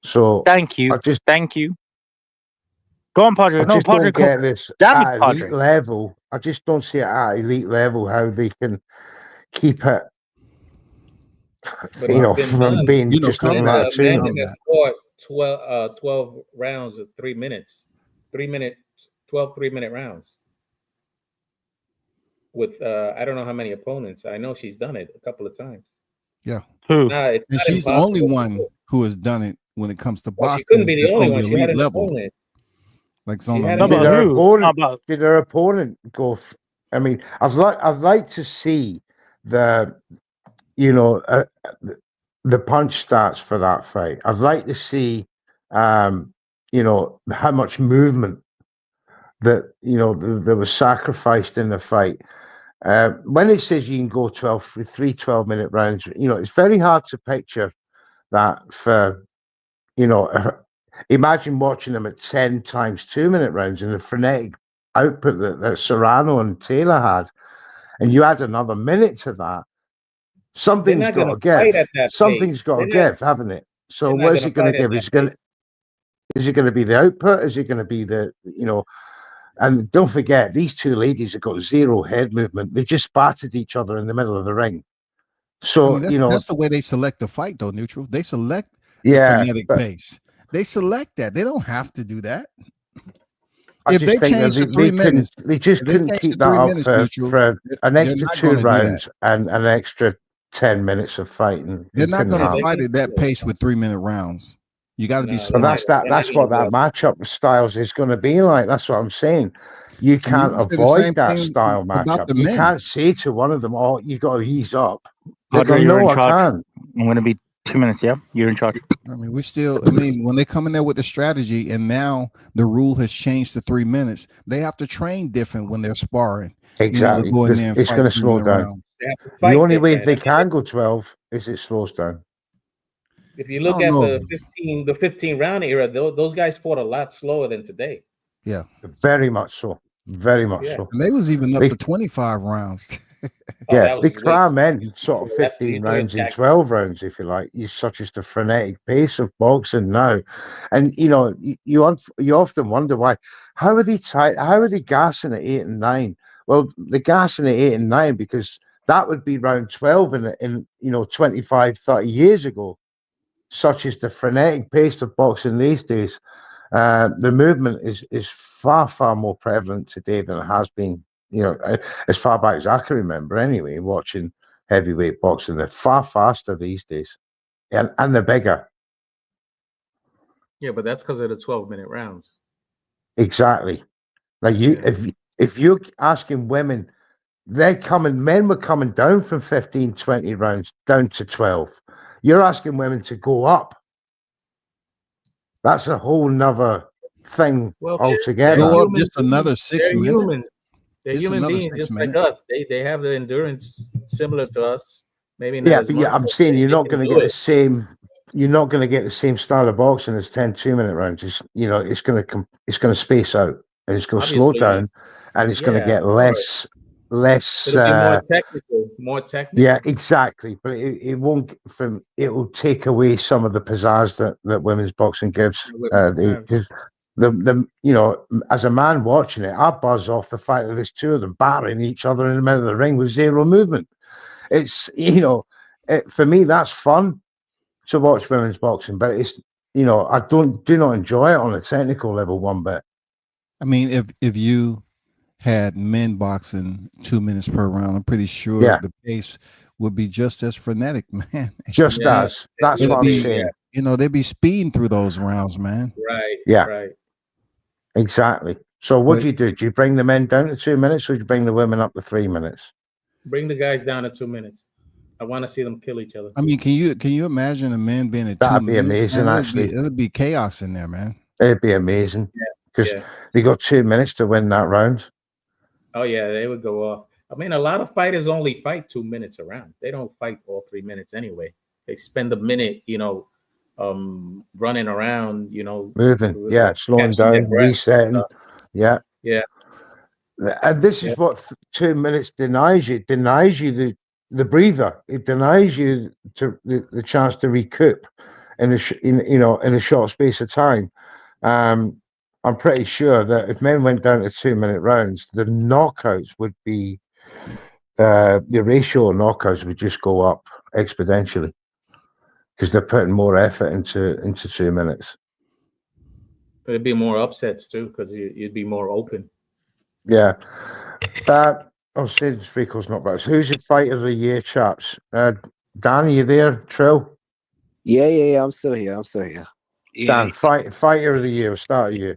So Thank you. Thank you. Go on, Padre. I No, just Padre. don't get this Damn at it, elite Padre. level. I just don't see it at elite level how they can keep it. But You know, it's been from done. being just Amanda, another 2 Amanda minutes. has scored 12 rounds of 3 minutes. 12 3-minute rounds. With I don't know how many opponents. I know she's done it a couple of times. Yeah. It's and not she's the only impossible. one who has done it when it comes to Well, boxing. she couldn't be the It's only on one. the She had elite an level. opponent. Like She had Did her opponent go? I mean, I'd like to see the, you know, the punch stats for that fight. I'd like to see, you know, how much movement that, you know, there was sacrificed in the fight. When it says you can go 3 12-minute rounds, you know, it's very hard to picture that for, you know, imagine watching them at 10 times 2-minute rounds and the frenetic output that Serrano and Taylor had, and you add another minute to that, something's not got gonna to fight give. at that Something's pace. got to They're not- give, haven't it? So they're not what's gonna it going to fight at give? that Is it going to be the output? Is it going to be the, you know? And don't forget, these two ladies have got zero head movement. They just battered each other in the middle of the ring. So, I mean, that's, you know, that's the way they select the fight, though. Neutral. They select the yeah, frenetic but pace. They select that. They don't have to do that. I If just they think that change to 3 minutes, they just if they couldn't change keep to that 3 up minutes, for Neutral, an they're extra not 2 going to do that. rounds and an extra 10 minutes of fighting. They're They not couldn't going to have. fight at that pace with 3-minute rounds. You got to be But smart. that's what that matchup with Styles is going to be like. That's what I'm saying. You And you can't can say the avoid same that thing style about matchup. the You men. can't say to one of them, "Oh, you got to ease up." They go, Padre, you're in "No, I charge. can't." I'm going to be 2 minutes. Yeah, you're in charge. I mean, when they come in there with the strategy and now the rule has changed to 3 minutes, they have to train different when they're sparring. Exactly. To go in there and It's fight going to slow 3-minute down. rounds. The only way they can go 12 is it slows down. If you look I at don't the 15 round era, those guys fought a lot slower than today. Yeah. Very much so. Very much Yeah. so. And they was even up They- to 25 rounds. Yeah, they cram in sort of That's 15 easily rounds in attacked. 12 rounds, if you like. Such as the frenetic pace of boxing now. And, you know, you often wonder why. How are they tight? How are they gassing at 8 and 9? Well, they're gassing at 8 and 9 because that would be round 12 in 25, 30 years ago. Such as the frenetic pace of boxing these days. The movement is far, far more prevalent today than it has been, you know, as far back as I can remember anyway, watching heavyweight boxing. They're far faster these days, and they're bigger. Yeah, but that's because of the 12-minute rounds. Exactly. Like if you're asking women, men were coming down from 15, 20 rounds down to 12. You're asking women to go up. That's a whole nother thing altogether. Go up just another 6 They're minutes. human. They're Just human another beings 6 just minutes. like us. They have the endurance similar to us. Maybe not Yeah, as but much. I'm saying you're not going to do get the it. same. You're not going to get the same style of boxing as 10 2-minute rounds. It's going to space out and it's going to slow Obviously, down, and it's going to get less. It'll be more technical. More technical. Yeah, exactly. But it won't. It will take away some of the pizzazz that women's boxing gives. Because as a man watching it, I buzz off the fact that there's two of them battering each other in the middle of the ring with zero movement. It's for me that's fun to watch women's boxing, but it's I do not enjoy it on a technical level one bit. I mean, if you had men boxing 2 minutes per round, I'm pretty sure the pace would be just as frenetic, man. Just as that's what I'm saying. You know, they'd be speeding through those rounds, man. Right. Yeah. Right. Exactly. So what do you do? Do you bring the men down to 2 minutes, or do you bring the women up to 3 minutes? Bring the guys down to 2 minutes. I want to see them kill each other. I mean, can you imagine a man being at 2 That'd be minutes? amazing, Man, actually. It'd be chaos in there, man. It'd be amazing. Because they got 2 minutes to win that round. Oh yeah, they would go off. I mean, a lot of fighters only fight 2 minutes around. They don't fight all 3 minutes anyway. They spend a minute, running around, moving, slowing down, resetting, yeah. And this is what 2 minutes denies you. It denies you the breather. It denies you the chance to recoup in a short space of time. I'm pretty sure that if men went down to 2 minute rounds, the knockouts would be the ratio of knockouts would just go up exponentially because they're putting more effort into 2 minutes. But it'd be more upsets too because you'd be more open. Yeah. Since Rico's not back. So who's your fighter of the year, chaps? Dan, are you there? Trill? Yeah. I'm still here. Yeah. Dan, fighter of the year. We'll start with you.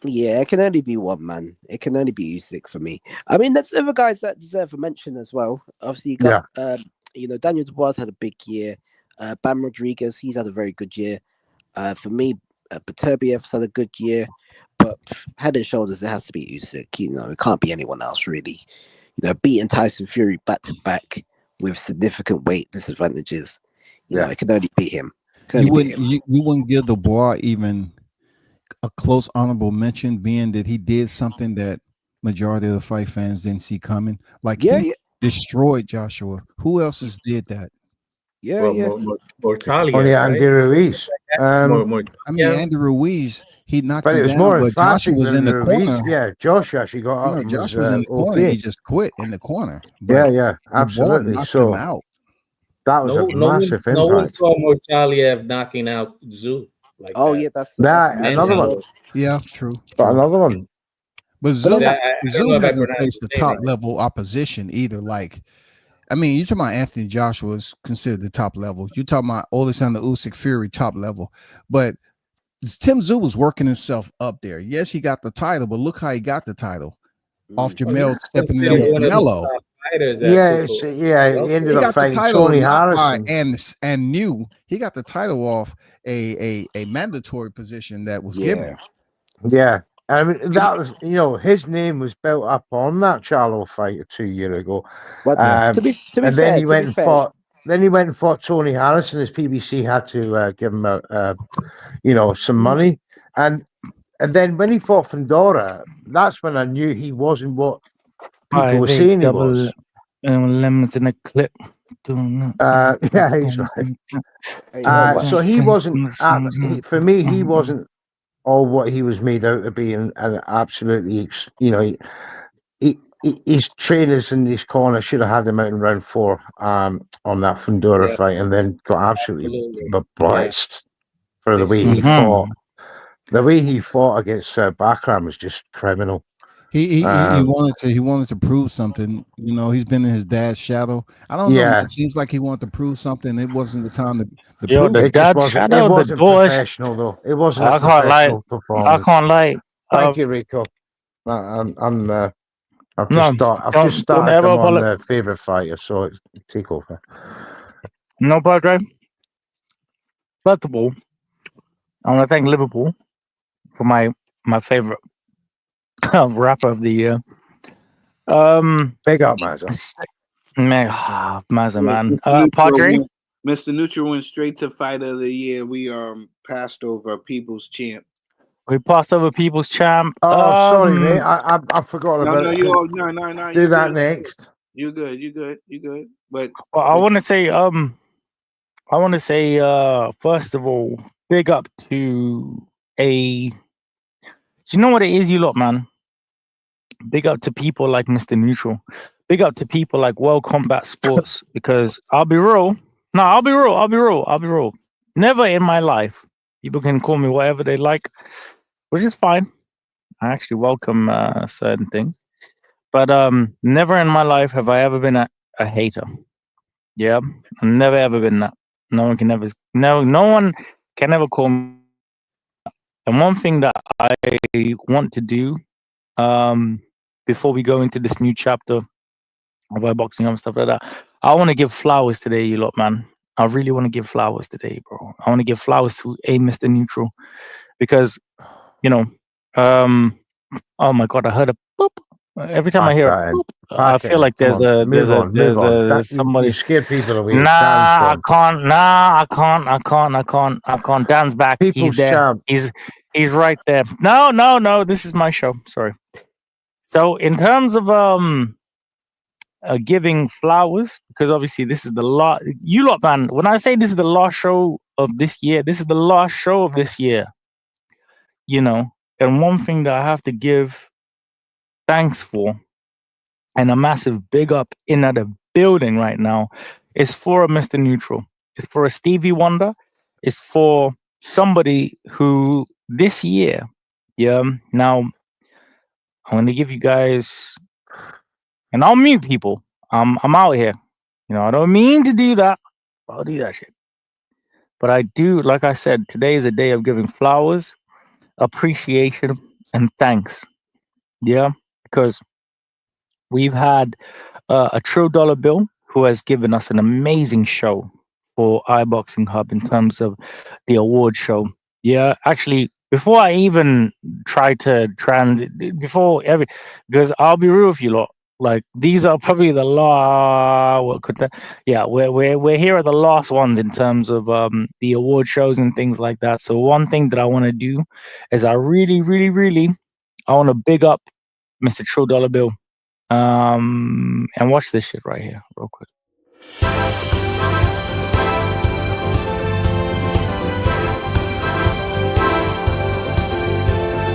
Yeah, it can only be one, man. It can only be Usyk for me. I mean, there's other guys that deserve a mention as well. Obviously, you got, Daniel Dubois had a big year. Bam Rodriguez, he's had a very good year. For me, Beterbiev's had a good year. But head and shoulders, it has to be Usyk. It can't be anyone else, really. Beating Tyson Fury back-to-back with significant weight disadvantages. It can only be him. You wouldn't give Dubois even a close honorable mention, being that he did something that majority of the fight fans didn't see coming. Like he destroyed Joshua. Who else has did that? Mortalia. Only Andy Ruiz. I mean, Andy Ruiz, he knocked him it was down, more but emphatic Joshua was in the Ruiz. corner. Yeah, Josh actually got up. Joshua was in the corner. He just quit in the corner. But absolutely. Knocked him out. That was a massive impact. No one saw Mortalia knocking out Zoo. That's another one. Yeah, true. But another one. But Zoo hasn't faced the top level opposition either. Like, I mean, you're talking about Anthony Joshua is considered the top level. You're talking about Alexander Usyk Fury top level. But Tim Zoo was working himself up there. Yes, he got the title, but look how he got the title. Off Jamel stepping in with Mello. He ended up fighting Tony Harrison. And knew he got the title off a mandatory position that was given. Yeah. I mean, that was, his name was built up on that Charlo fight 2 years ago. To be fair, then he went and fought Tony Harrison. His PBC had to give him some money. And then when he fought Fandora, that's when I knew he wasn't what people were saying he was. Lemons in a clip. He's right. So he wasn't, for me, he wasn't all what he was made out to be, and absolutely, his trainers in his corner should have had him out in round 4 on that Fundora fight, and then got absolutely blitzed for the way he fought. The way he fought against Bakram was just criminal. He wanted to prove something. He's been in his dad's shadow. I don't know. It seems like he wanted to prove something. It wasn't the time to prove it. It wasn't professional though. It wasn't. I can't lie. Thank you, Rico. I've just started him on the favorite fighter, so it's take over. No, Padre. First of all, I want to thank Liverpool for my favorite rapper of the year. Big up, Mazza. Mazza, man. Padre? Mr. Neutral went straight to fighter of the year. We passed over People's Champ. We passed over People's Champ. Oh, sorry, mate. I forgot about it. No. Do that next. You good. But I want to say, first of all, big up to you know what it is, you lot, man? Big up to people like Mr. Neutral. Big up to people like World Combat Sports, because I'll be real. Never in my life, people can call me whatever they like, which is fine. I actually welcome certain things. But never in my life have I ever been a hater. Yeah, I've never ever been that. No one can ever call me. And one thing that I want to do before we go into this new chapter of boxing and stuff like that. I want to give flowers today, you lot, man. I really want to give flowers today, bro. I want to give flowers to Mr. Neutral because, you know, oh my god, I heard a boop. Every time I Pack hear a that in. boop, I Pack it feel in. like Come on. Move on. Move on. That, somebody. you scared people away. Nah, Dan's I gone. can't. Nah, I can't. Dan's back. People's He's there. champ. He's right there. No. This is my show. Sorry. So in terms of giving flowers, because obviously this is the last. You lot, man. When I say this is the last show of this year, this is the last show of this year. You know, and one thing that I have to give thanks for, and a massive big up in the building right now, is for a Mr. Neutral. It's for a Stevie Wonder. It's for somebody who this year, yeah. Now I'm gonna give you guys, and I'll mute people. I'm out here. You know, I don't mean to do that. I'll do that shit. But I do, like I said, today is a day of giving flowers, appreciation, and thanks. Yeah, because we've had a True dollar bill who has given us an amazing show for iBoxingHub in terms of the award show. Yeah, actually, before I even try to because I'll be real with you lot. Like these are probably the last. We're here at the last ones in terms of the award shows and things like that. So one thing that I want to do is I really want to big up Mr. True Dollar Bill. And watch this shit right here, real quick.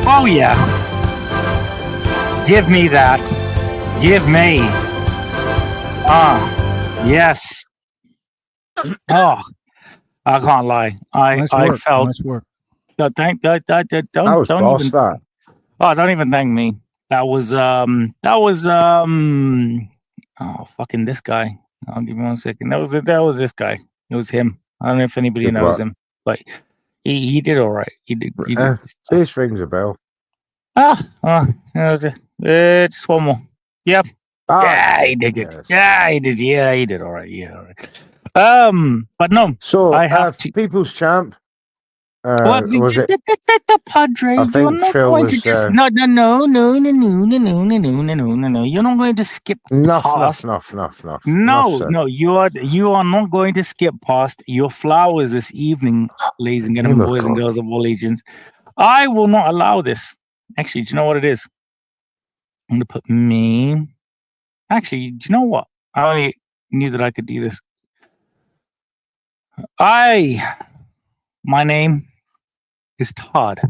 Oh yeah, give me that. Give me. Yes. Oh, I can't lie. I felt. Nice work. No, don't That was don't boss, even. that. Oh, don't even thank me. That was oh, fucking this guy. I'll give me 1 second. That was this guy. It was him. I don't know if anybody Good knows work. him, but he did all right. He did. Face rings a bell. Just one more. Yep. Yeah, he did it. Yes. Yeah, he did. Yeah, he did all right. Yeah, all right. But no. So, I have to. People's champ. Well, Was it? the Padre, I you're think not Trill going to was. just no. You're not going to skip past. No, you are not going to skip past your flowers this evening, ladies and gentlemen, boys and girls of all ages. I will not allow this. Actually, do you know what it is? I'm gonna put me. Actually, do you know what? I only knew that I could do this. My name is Todd,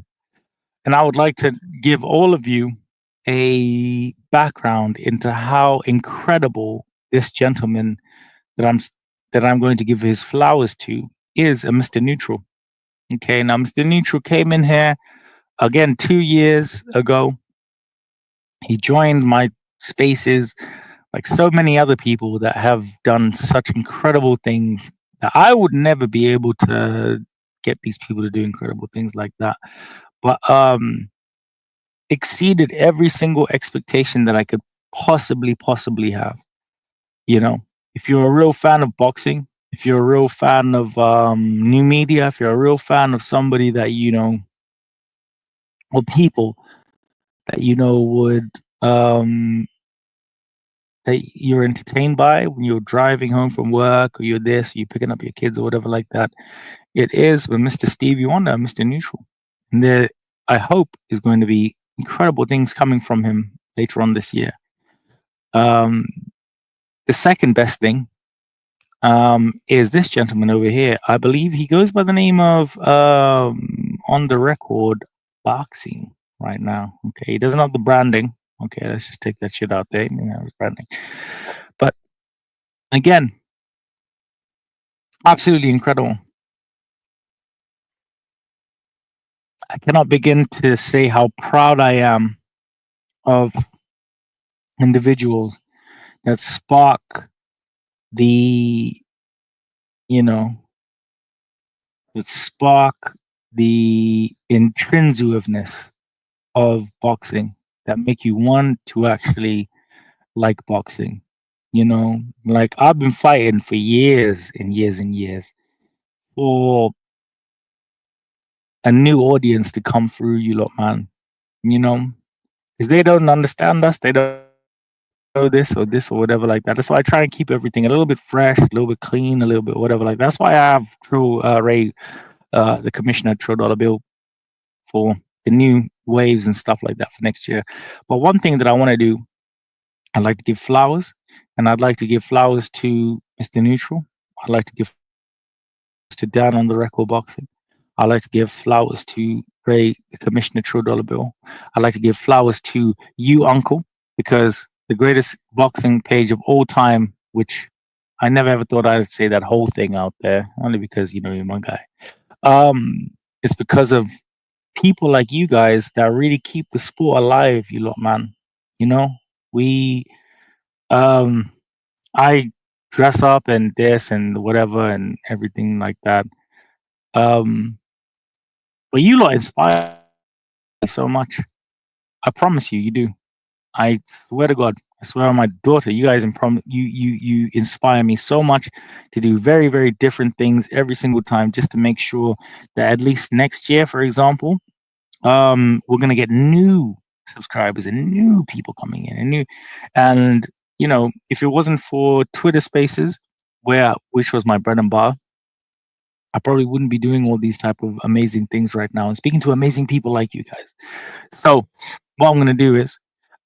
and I would like to give all of you a background into how incredible this gentleman that I'm going to give his flowers to is a Mr. Neutral. Okay, now Mr. Neutral came in here again 2 years ago. He joined my spaces like so many other people that have done such incredible things that I would never be able to get these people to do incredible things like that. But exceeded every single expectation that I could possibly have. You know, if you're a real fan of boxing, if you're a real fan of new media, if you're a real fan of somebody that you know, or people that you know would that you're entertained by when you're driving home from work, or you're this, or you're picking up your kids or whatever like that, it is with Mr. Stevie Wonder, Mr. Neutral. And there, I hope, is going to be incredible things coming from him later on this year. The second best thing is this gentleman over here. I believe he goes by the name of On the Record Boxing right now. Okay, he doesn't have the branding. Okay, let's just take that shit out there. You know, it's branding. But again, absolutely incredible. I cannot begin to say how proud I am of individuals that spark the, you know, that spark the intrinsiveness of boxing, that make you want to actually like boxing. You know, like I've been fighting for years and years and years for a new audience to come through, you lot, man. You know, because they don't understand us. They don't know this or whatever like that. That's why I try and keep everything a little bit fresh, a little bit clean, a little bit whatever like that. That's why I have Trill, Rae, the commissioner, Trill Dollar Bill for the new waves and stuff like that for next year. But one thing that I want to do, I'd like to give flowers, and I'd like to give flowers to Mr. Neutral. I'd like to give to Dan on the record boxing. I'd like to give flowers to Rae, the commissioner, Trill Dollar Bill. I'd like to give flowers to you, Uncle, because the greatest boxing page of all time, which I never ever thought I'd say that whole thing out there, only because you know you're my guy. It's because of people like you guys that really keep the sport alive, you lot, man. You know, we I dress up and this and whatever and everything like that. But you lot inspire me so much. I promise you, you do. I swear to God, I swear on my daughter, you guys you inspire me so much to do very, very different things every single time, just to make sure that at least next year, for example, we're gonna get new subscribers and new people coming in and you know, if it wasn't for Twitter Spaces, which was my bread and butter, I probably wouldn't be doing all these type of amazing things right now and speaking to amazing people like you guys. So what I'm gonna do is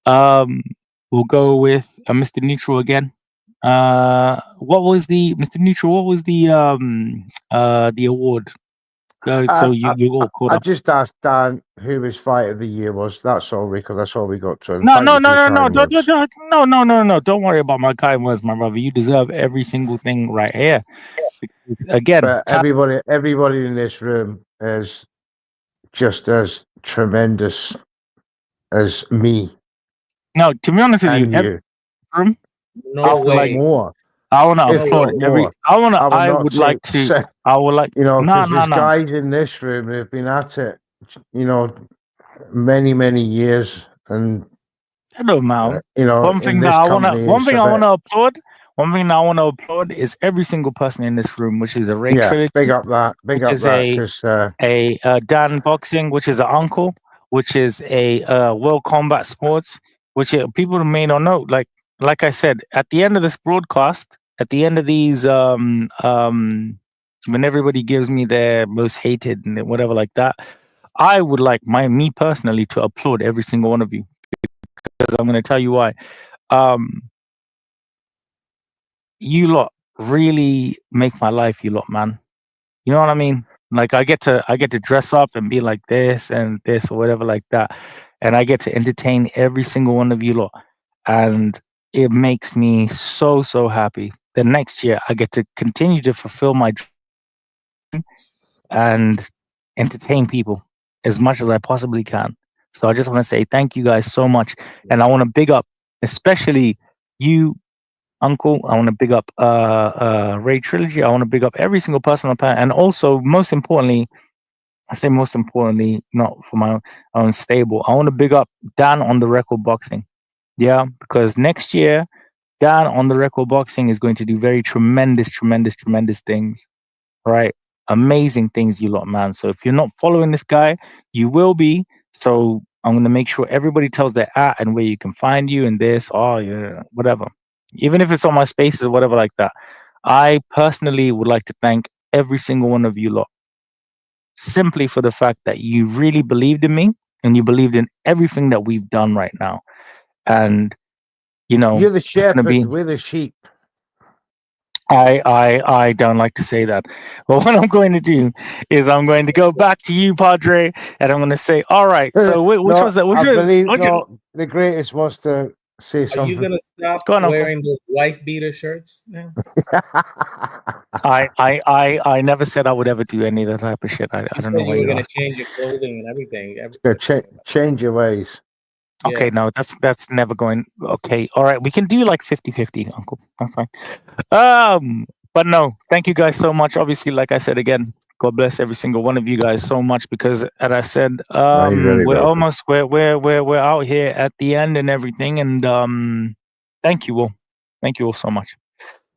we'll go with Mr. Neutral again. What was the Mr. Neutral? What was the award? So you all caught I up. just asked Dan who his fight of the year was. That's all, Rico. That's all we got to. And No, thank no, you no, for no, your no, kind words. no. Don't worry about my kind words, my brother. You deserve every single thing right here. Because, again, But everybody in this room is just as tremendous as me. no, to be honest with you, and every you. room, No If way. not more. I want to If applaud not every. more. I would like to. I would like. You know, No, because no, there's no. guys in this room who've been at it, you know, many, many years. And, Hello, Mal. you know, One in thing that this I want to. company, One it's thing a I want bit. to applaud. One thing that I want to applaud is every single person in this room, which is a Rae Yeah, Trilogy, big up that. Big which up is that. Because a Dan Boxing, which is an uncle, which is a World Combat Sports, which people may not know. Like I said, at the end of this broadcast, at the end of these, when everybody gives me their most hated and whatever like that, I would like me personally to applaud every single one of you, because I'm going to tell you why. You lot really make my life, you lot, man. You know what I mean? Like I get to dress up and be like this and this or whatever like that, and I get to entertain every single one of you lot, and it makes me so happy. The next year I get to continue to fulfill my dream and entertain people as much as I possibly can. So I just want to say thank you guys so much, and I want to big up especially you, Uncle. I want to big up Rae Trilogy. I want to big up every single person on the planet, and also most importantly, I say most importantly, not for my own stable, I want to big up Dan on the record boxing. Yeah, because next year Dan on the record boxing is going to do very tremendous things. Right, amazing things, you lot, man. So if you're not following this guy, you will be. So I'm gonna make sure everybody tells their and where you can find you and this, yeah, whatever. Even if it's on my spaces or whatever like that. I personally would like to thank every single one of you lot, simply for the fact that you really believed in me and you believed in everything that we've done right now. And you know, you're the it's gonna shepherd, be. we're the sheep. I don't like to say that. But what I'm going to do is I'm going to go back to you, Padre, and I'm going to say, all right. So which No, was that? I believe the greatest wants to say Are something. you gonna stop Go on, Uncle. wearing those wife beater shirts now? I never said I would ever do any of that type of shit. I don't know why you were you're gonna asking. change your clothing and everything. Change your ways. Okay, Yeah. no, that's never going. Okay, all right, we can do like 50-50, Uncle. That's fine. But no, thank you guys so much. Obviously, like I said again, God bless every single one of you guys so much, because as I said, very we're welcome. almost we're out here at the end and everything, and thank you all. Thank you all so much.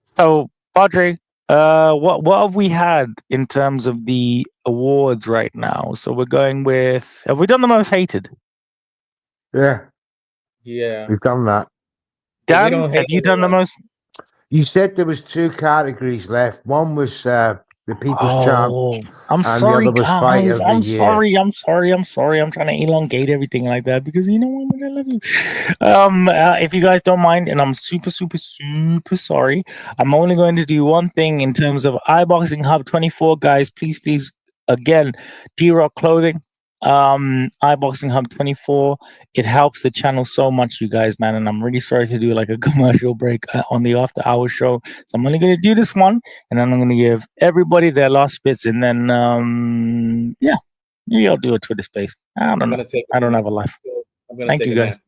So, Padre, what have we had in terms of the awards right now? So we're going with. Have we done the most hated? Yeah, Yeah. we've done that. Dan, have you done the most? You said there was 2 categories left. One was the People's Champ, I'm and sorry, the other was Fight guys. of the I'm Year. sorry. I'm sorry. I'm trying to elongate everything like that because you know how much I love you. If you guys don't mind, and I'm super sorry, I'm only going to do one thing in terms of iBoxingHub 24, guys. Please, again, D-Rock Clothing, iBoxingHub 24. It helps the channel so much, you guys, man. And I'm really sorry to do like a commercial break on the after hour show. So I'm only going to do this one, and then I'm going to give everybody their last bits, and then yeah, maybe I'll do a Twitter space. I don't know. I don't have a life. Thank you, guys.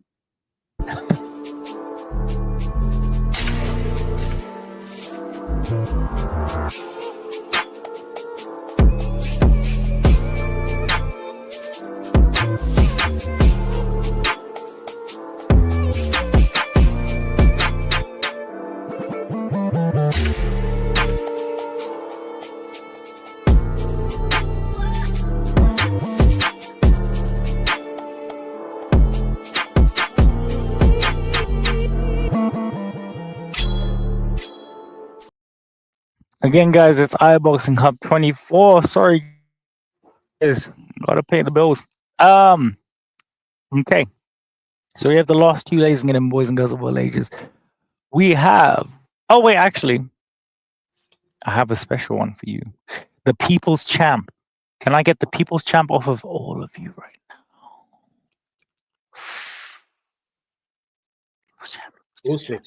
Again, guys, it's iBoxingHub 24. Sorry, guys, gotta pay the bills. Okay. So we have the last 2 ladies and gentlemen, boys and girls of all ages. We have. Oh wait, actually, I have a special one for you. The People's Champ. Can I get the People's Champ off of all of you right now? People's Champ.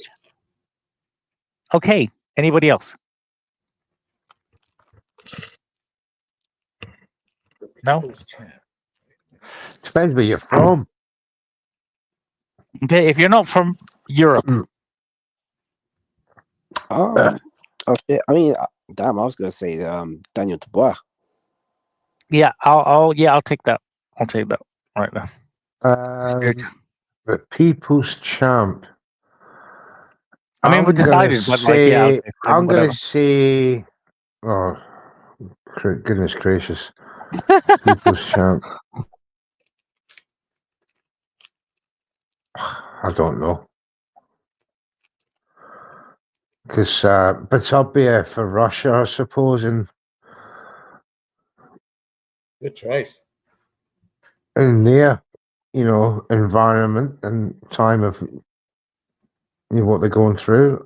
Okay. Anybody else? No? Depends where you're from. Okay, if you're not from Europe. Okay. I mean, damn, I was gonna say Daniel Dubois. Yeah, I'll take that. I'll take that right now. The People's Champ. I mean, we decided, but like, yeah, I'm gonna say, oh, goodness gracious, People's Champ. I don't know, because Batubia for Russia, I suppose, and good choice. In their, environment and time of what they're going through,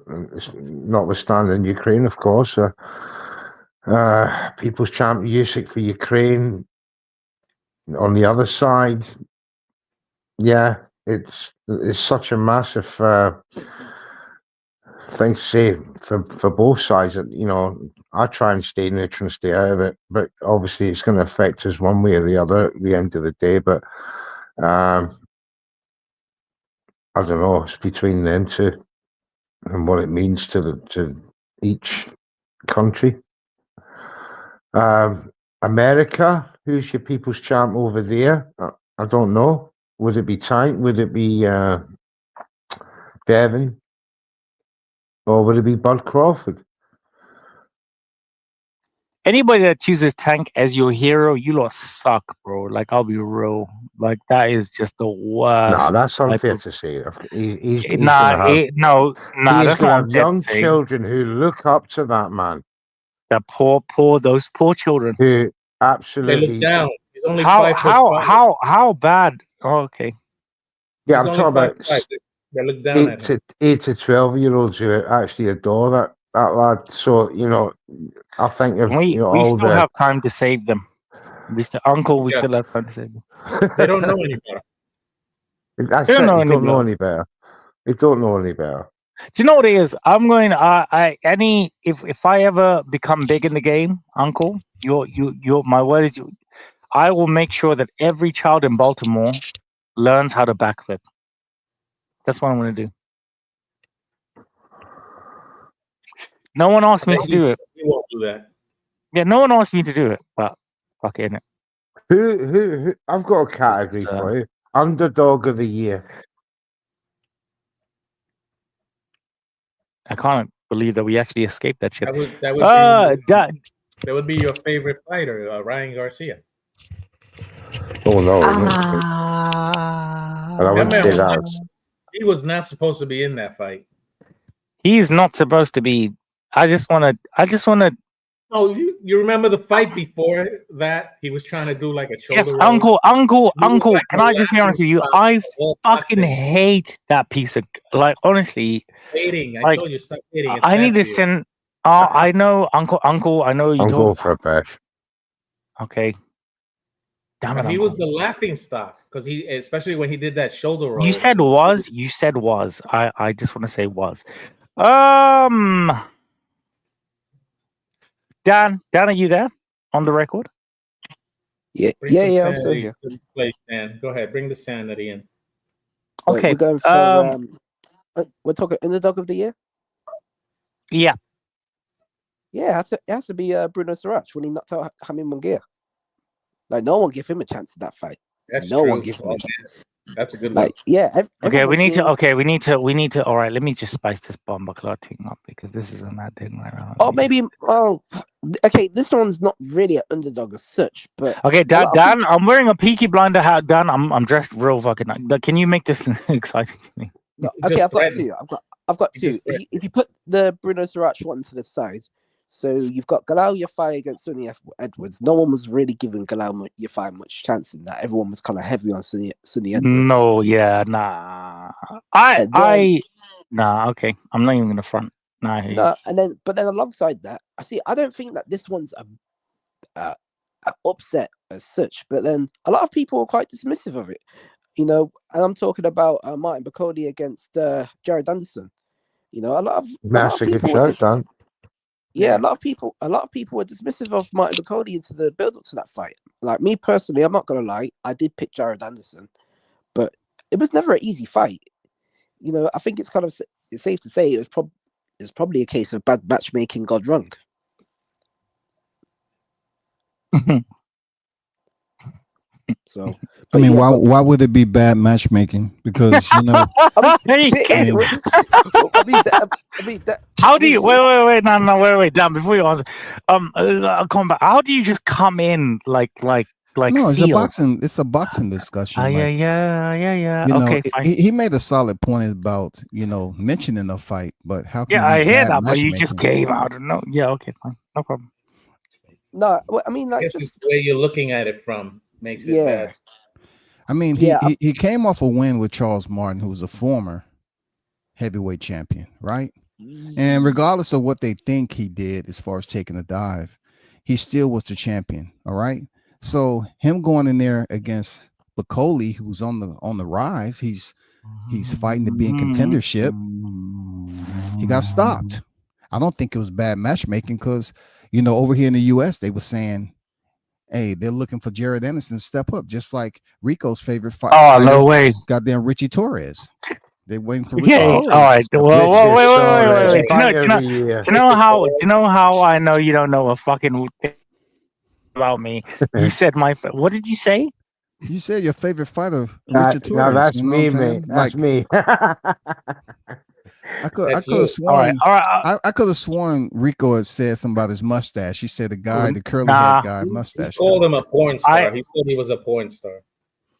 notwithstanding Ukraine, of course. People's Champ Usyk for Ukraine. On the other side, yeah, it's such a massive thing to say for both sides. I try and stay neutral and stay out of it, but obviously it's going to affect us one way or the other at the end of the day. But I don't know. It's between them two and what it means to each country. America, who's your People's Champ over there? I don't know. Would it be Tank? Would it be Devin? Or would it be Bud Crawford? Anybody that chooses Tank as your hero, you lot suck, bro. Like, I'll be real. Like, that is just the worst. No, that's unfair to say. He's that's not have young children who look up to that man. The those poor children who absolutely they look down. He's only how bad? Oh, okay. Yeah, I'm talking about they look down 8 to 12-year-olds who actually adore that lad. So I think if we still have time to save them. We still have time to save them. They don't know any better. They don't know any better. They don't know any better. Do you know what it is? I'm going. If I ever become big in the game, Uncle, my word is, I will make sure that every child in Baltimore learns how to backflip. That's what I'm going to do. No one asked me to do it. You won't do that. Yeah, no one asked me to do it, but fuck it, innit? Who? I've got a category for you. Underdog of the Year. I can't believe that we actually escaped that shit. That would be your favorite fighter, Ryan Garcia. Oh no! I wouldn't say that. He was not supposed to be in that fight. He's not supposed to be. I just want to. Oh, you remember the fight before that? He was trying to do like a shoulder Yes, roll. Uncle. Like Can I just be honest with you? I fucking hate that piece of, like, honestly. Hating. I told you, stop hating. I need to send. I know, Uncle. I know you. I'm going for a bash. Okay. Damn it, he was the laughing stock because he, especially when he did that shoulder roll. You said was. I just want to say was. Dan, are you there on the record? Yeah, I'm still here. Dan. Go ahead, bring the sanity in. Okay, we're going for we're talking underdog of the year. Yeah, it has to be Bruno Sarac when he knocked out Jaime Munguia. Like, no one give him a chance in that fight. One give him a chance. That's a good one. Okay, we need to. All right, let me just spice this bomber clock thing up because this is a mad thing right now. Okay, this one's not really an underdog as such, but okay, Dan, I'm wearing a Peaky Blinder hat. Dan, I'm dressed real fucking nice. But can you make this exciting to me? No, okay, I've got two. If you put the Bruno Sarac one to the side, so you've got Galal Yafai against Sonny Edwards. No one was really giving Galal Yafai much chance in that. Everyone was kind of heavy on Sonny Edwards. No, yeah, nah. Nah. Okay, I'm not even gonna front. Nah. But then alongside that, I don't think that this one's a upset as such. But then a lot of people are quite dismissive of it. And I'm talking about Martin Bacoli against Jared Anderson. A lot of people. Yeah, a lot of people were dismissive of Martin Bacoli into the build-up to that fight. Like, me personally, I'm not gonna lie, I did pick Jared Anderson, but it was never an easy fight. I think it's safe to say it's probably a case of bad matchmaking gone wrong. So, why would it be bad matchmaking? Because how do you wait? No, wait, Dan. Before you answer, combat. How do you just come in like? No, it's a boxing discussion. Yeah. Okay, fine. He made a solid point about mentioning a fight, but how can I hear that? But you just came out of no. Yeah, okay, fine, no problem. No, I mean, like, just the way you're looking at it from makes it bad. I mean, he came off a win with Charles Martin, who was a former heavyweight champion, right? And regardless of what they think he did as far as taking a dive, he still was the champion. All right. So him going in there against Bacoli, who's on the rise, he's fighting to be in contendership. He got stopped. I don't think it was bad matchmaking because over here in the US they were saying, hey, they're looking for Jared Anderson to step up, just like Rico's favorite fighter. Oh, no way. Goddamn Richie Torres. They're waiting for Richie Torres. All right. Well, wait. Do you know how I know you don't know a fucking thing about me? You said what did you say? You said your favorite fighter, Richie Torres. No, that's me, mate. That's me. I could have sworn. I could have sworn Rico had said something about his mustache. He said the curly head guy mustache. He called him a porn star. He said he was a porn star.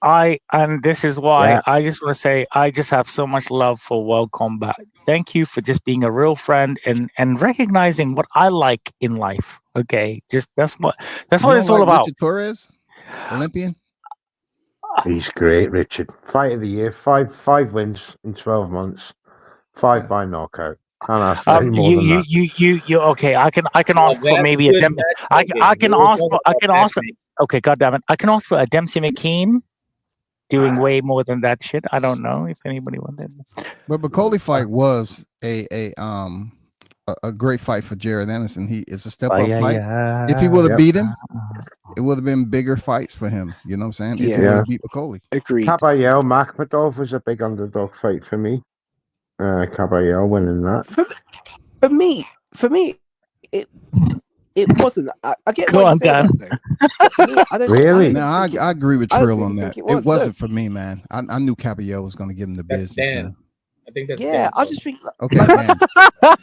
And this is why I just want to say I just have so much love for World Combat. Thank you for just being a real friend and recognizing what I like in life. Okay, just that's what it's all about. Richard Torres, Olympian. He's great, Richard. Fight of the year, five wins in 12 months. 5 by knockout. Can't ask for any more than that. You okay? I can ask for maybe a I can ask for okay. God damn it! I can ask for a Dempsey McKean doing way more than that shit. I don't know if anybody wanted. But Bacoli fight was a great fight for Jared Anderson. He is a step up fight. If he would have beat him, it would have been bigger fights for him. You know what I'm saying? If he would have beat Bacoli. Agreed. Caballero Makhmedov was a big underdog fight for me. Caballero winning that. For me, it wasn't. I get go on, Dan. Really? No, I agree with Trill on that. It wasn't for me, man. I knew Caballero was going to give him the business. I think that's Yeah, I Bellator. just think Okay, like, man.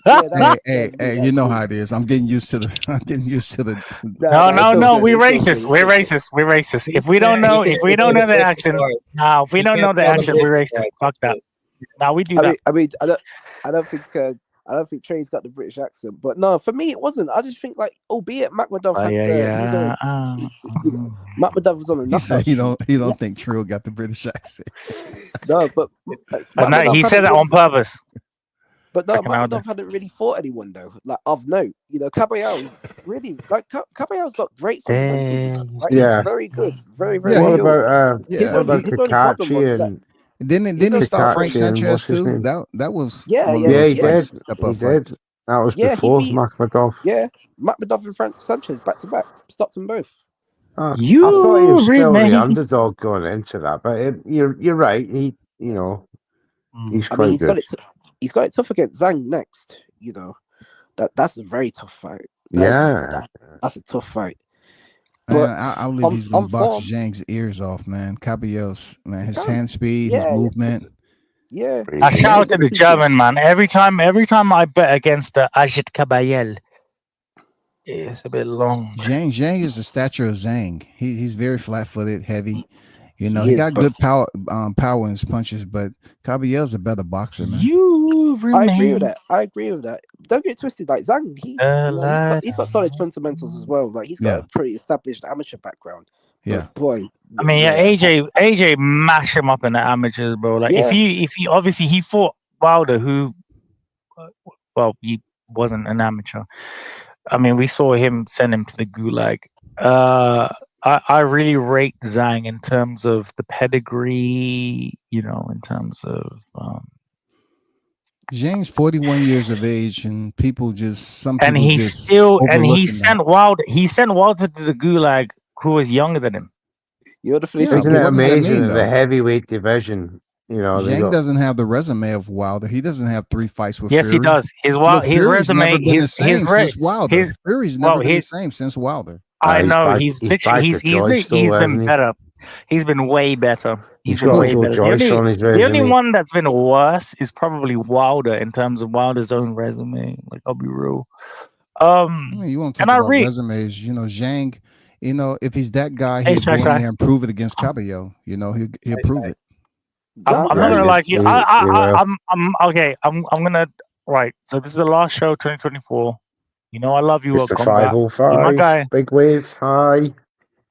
that, Hey, you know how it is. I'm getting used to the. I'm getting used to the. No, it's all good. we It's all good. racist. It's We're all good. racist. We're racist. If we Yeah, don't know, he if we can't don't say know the the accent, part. no, if we He don't know can't the tell the accent, we're British racist. part. Fuck that. Now we do I that. mean, I don't think Trey's got the British accent, but no, for me it wasn't. I just think like, albeit Makhmadov had he was on Makhmadov was on a He knockout said he don't. streak. He don't think Trill got the British accent. No, but No, Makhmadov he said hadn't that really, on purpose. but no, Fucking out there. Makhmadov hadn't really fought anyone though, like of note. You know, Caballero really like Caballero's got great fundamentals. You know, like Yeah. he's very good, very Yeah, What skilled. about His what about only problem was Kakachi that and Didn't he stop Frank Kakachi and Sanchez what's his too? name? That was Yeah, one yeah, of Yeah, those he did. fights. Step He up did. fights. That was yeah, he before beat Makhmadov. Makhmadov and Frank Sanchez back to back, stopped them both. I thought he was You still the remake. underdog going into that, but you're right. He's I quite mean, he's good. got it tough against Zhang next. You know, that's a very tough fight. That's a tough fight. But Man, I believe he's gonna box form, Zhang's ears off, man. Caballeros, man, his can. hand speed, his movement. Yeah. I shout out to the German man every time I bet against Ajit Caballel. It's a bit long. Zhang is the stature of Zhang. He's very flat-footed, heavy. You know, He he is, got but- good power in his punches, but Caballero's a better boxer, man. I agree with that. Don't get twisted. Like Zhang, he's got solid fundamentals as well. Like he's got a pretty established amateur background. Yeah. But boy, I mean, AJ mash him up in the amateurs, bro. Like if he obviously he fought Wilder, who, well, he wasn't an amateur. I mean, we saw him send him to the gulag. I really rate Zhang in terms of the pedigree, you know, in terms of Zhang's 41 years of age, and some people and he just still and he overlooking sent that. Wilder to the gulag, who was younger than him. You're the Isn't it amazing in the heavyweight division? You know, Zhang doesn't have the resume of Wilder. He doesn't have 3 fights with Yes, Fury. he does. His Fury's resume, never been the same since Wilder. Fury's never been the same since Wilder. I know he's been better. He's been way better. He's been way better. The only one that's been worse is probably Wilder in terms of Wilder's own resume. Like, I'll be real. I mean, you want to talk about resumes? You know, Zhang. You know, if he's that guy, he'll go in there and prove it against Caballero. You know, he'll prove it. I'm not gonna lie to you. I'm okay. I'm gonna right. So this is the last show, 2024. You know I love you. Just a 505. You're my guy. Big wave. Hi.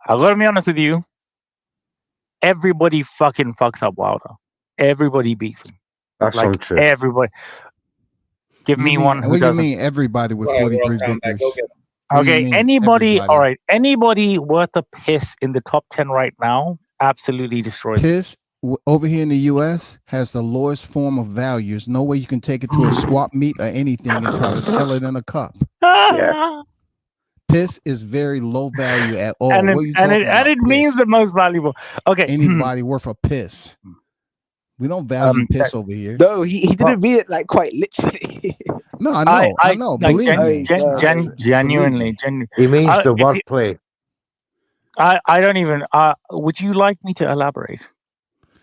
I gotta be honest with you. Everybody fucking fucks up Wilder. Everybody beats him. That's like untrue. Everybody. Give me one who what doesn't. do you mean everybody with 43 victories? Okay, anybody, all right, anybody worth a piss in the top 10 right now absolutely destroys piss over here in the US has the lowest form of value. There's no way you can take it to a swap meet or anything and try to sell it in a cup. Yeah. Piss is very low value at all. And it means the most valuable. Okay. Anybody worth a piss. We don't value piss over here. No, he didn't mean it like quite literally. No, I know. Believe me. Genuinely. He means the wordplay. I don't even. Would you like me to elaborate?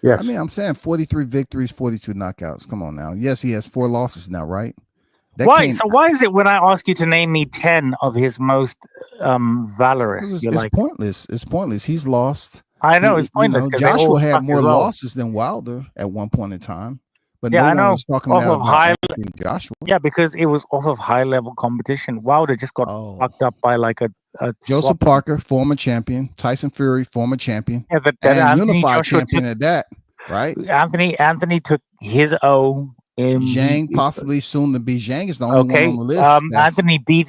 Yeah. I mean, I'm saying 43 victories, 42 knockouts. Come on now. Yes, he has 4 losses now, right? Why? So why is it when I ask you to name me 10 of his most valorous? It's pointless. It's pointless. He's lost. I know it's pointless. You know, Joshua had more losses than Wilder at one point in time. But yeah, no I know. one was talking about Joshua. Yeah, because it was off of high level competition. Wilder just got fucked up by like a Joseph Parker, former champion. Tyson Fury, former champion. Yeah, and unified champion at that, right? Anthony took his O. Zhang possibly soon to be. Zhang is the only one on the list. Anthony beat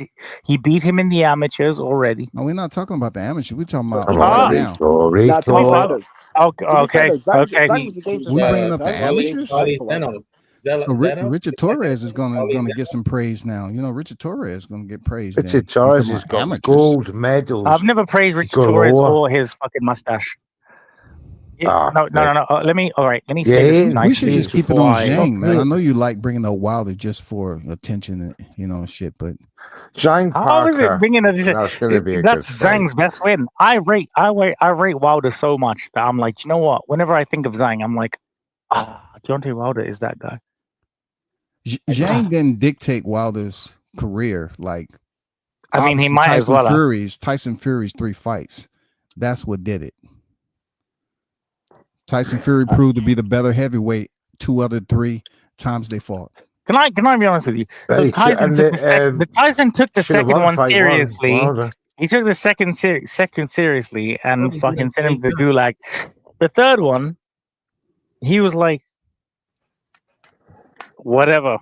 him in the amateurs already. No, we're not talking about the amateurs. We're talking about Okay. We bringing up the amateurs. So Richard Torres is gonna get some praise now. You know, Richard Torres is gonna get praised. Richard Torres has got gold medals. I've never praised Richard Torres or his fucking mustache. No. Let me say this nicely. We should just keep it on Zhang, man. I know you like bringing up Wilder just for attention, and shit. But Zhang Parker. How is it bringing us? That's going to be that's Zhang's best win. I rate Wilder so much that I'm like, you know what? Whenever I think of Zhang, I'm like, Deontay Wilder is that guy. Zhang didn't dictate Wilder's career. Like, I mean, he might as well. Tyson Fury's 3 fights. That's what did it. Tyson Fury proved to be the better heavyweight 2 other 3 times they fought. Can I be honest with you? So Tyson took the second one seriously. He took the second seriously and fucking sent him to the gulag. The third one, he was like, whatever,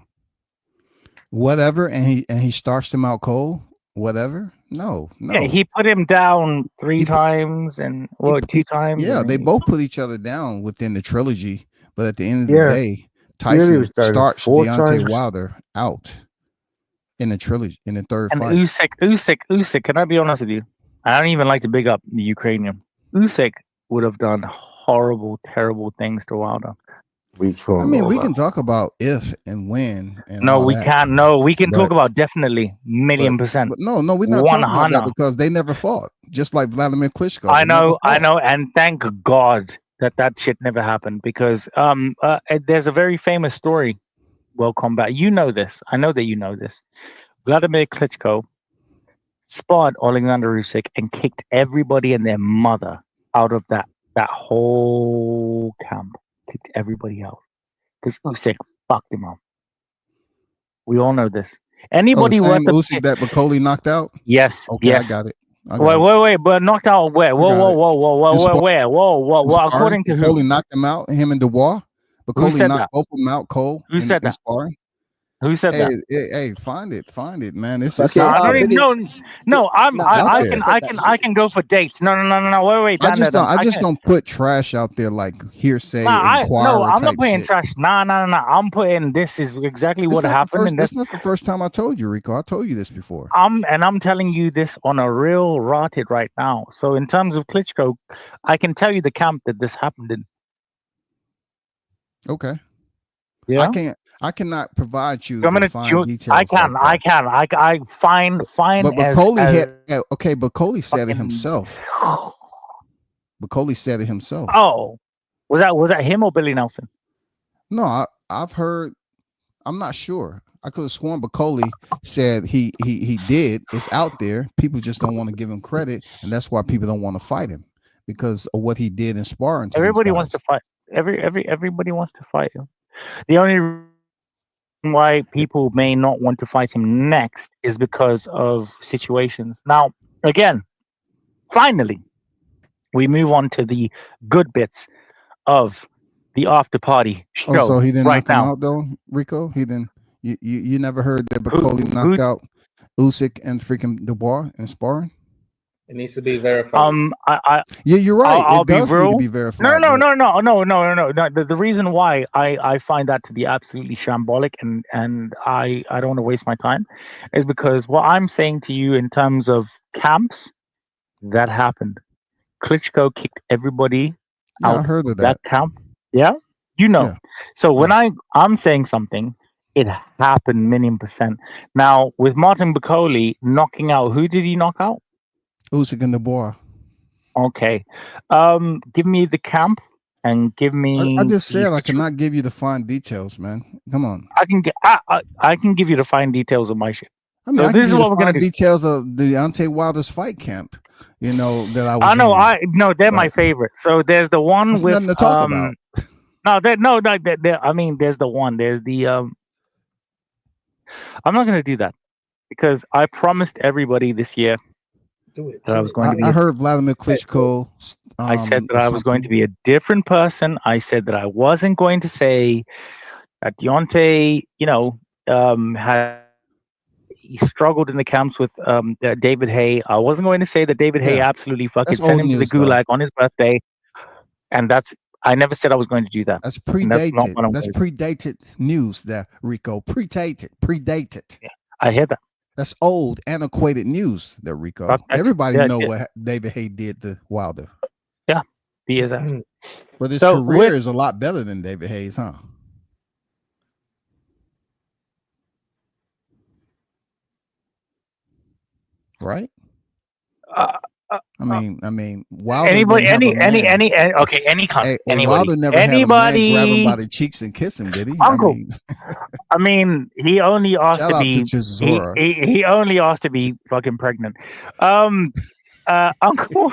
and he starched him out cold. Whatever. No. Yeah, he put him down 3 times and 2 times. Yeah, they both put each other down within the trilogy, but at the end of the day, Tyson starched Deontay Wilder out in the trilogy in the third and fight. Usyk. Can I be honest with you? I don't even like to big up the Ukrainian. Usyk would have done horrible, terrible things to Wilder. I mean, we can talk about if and when. And no, we can't. No, we can talk about definitely, %. But no, we're not talking about that because they never fought. Just like Vladimir Klitschko. I know, and thank God that shit never happened because there's a very famous story. Well, combat. You know this. I know that you know this. Vladimir Klitschko sparred Alexander Usyk and kicked everybody and their mother out of that whole camp. Kicked everybody out because Usyk fucked him up. We all know this. Anybody worth Usyk that Bakoli knocked out? Yes. Okay, yes. I got it. Wait, but knocked out where? Whoa, where? Whoa. According to who? Bakoli knocked him out. Him and Dubois. Bakoli knocked both of them out cold. Who said that? Sparring. Who said that? Hey, find it, man. This is I can go for dates. No. Wait. I just don't put trash out there like hearsay. I'm not putting trash. No. I'm putting this is exactly what happened. That's not the first time I told you, Rico. I told you this before. I'm telling you this on a real rotted right now. So in terms of Klitschko, I can tell you the camp that this happened in. Okay. Yeah. I cannot provide you details. I can. I find. But Bakoli said it himself. Bakoli said it himself. Oh, was that him or Billy Nelson? No, I've heard. I'm not sure. I could have sworn Bakoli said he did. It's out there. People just don't want to give him credit, and that's why people don't want to fight him because of what he did in sparring. Everybody wants to fight. Everybody wants to fight him. The only reason why people may not want to fight him next is because of situations. Now, again, finally, we move on to the good bits of the after party show. Oh, so he didn't knock him out though, Rico? He didn't. You never heard that Bakoli knocked out Usyk and freaking Dubois in sparring? It needs to be verified. Yeah, you're right. I'll be real. Need to be verified. No. The reason why I find that to be absolutely shambolic and I don't want to waste my time is because what I'm saying to you in terms of camps, that happened. Klitschko kicked everybody out. I heard of that camp. Yeah, you know. Yeah. So when I'm saying something, it happened %. Now with Martin Bakoli knocking out, who did he knock out? Usyk and Dubois. Okay. Give me the camp and give me. I just said I cannot give you the fine details, man. Come on. I can give you the fine details of my shit. I mean, so this is what we're gonna do. Details of the Deontay Wilder's fight camp. You know that I was. No, they're my favorite. So there's the one with nothing to talk about. I mean, there's the one. There's the I'm not gonna do that because I promised everybody this year. That I was going to be. I heard Vladimir Klitschko. I said that I was going to be a different person. I said that I wasn't going to say that Deontay, he struggled in the camps with David Haye. I wasn't going to say that David Haye absolutely fucking sent him to the gulag on his birthday. And I never said I was going to do that. That's predated. That's predated news there, Rico. Predated. Yeah, I hear that. That's old, antiquated news there, Rico. Everybody know what David Haye did to Wilder. Yeah, he is. But his career is a lot better than David Haye's, huh? Right? Wilder Anybody, didn't have a man. okay, any cunt, anybody, Wilder never had a man grab him anybody, by the cheeks and kiss him, did he? Uncle. I mean, he only asked Shout to out be. to Chisora. He only asked to be fucking pregnant. Uncle.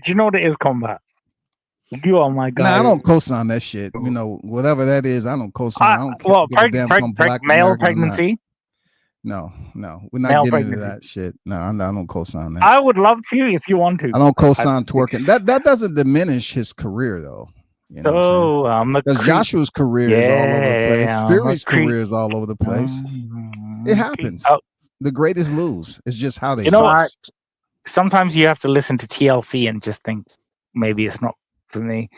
Do you know what it is, combat? You are my guy. Nah, I don't co-sign that shit. You know, whatever that is, I don't co-sign. I don't care. Well, male American pregnancy. No, we're not Male getting pregnancy. into that shit. No, I don't co-sign that. I would love to if you want to. I don't co-sign twerking. That doesn't diminish his career though. You know what I'm saying? Because Joshua's career is all over the place. Fury's career is all over the place. It happens. The greatest lose. It's just how they. You know what? Sometimes you have to listen to TLC and just think maybe it's not for me.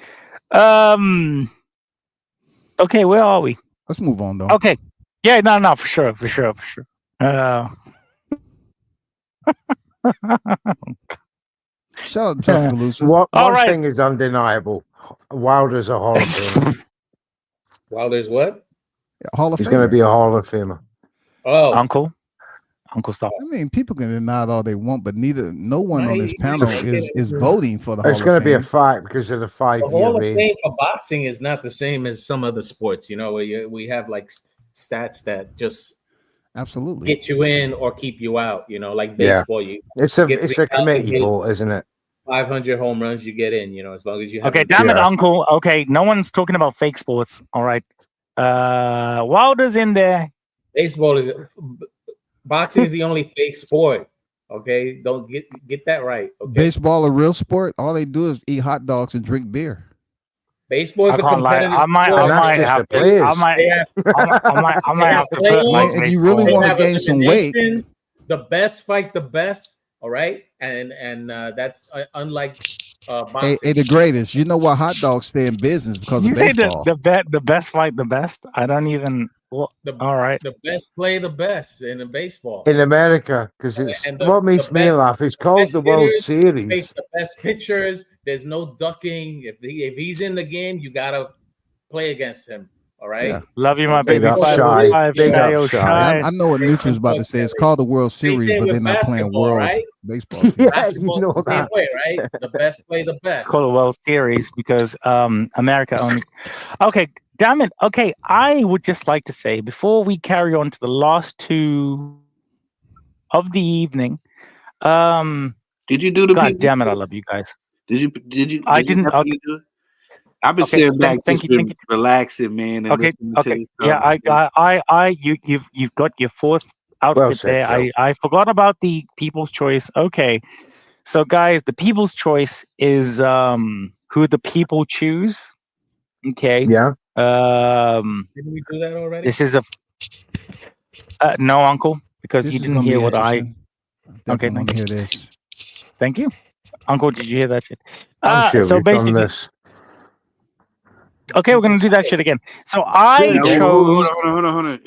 Okay, where are we? Let's move on though. Okay. Yeah, no, for sure. Shout out to Tuscaloosa. One thing is undeniable. Wilder's a Hall of Famer. Wilder's what? Hall of Famer. He's going to be a Hall of Famer. Oh, Uncle stop. I mean, people can deny it all they want, but no one on this panel is voting for the Hall of Fame. It's going to be a fight because of the 5-year Hall of reign. Fame for boxing is not the same as some other sports. You know, we have like stats that just absolutely get you in or keep you out. You know, like baseball. Yeah. It's a committee vote, isn't it? 500 home runs, you get in. You know, as long as you have. Okay, damn it, Uncle. Okay, no one's talking about fake sports. All right, Wilder's in there. Baseball is. Boxing is the only fake sport. Okay, don't get that right. Okay? Baseball a real sport? All they do is eat hot dogs and drink beer. Baseball is a competitive sport. I might have to put my. If you really want to gain some weight, the best fight the best. All right, and that's unlike boxing. Hey, the greatest. You know why hot dogs stay in business because of baseball. The best fight the best. I don't even. Well, all right. The best play the best in baseball. In America, because it's what makes me laugh. It's called the World Series. Face the best pitchers. There's no ducking. If he's in the game, you gotta play against him. All right. Yeah. Love you, my baby. I know what Neutral's about to say. It's called the World Series, but they're not playing World Baseball. Yeah, basketball's you know the same that. way, right? The best play the best. It's called the World Series because America only. Okay, damn it. Okay, I would just like to say before we carry on to the last two of the evening. Did you do the? God damn it! I love you guys. Did you? I didn't. Do it? I've been sitting back, just been relaxing, man. And listening to this yeah, you've got your fourth outfit there. I forgot about the People's Choice. Okay, so guys, the People's Choice is who the people choose. Okay. Yeah. Didn't we do that already? This is a no, Uncle, because you didn't hear what I. Okay, thank you. Hear this. Thank you, Uncle. Did you hear that shit? I'm sure so we've done basically. this. Okay, we're gonna do that shit again. So I chose. Hold on.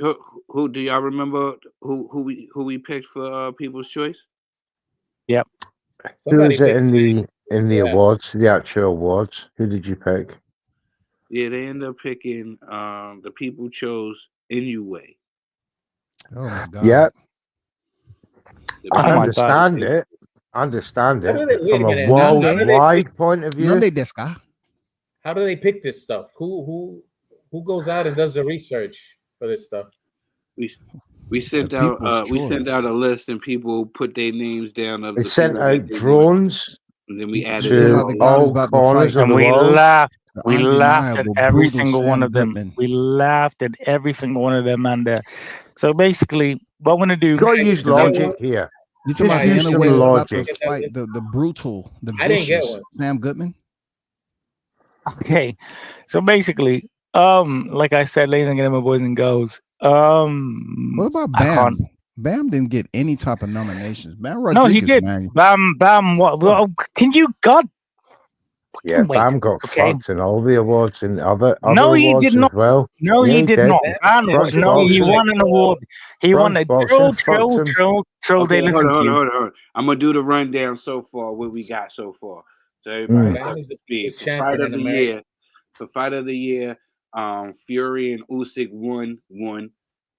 Who do y'all remember? Who we picked for People's Choice? Yep. Who is it in the awards? The actual awards. Who did you pick? Yeah, they ended up picking. The people chose Inoue. Oh my god. Yeah. Oh my Understand it from a worldwide point of view. How do they pick this stuff? Who goes out and does the research for this stuff? We sent out a list and people put their names down. They sent out drones. And then we added to all corners of the world. We laughed at every single one of them. We laughed at every single one of them, and so basically, what we're gonna do? You gotta use logic here. You talking about the inner way logic? The brutal, the vicious I didn't get one. Sam Goodman. Okay, so basically, like I said, ladies and gentlemen, boys and girls, what about Bam? Bam didn't get any type of nominations. Bam Rodriguez, no, he did. Man. Bam. What? Well, can you God? Yeah, Bam got fucked in all the awards and other no, he awards did not. as well. No, yeah, he did not. Bam, he won an award. He won a Trill. They listen to you. Hold on. I'm gonna do the rundown so far. What we got so far. So everybody has to be fight of the year. For fight of the year, Fury and Usyk won.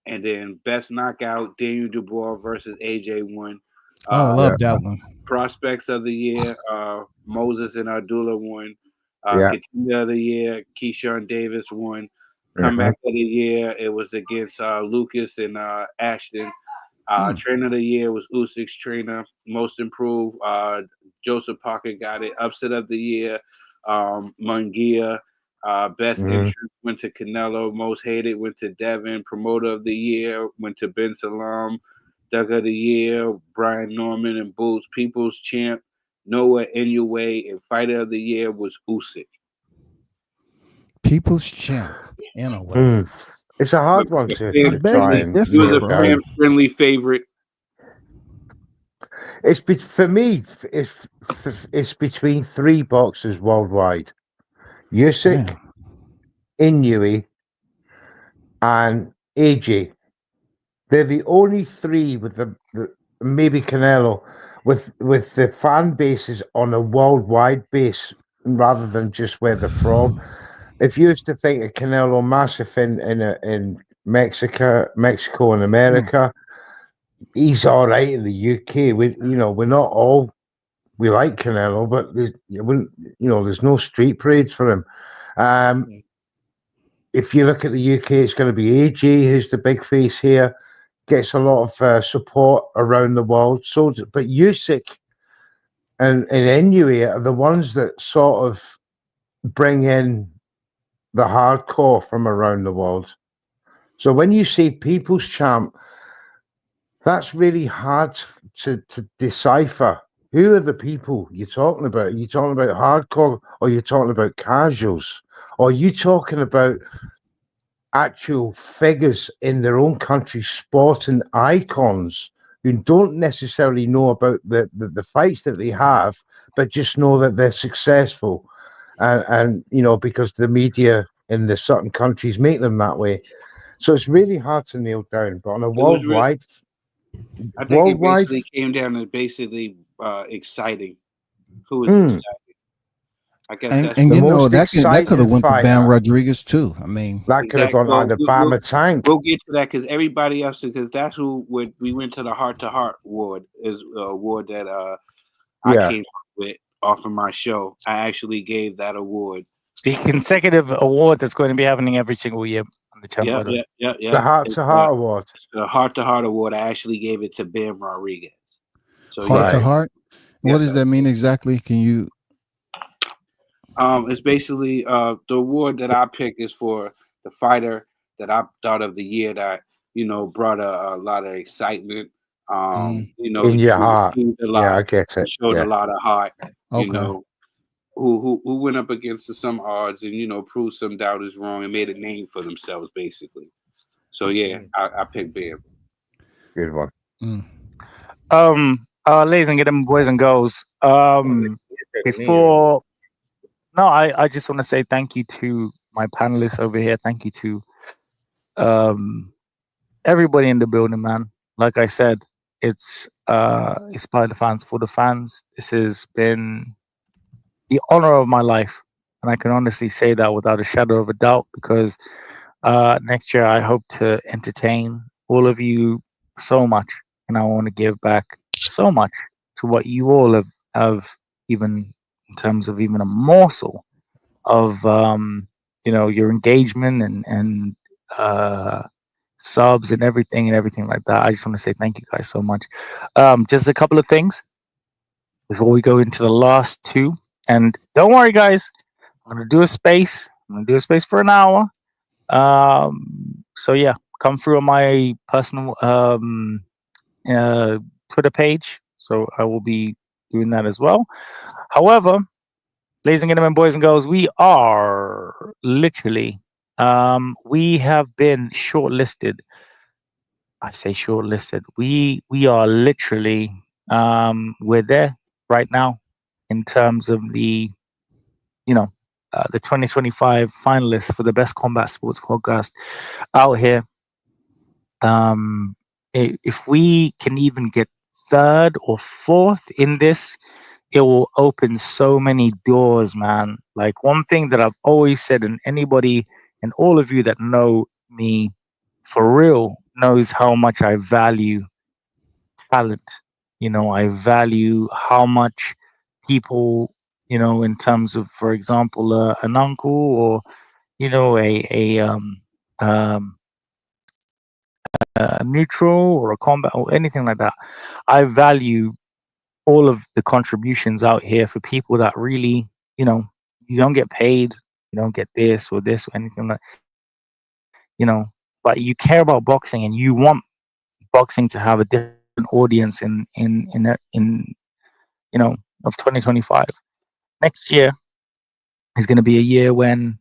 And then best knockout, Daniel Dubois versus AJ won. Oh, I love that one. Prospects of the year, Moses and Abdullah won. Yeah. Contender of the year, Keyshawn Davis won. Mhm. Comeback of the year, it was against Lucas and Ashton. Trainer of the year was Usyk's trainer. Most improved, Joseph Parker got it. Upset of the year, Munguia. Best entrance went to Canelo. Most hated went to Devin. Promoter of the year went to Ben Salam. Doug of the year, Brian Norman and Boots. People's champ, Noah Inoue. And fighter of the year was Usyk. People's champ, Inoue. It's a hard one to try and He was a nail down. friendly favorite. It's for me. It's between three boxers worldwide: Usyk, Inoue, and AJ. They're the only three with the maybe Canelo with the fan bases on a worldwide base rather than just where they're from. If you used to think of Canelo massive in Mexico and America, he's all right in the UK. We're not all we like Canelo, but there's no street parades for him. If you look at the UK, it's going to be AJ who's the big face here. Gets a lot of support around the world. So, but Usyk and Inoue are the ones that sort of bring in the hardcore from around the world. So when you say people's champ, that's really hard to decipher. Who are the people you're talking about? Are you talking about hardcore, or are you talking about casuals? Or are you talking about actual figures in their own country, sporting icons who don't necessarily know about the fights that they have, but just know that they're successful, and because the media in the certain countries make them that way. So it's really hard to nail down. But on a worldwide, I think it basically came down to basically exciting. Who was exciting? I guess that's and the that could have went to Bam Rodriguez too. I mean, that could have gone on the Bama Tank. We'll get to that because everybody else, because that's who we went to the Heart to Heart award, is a award that I came up with off of my show. I actually gave that award. The consecutive award that's going to be happening every single year on the channel. Yeah. The Heart to Heart award. The Heart to Heart award. I actually gave it to Bam Rodriguez. So Heart to Heart. What does that mean exactly? Can you? It's basically the award that I pick is for the fighter that I thought of the year that brought a lot of excitement. In your heart, I get it. Showed a lot of heart. Okay. Who went up against some odds and proved some doubters wrong and made a name for themselves basically. So yeah, I picked Bam. Good one. Ladies and gentlemen, boys and girls. Before. No, I just want to say thank you to my panelists over here. Thank you to everybody in the building, man. Like I said, it's by the fans for the fans. This has been the honor of my life, and I can honestly say that without a shadow of a doubt. Because next year I hope to entertain all of you so much, and I want to give back so much to what you all have even. In terms of even a morsel of your engagement and subs and everything like that. I just want to say thank you guys so much. Just a couple of things before we go into the last two. And don't worry, guys, I'm gonna do a space. I'm gonna do a space for an hour. So yeah, come through on my personal Twitter page. So I will be doing that as well. However, ladies and gentlemen, boys and girls, we are literally, we have been shortlisted. I say shortlisted. We are literally, we're there right now in terms of the 2025 finalists for the best combat sports podcast out here. If we can even get third or fourth in this, it will open so many doors, man. Like one thing that I've always said, and anybody and all of you that know me for real knows how much I value talent. You know, I value how much people, you know, in terms of, for example, an uncle or, you know, um, a neutral or a combat or anything like that. I value all of the contributions out here for people that really, you know, you don't get paid, you don't get this or this or anything like, you know, but you care about boxing and you want boxing to have a different audience in you know, of 2025. Next year is going to be a year when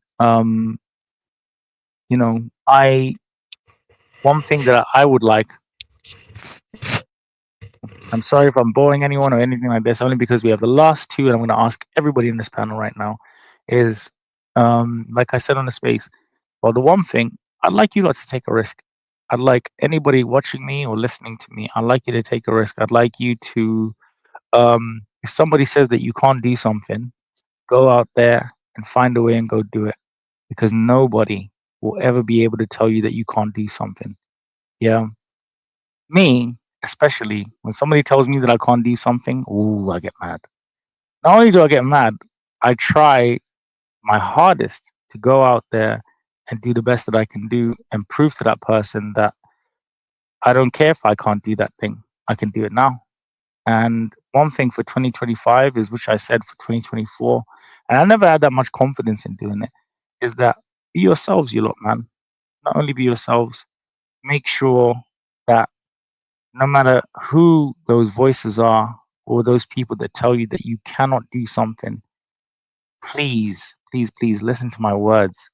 you know, I one thing that I would like, I'm sorry if I'm boring anyone or anything like this, only because we have the last two, and I'm going to ask everybody in this panel right now is, like I said on the space, well, the one thing, I'd like you lot to take a risk. I'd like anybody watching me or listening to me, I'd like you to take a risk. I'd like you to, if somebody says that you can't do something, go out there and find a way and go do it, because nobody will ever be able to tell you that you can't do something. Yeah. Me, especially, when somebody tells me that I can't do something, ooh, I get mad. Not only do I get mad, I try my hardest to go out there and do the best that I can do and prove to that person that I don't care if I can't do that thing. I can do it now. And one thing for 2025 is, which I said for 2024, and I never had that much confidence in doing it, is that be yourselves, you lot, man. Not only be yourselves, make sure that no matter who those voices are or those people that tell you that you cannot do something, please, please, please listen to my words.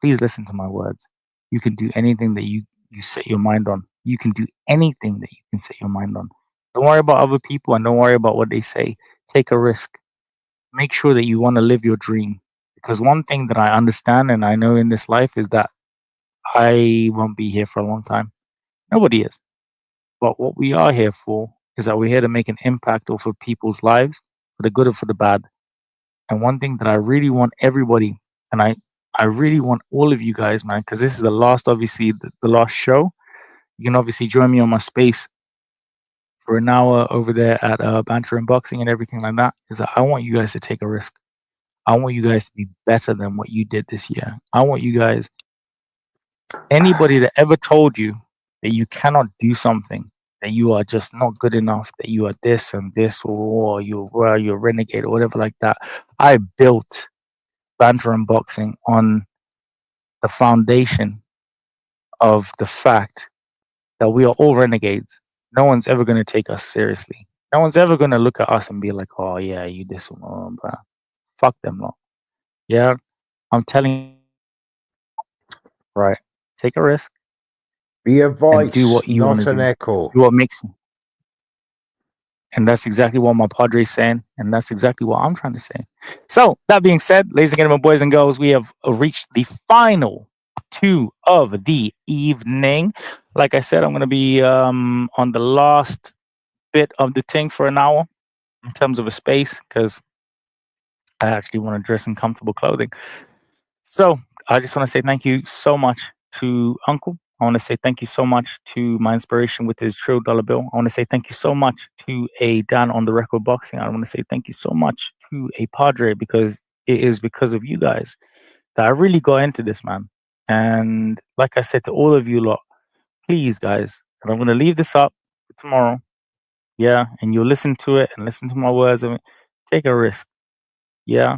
Please listen to my words. You can do anything that you set your mind on. You can do anything that you can set your mind on. Don't worry about other people and don't worry about what they say. Take a risk. Make sure that you want to live your dream. Because one thing that I understand and I know in this life is that I won't be here for a long time. Nobody is. But what we are here for is that we're here to make an impact over people's lives, for the good or for the bad. And one thing that I really want everybody, and I really want all of you guys, man, because this is the last, obviously, the last show. You can obviously join me on my space for an hour over there at Banter and Boxing and everything like that. Is that I want you guys to take a risk. I want you guys to be better than what you did this year. I want you guys, anybody that ever told you that you cannot do something, that you are just not good enough, that you are this and this, or you're a renegade or whatever like that. I built Banter and Boxing on the foundation of the fact that we are all renegades. No one's ever going to take us seriously. No one's ever going to look at us and be like, oh, yeah, you this one. Bro. Fuck them lot. Yeah, I'm telling you, right, take a risk. Be a voice, and do what you want not to an do. echo. Do what makes you. And that's exactly what my Padre's saying. And that's exactly what I'm trying to say. So, that being said, ladies and gentlemen, boys and girls, we have reached the final two of the evening. Like I said, I'm going to be on the last bit of the thing for an hour in terms of a space, because I actually want to dress in comfortable clothing. So, I just want to say thank you so much to Uncle. I want to say thank you so much to my inspiration with his Trill dollar bill. I want to say thank you so much to a Dan on the record boxing. I want to say thank you so much to a Padre, because it is because of you guys that I really got into this, man. And like I said to all of you lot, please, guys, and I'm going to leave this up for tomorrow. Yeah. And you'll listen to it and listen to my words. I mean, take a risk. Yeah.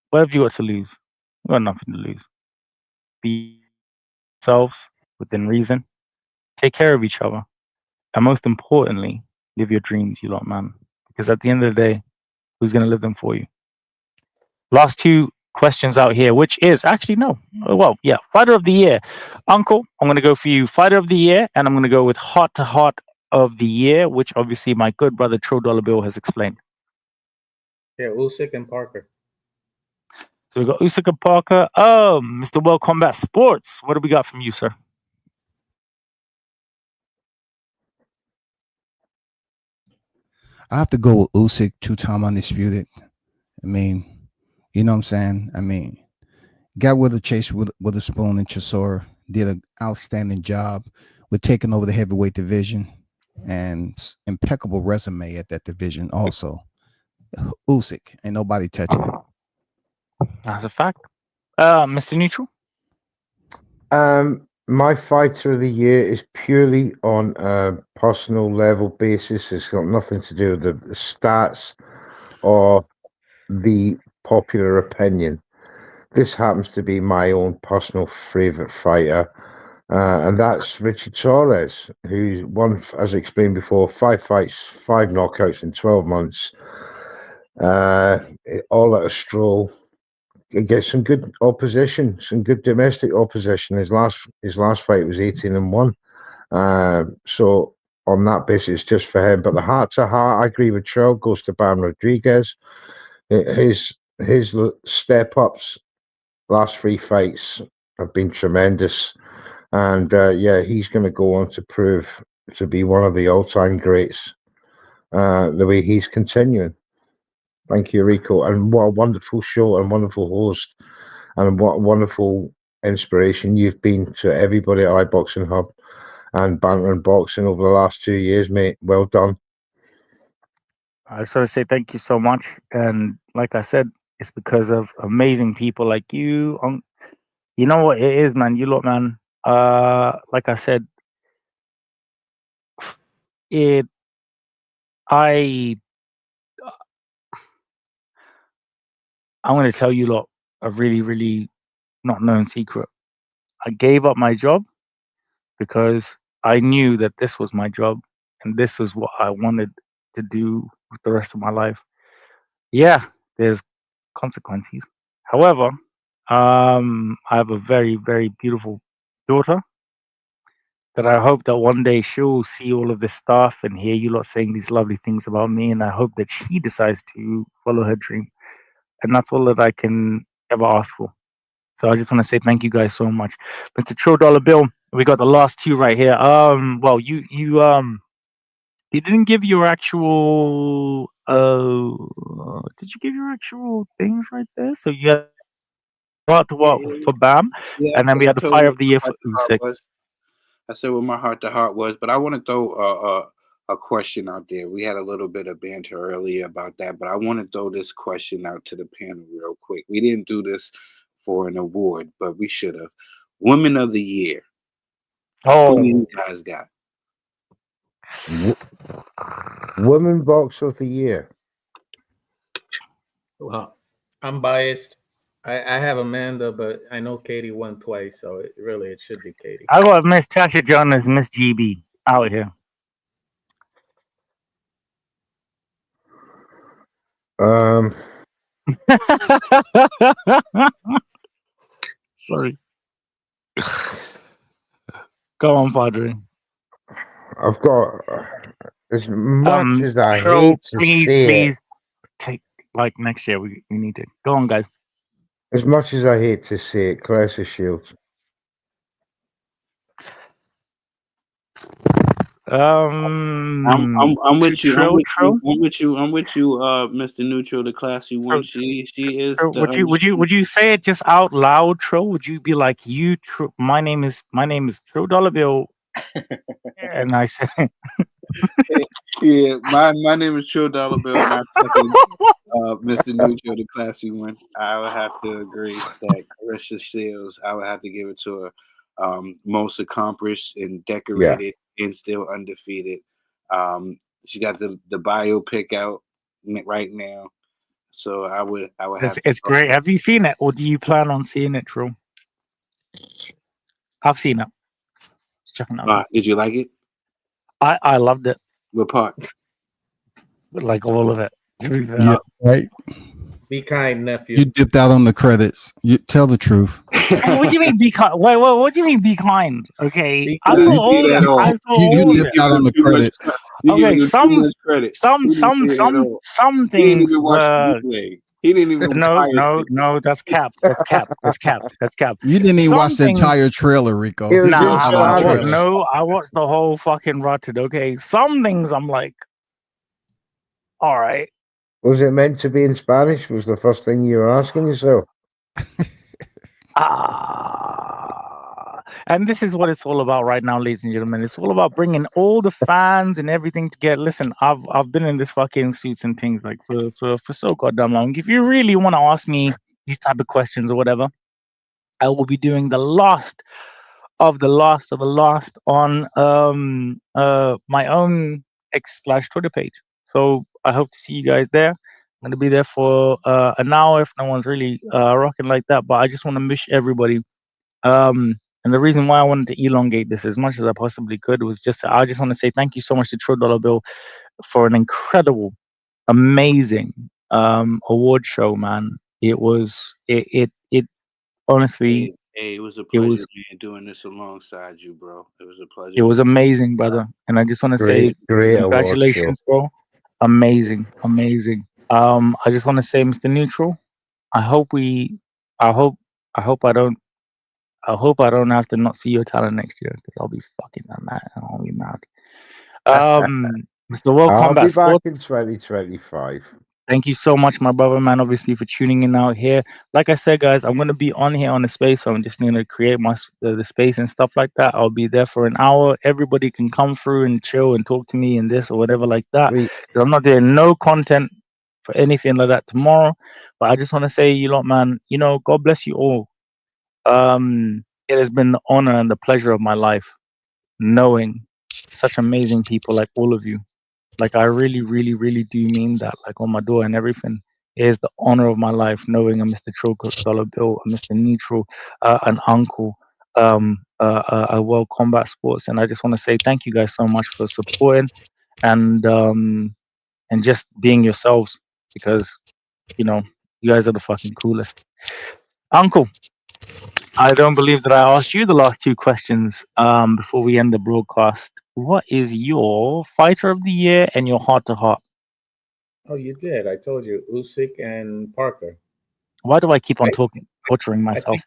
What have you got to lose? You got nothing to lose. Be yourselves within reason. Take care of each other. And most importantly, live your dreams, you lot, man. Because at the end of the day, who's going to live them for you? Last two questions out here, which is actually no. Well, yeah, Fighter of the Year. Uncle, I'm going to go for you. Fighter of the Year, and I'm going to go with Heart to Heart of the Year, which obviously my good brother Trill Dollar Bill has explained. Yeah, Usyk and Parker. So we got Usyk and Parker. Mr. World Combat Sports. What do we got from you, sir? I have to go with Usyk, 2-time undisputed. I mean, you know what I'm saying? I mean, got with a chase with a spoon in Chisora, did an outstanding job with taking over the heavyweight division, and impeccable resume at that division also. Usyk, ain't nobody touching it. That's a fact. Mr. Neutral? My fighter of the year is purely on a personal level basis. It's got nothing to do with the stats or the popular opinion. This happens to be my own personal favorite fighter, and that's Richard Torres, who's won, as I explained before, 5 fights, 5 knockouts in 12 months, all at a stroll. He gets some good opposition, some good domestic opposition. His last fight was 18-1. So on that basis, just for him. But the heart to heart, I agree with Trill, goes to Bam Rodriguez. His step ups, last 3 fights have been tremendous, and he's going to go on to prove to be one of the all-time greats. The way he's continuing. Thank you, Rico, and what a wonderful show and wonderful host, and what a wonderful inspiration you've been to everybody at iBoxingHub and Banter and Boxing over the last 2 years, mate. Well done. I just want to say thank you so much. And like I said, it's because of amazing people like you. You know what it is, man. You lot, man. Like I said, I'm going to tell you lot a really, really not known secret. I gave up my job because I knew that this was my job and this was what I wanted to do with the rest of my life. Yeah, there's consequences. However, I have a very, very beautiful daughter that I hope that one day she'll see all of this stuff and hear you lot saying these lovely things about me, and I hope that she decides to follow her dream. And that's all that I can ever ask for. So I just want to say thank you guys so much. Mr. Trill Dollar Bill, we got the last 2 right here. Well, you didn't give your actual did you give your actual things right there? So you had what for Bam, Yeah, and then we had the fire of the year for Usyk. I said what my heart to heart was, but I want to throw a question out there. We had a little bit of banter earlier about that, but I want to throw this question out to the panel real quick. We didn't do this for an award, but we should have. Women of the Year. Oh, who you guys got? Women Boxer of the Year. Well, I'm biased. I have Amanda, but I know Katie won twice, so it should be Katie. I got Miss Tasha Jonas, Miss GB out here. Sorry. Go on, Padre. I've got as much as I Trill, hate to say please it. Take like next year. We need to go on, guys. As much as I hate to say it, Clarissa Shields. I'm with you. Trill. I'm with you, Mr. Neutral, the classy one. She is. Would you say it just out loud, Trill? Would you be like, you? My name is Trill Dollar Bill, and I said, yeah, my name is Trill Dollar Bill, and I second Mr. Neutral, the classy one. I would have to agree that Clarissa Shields. I would have to give it to her. Most accomplished and decorated and still undefeated. She got the biopic out right now, so I would have. It's great. Have you seen it, or do you plan on seeing it, Trill? I've seen it. Check it out. Did you like it? I loved it. What part? Like all of it. Yeah, right. Be kind, nephew. You dipped out on the credits. You tell the truth. What do you mean be kind? Wait, what do you mean be kind? Okay, I saw all of it. I saw You all of dipped it. out on the credits. Okay, some things were. He didn't even. No, that's cap. That's cap. You didn't even watch the entire trailer, Rico. Nah, I watched the whole fucking Rotted. Okay, some things I'm like, all right. Was it meant to be in Spanish? Was the first thing you were asking yourself? And this is what it's all about right now, ladies and gentlemen. It's all about bringing all the fans and everything together. Listen, I've been in this fucking suits and things like for so goddamn long. If you really want to ask me these type of questions or whatever, I will be doing the last of the last on my own X/Twitter page. So I hope to see you guys there. I'm gonna be there for an hour if no one's really rocking like that. But I just want to wish everybody. And the reason why I wanted to elongate this as much as I possibly could was I just want to say thank you so much to Trill Dollar Bill for an incredible, amazing award show, man. It honestly. Hey, it was a pleasure man, doing this alongside you, bro. It was a pleasure. It was amazing, brother. And I just want to say congratulations, bro. Amazing. I just want to say, Mr. Neutral, I hope I don't have to not see your talent next year because I'll be fucking mad. I'll be mad. Mr. World Combat Sports. I'll be back in 2025. Thank you so much, my brother, man, obviously, for tuning in out here. Like I said, guys, I'm going to be on here on the space, so I'm just going to create the space and stuff like that. I'll be there for an hour. Everybody can come through and chill and talk to me and this or whatever like that. I'm not doing no content for anything like that tomorrow. But I just want to say, you lot, man, God bless you all. It has been the honor and the pleasure of my life knowing such amazing people like all of you. Like, I really, really, really do mean that. Like, on my door and everything. It is the honor of my life knowing a Mr. Trill Dollar Bill, a Mr. Neutral, an uncle, a World Combat Sports. And I just want to say thank you guys so much for supporting and just being yourselves, because, you guys are the fucking coolest. Uncle, I don't believe that I asked you the last two questions before we end the broadcast. What is your fighter of the year and your heart-to-heart? Oh, you did. I told you, Usyk and Parker. Why do I keep on butchering myself?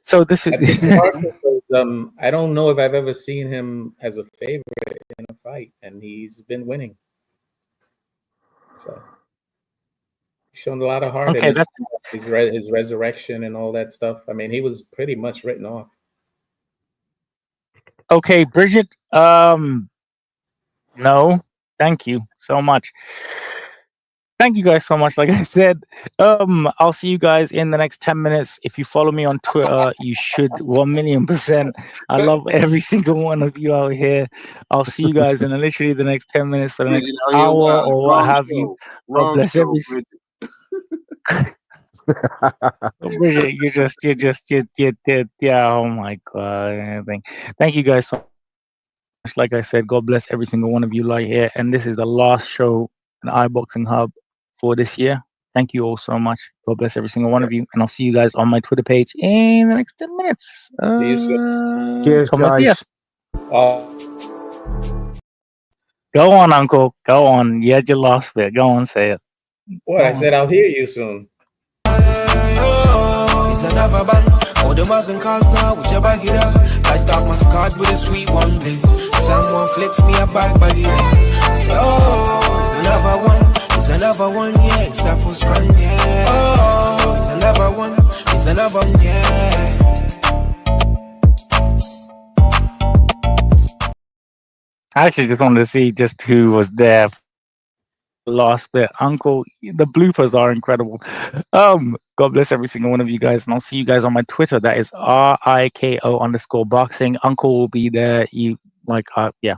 So this is. I don't know if I've ever seen him as a favorite in a fight, and he's been winning. So he's shown a lot of heart. Okay, that's his resurrection and all that stuff. I mean, he was pretty much written off. Okay, Bridget. No, thank you so much. Thank you guys so much. Like I said, I'll see you guys in the next 10 minutes. If you follow me on Twitter, you should 1,000,000%. I love every single one of you out here. I'll see you guys in literally the next 10 minutes for the next hour or what have you. God bless every. Bridget, yeah. Oh my God. Thank you guys so much. Like I said, God bless every single one of you right here. And this is the last show in iBoxingHub for this year. Thank you all so much. God bless every single one of you. And I'll see you guys on my Twitter page in the next 10 minutes. Cheers, guys. Go on, Uncle. Go on. You had your last bit. Go on, say it. What? I said I'll hear you soon. Another band, all the Muslim cars now, whichever get up. I talk my card with a sweet one, please. Someone flicks me a back by the end. Say, oh, it's another one, yeah. It's a full strong, yeah. Oh, it's another one, yeah. I actually just wanted to see just who was there. Last bit, Uncle. The bloopers are incredible. God bless every single one of you guys, and I'll see you guys on my Twitter. That is RIKO_boxing. Uncle will be there. Yeah.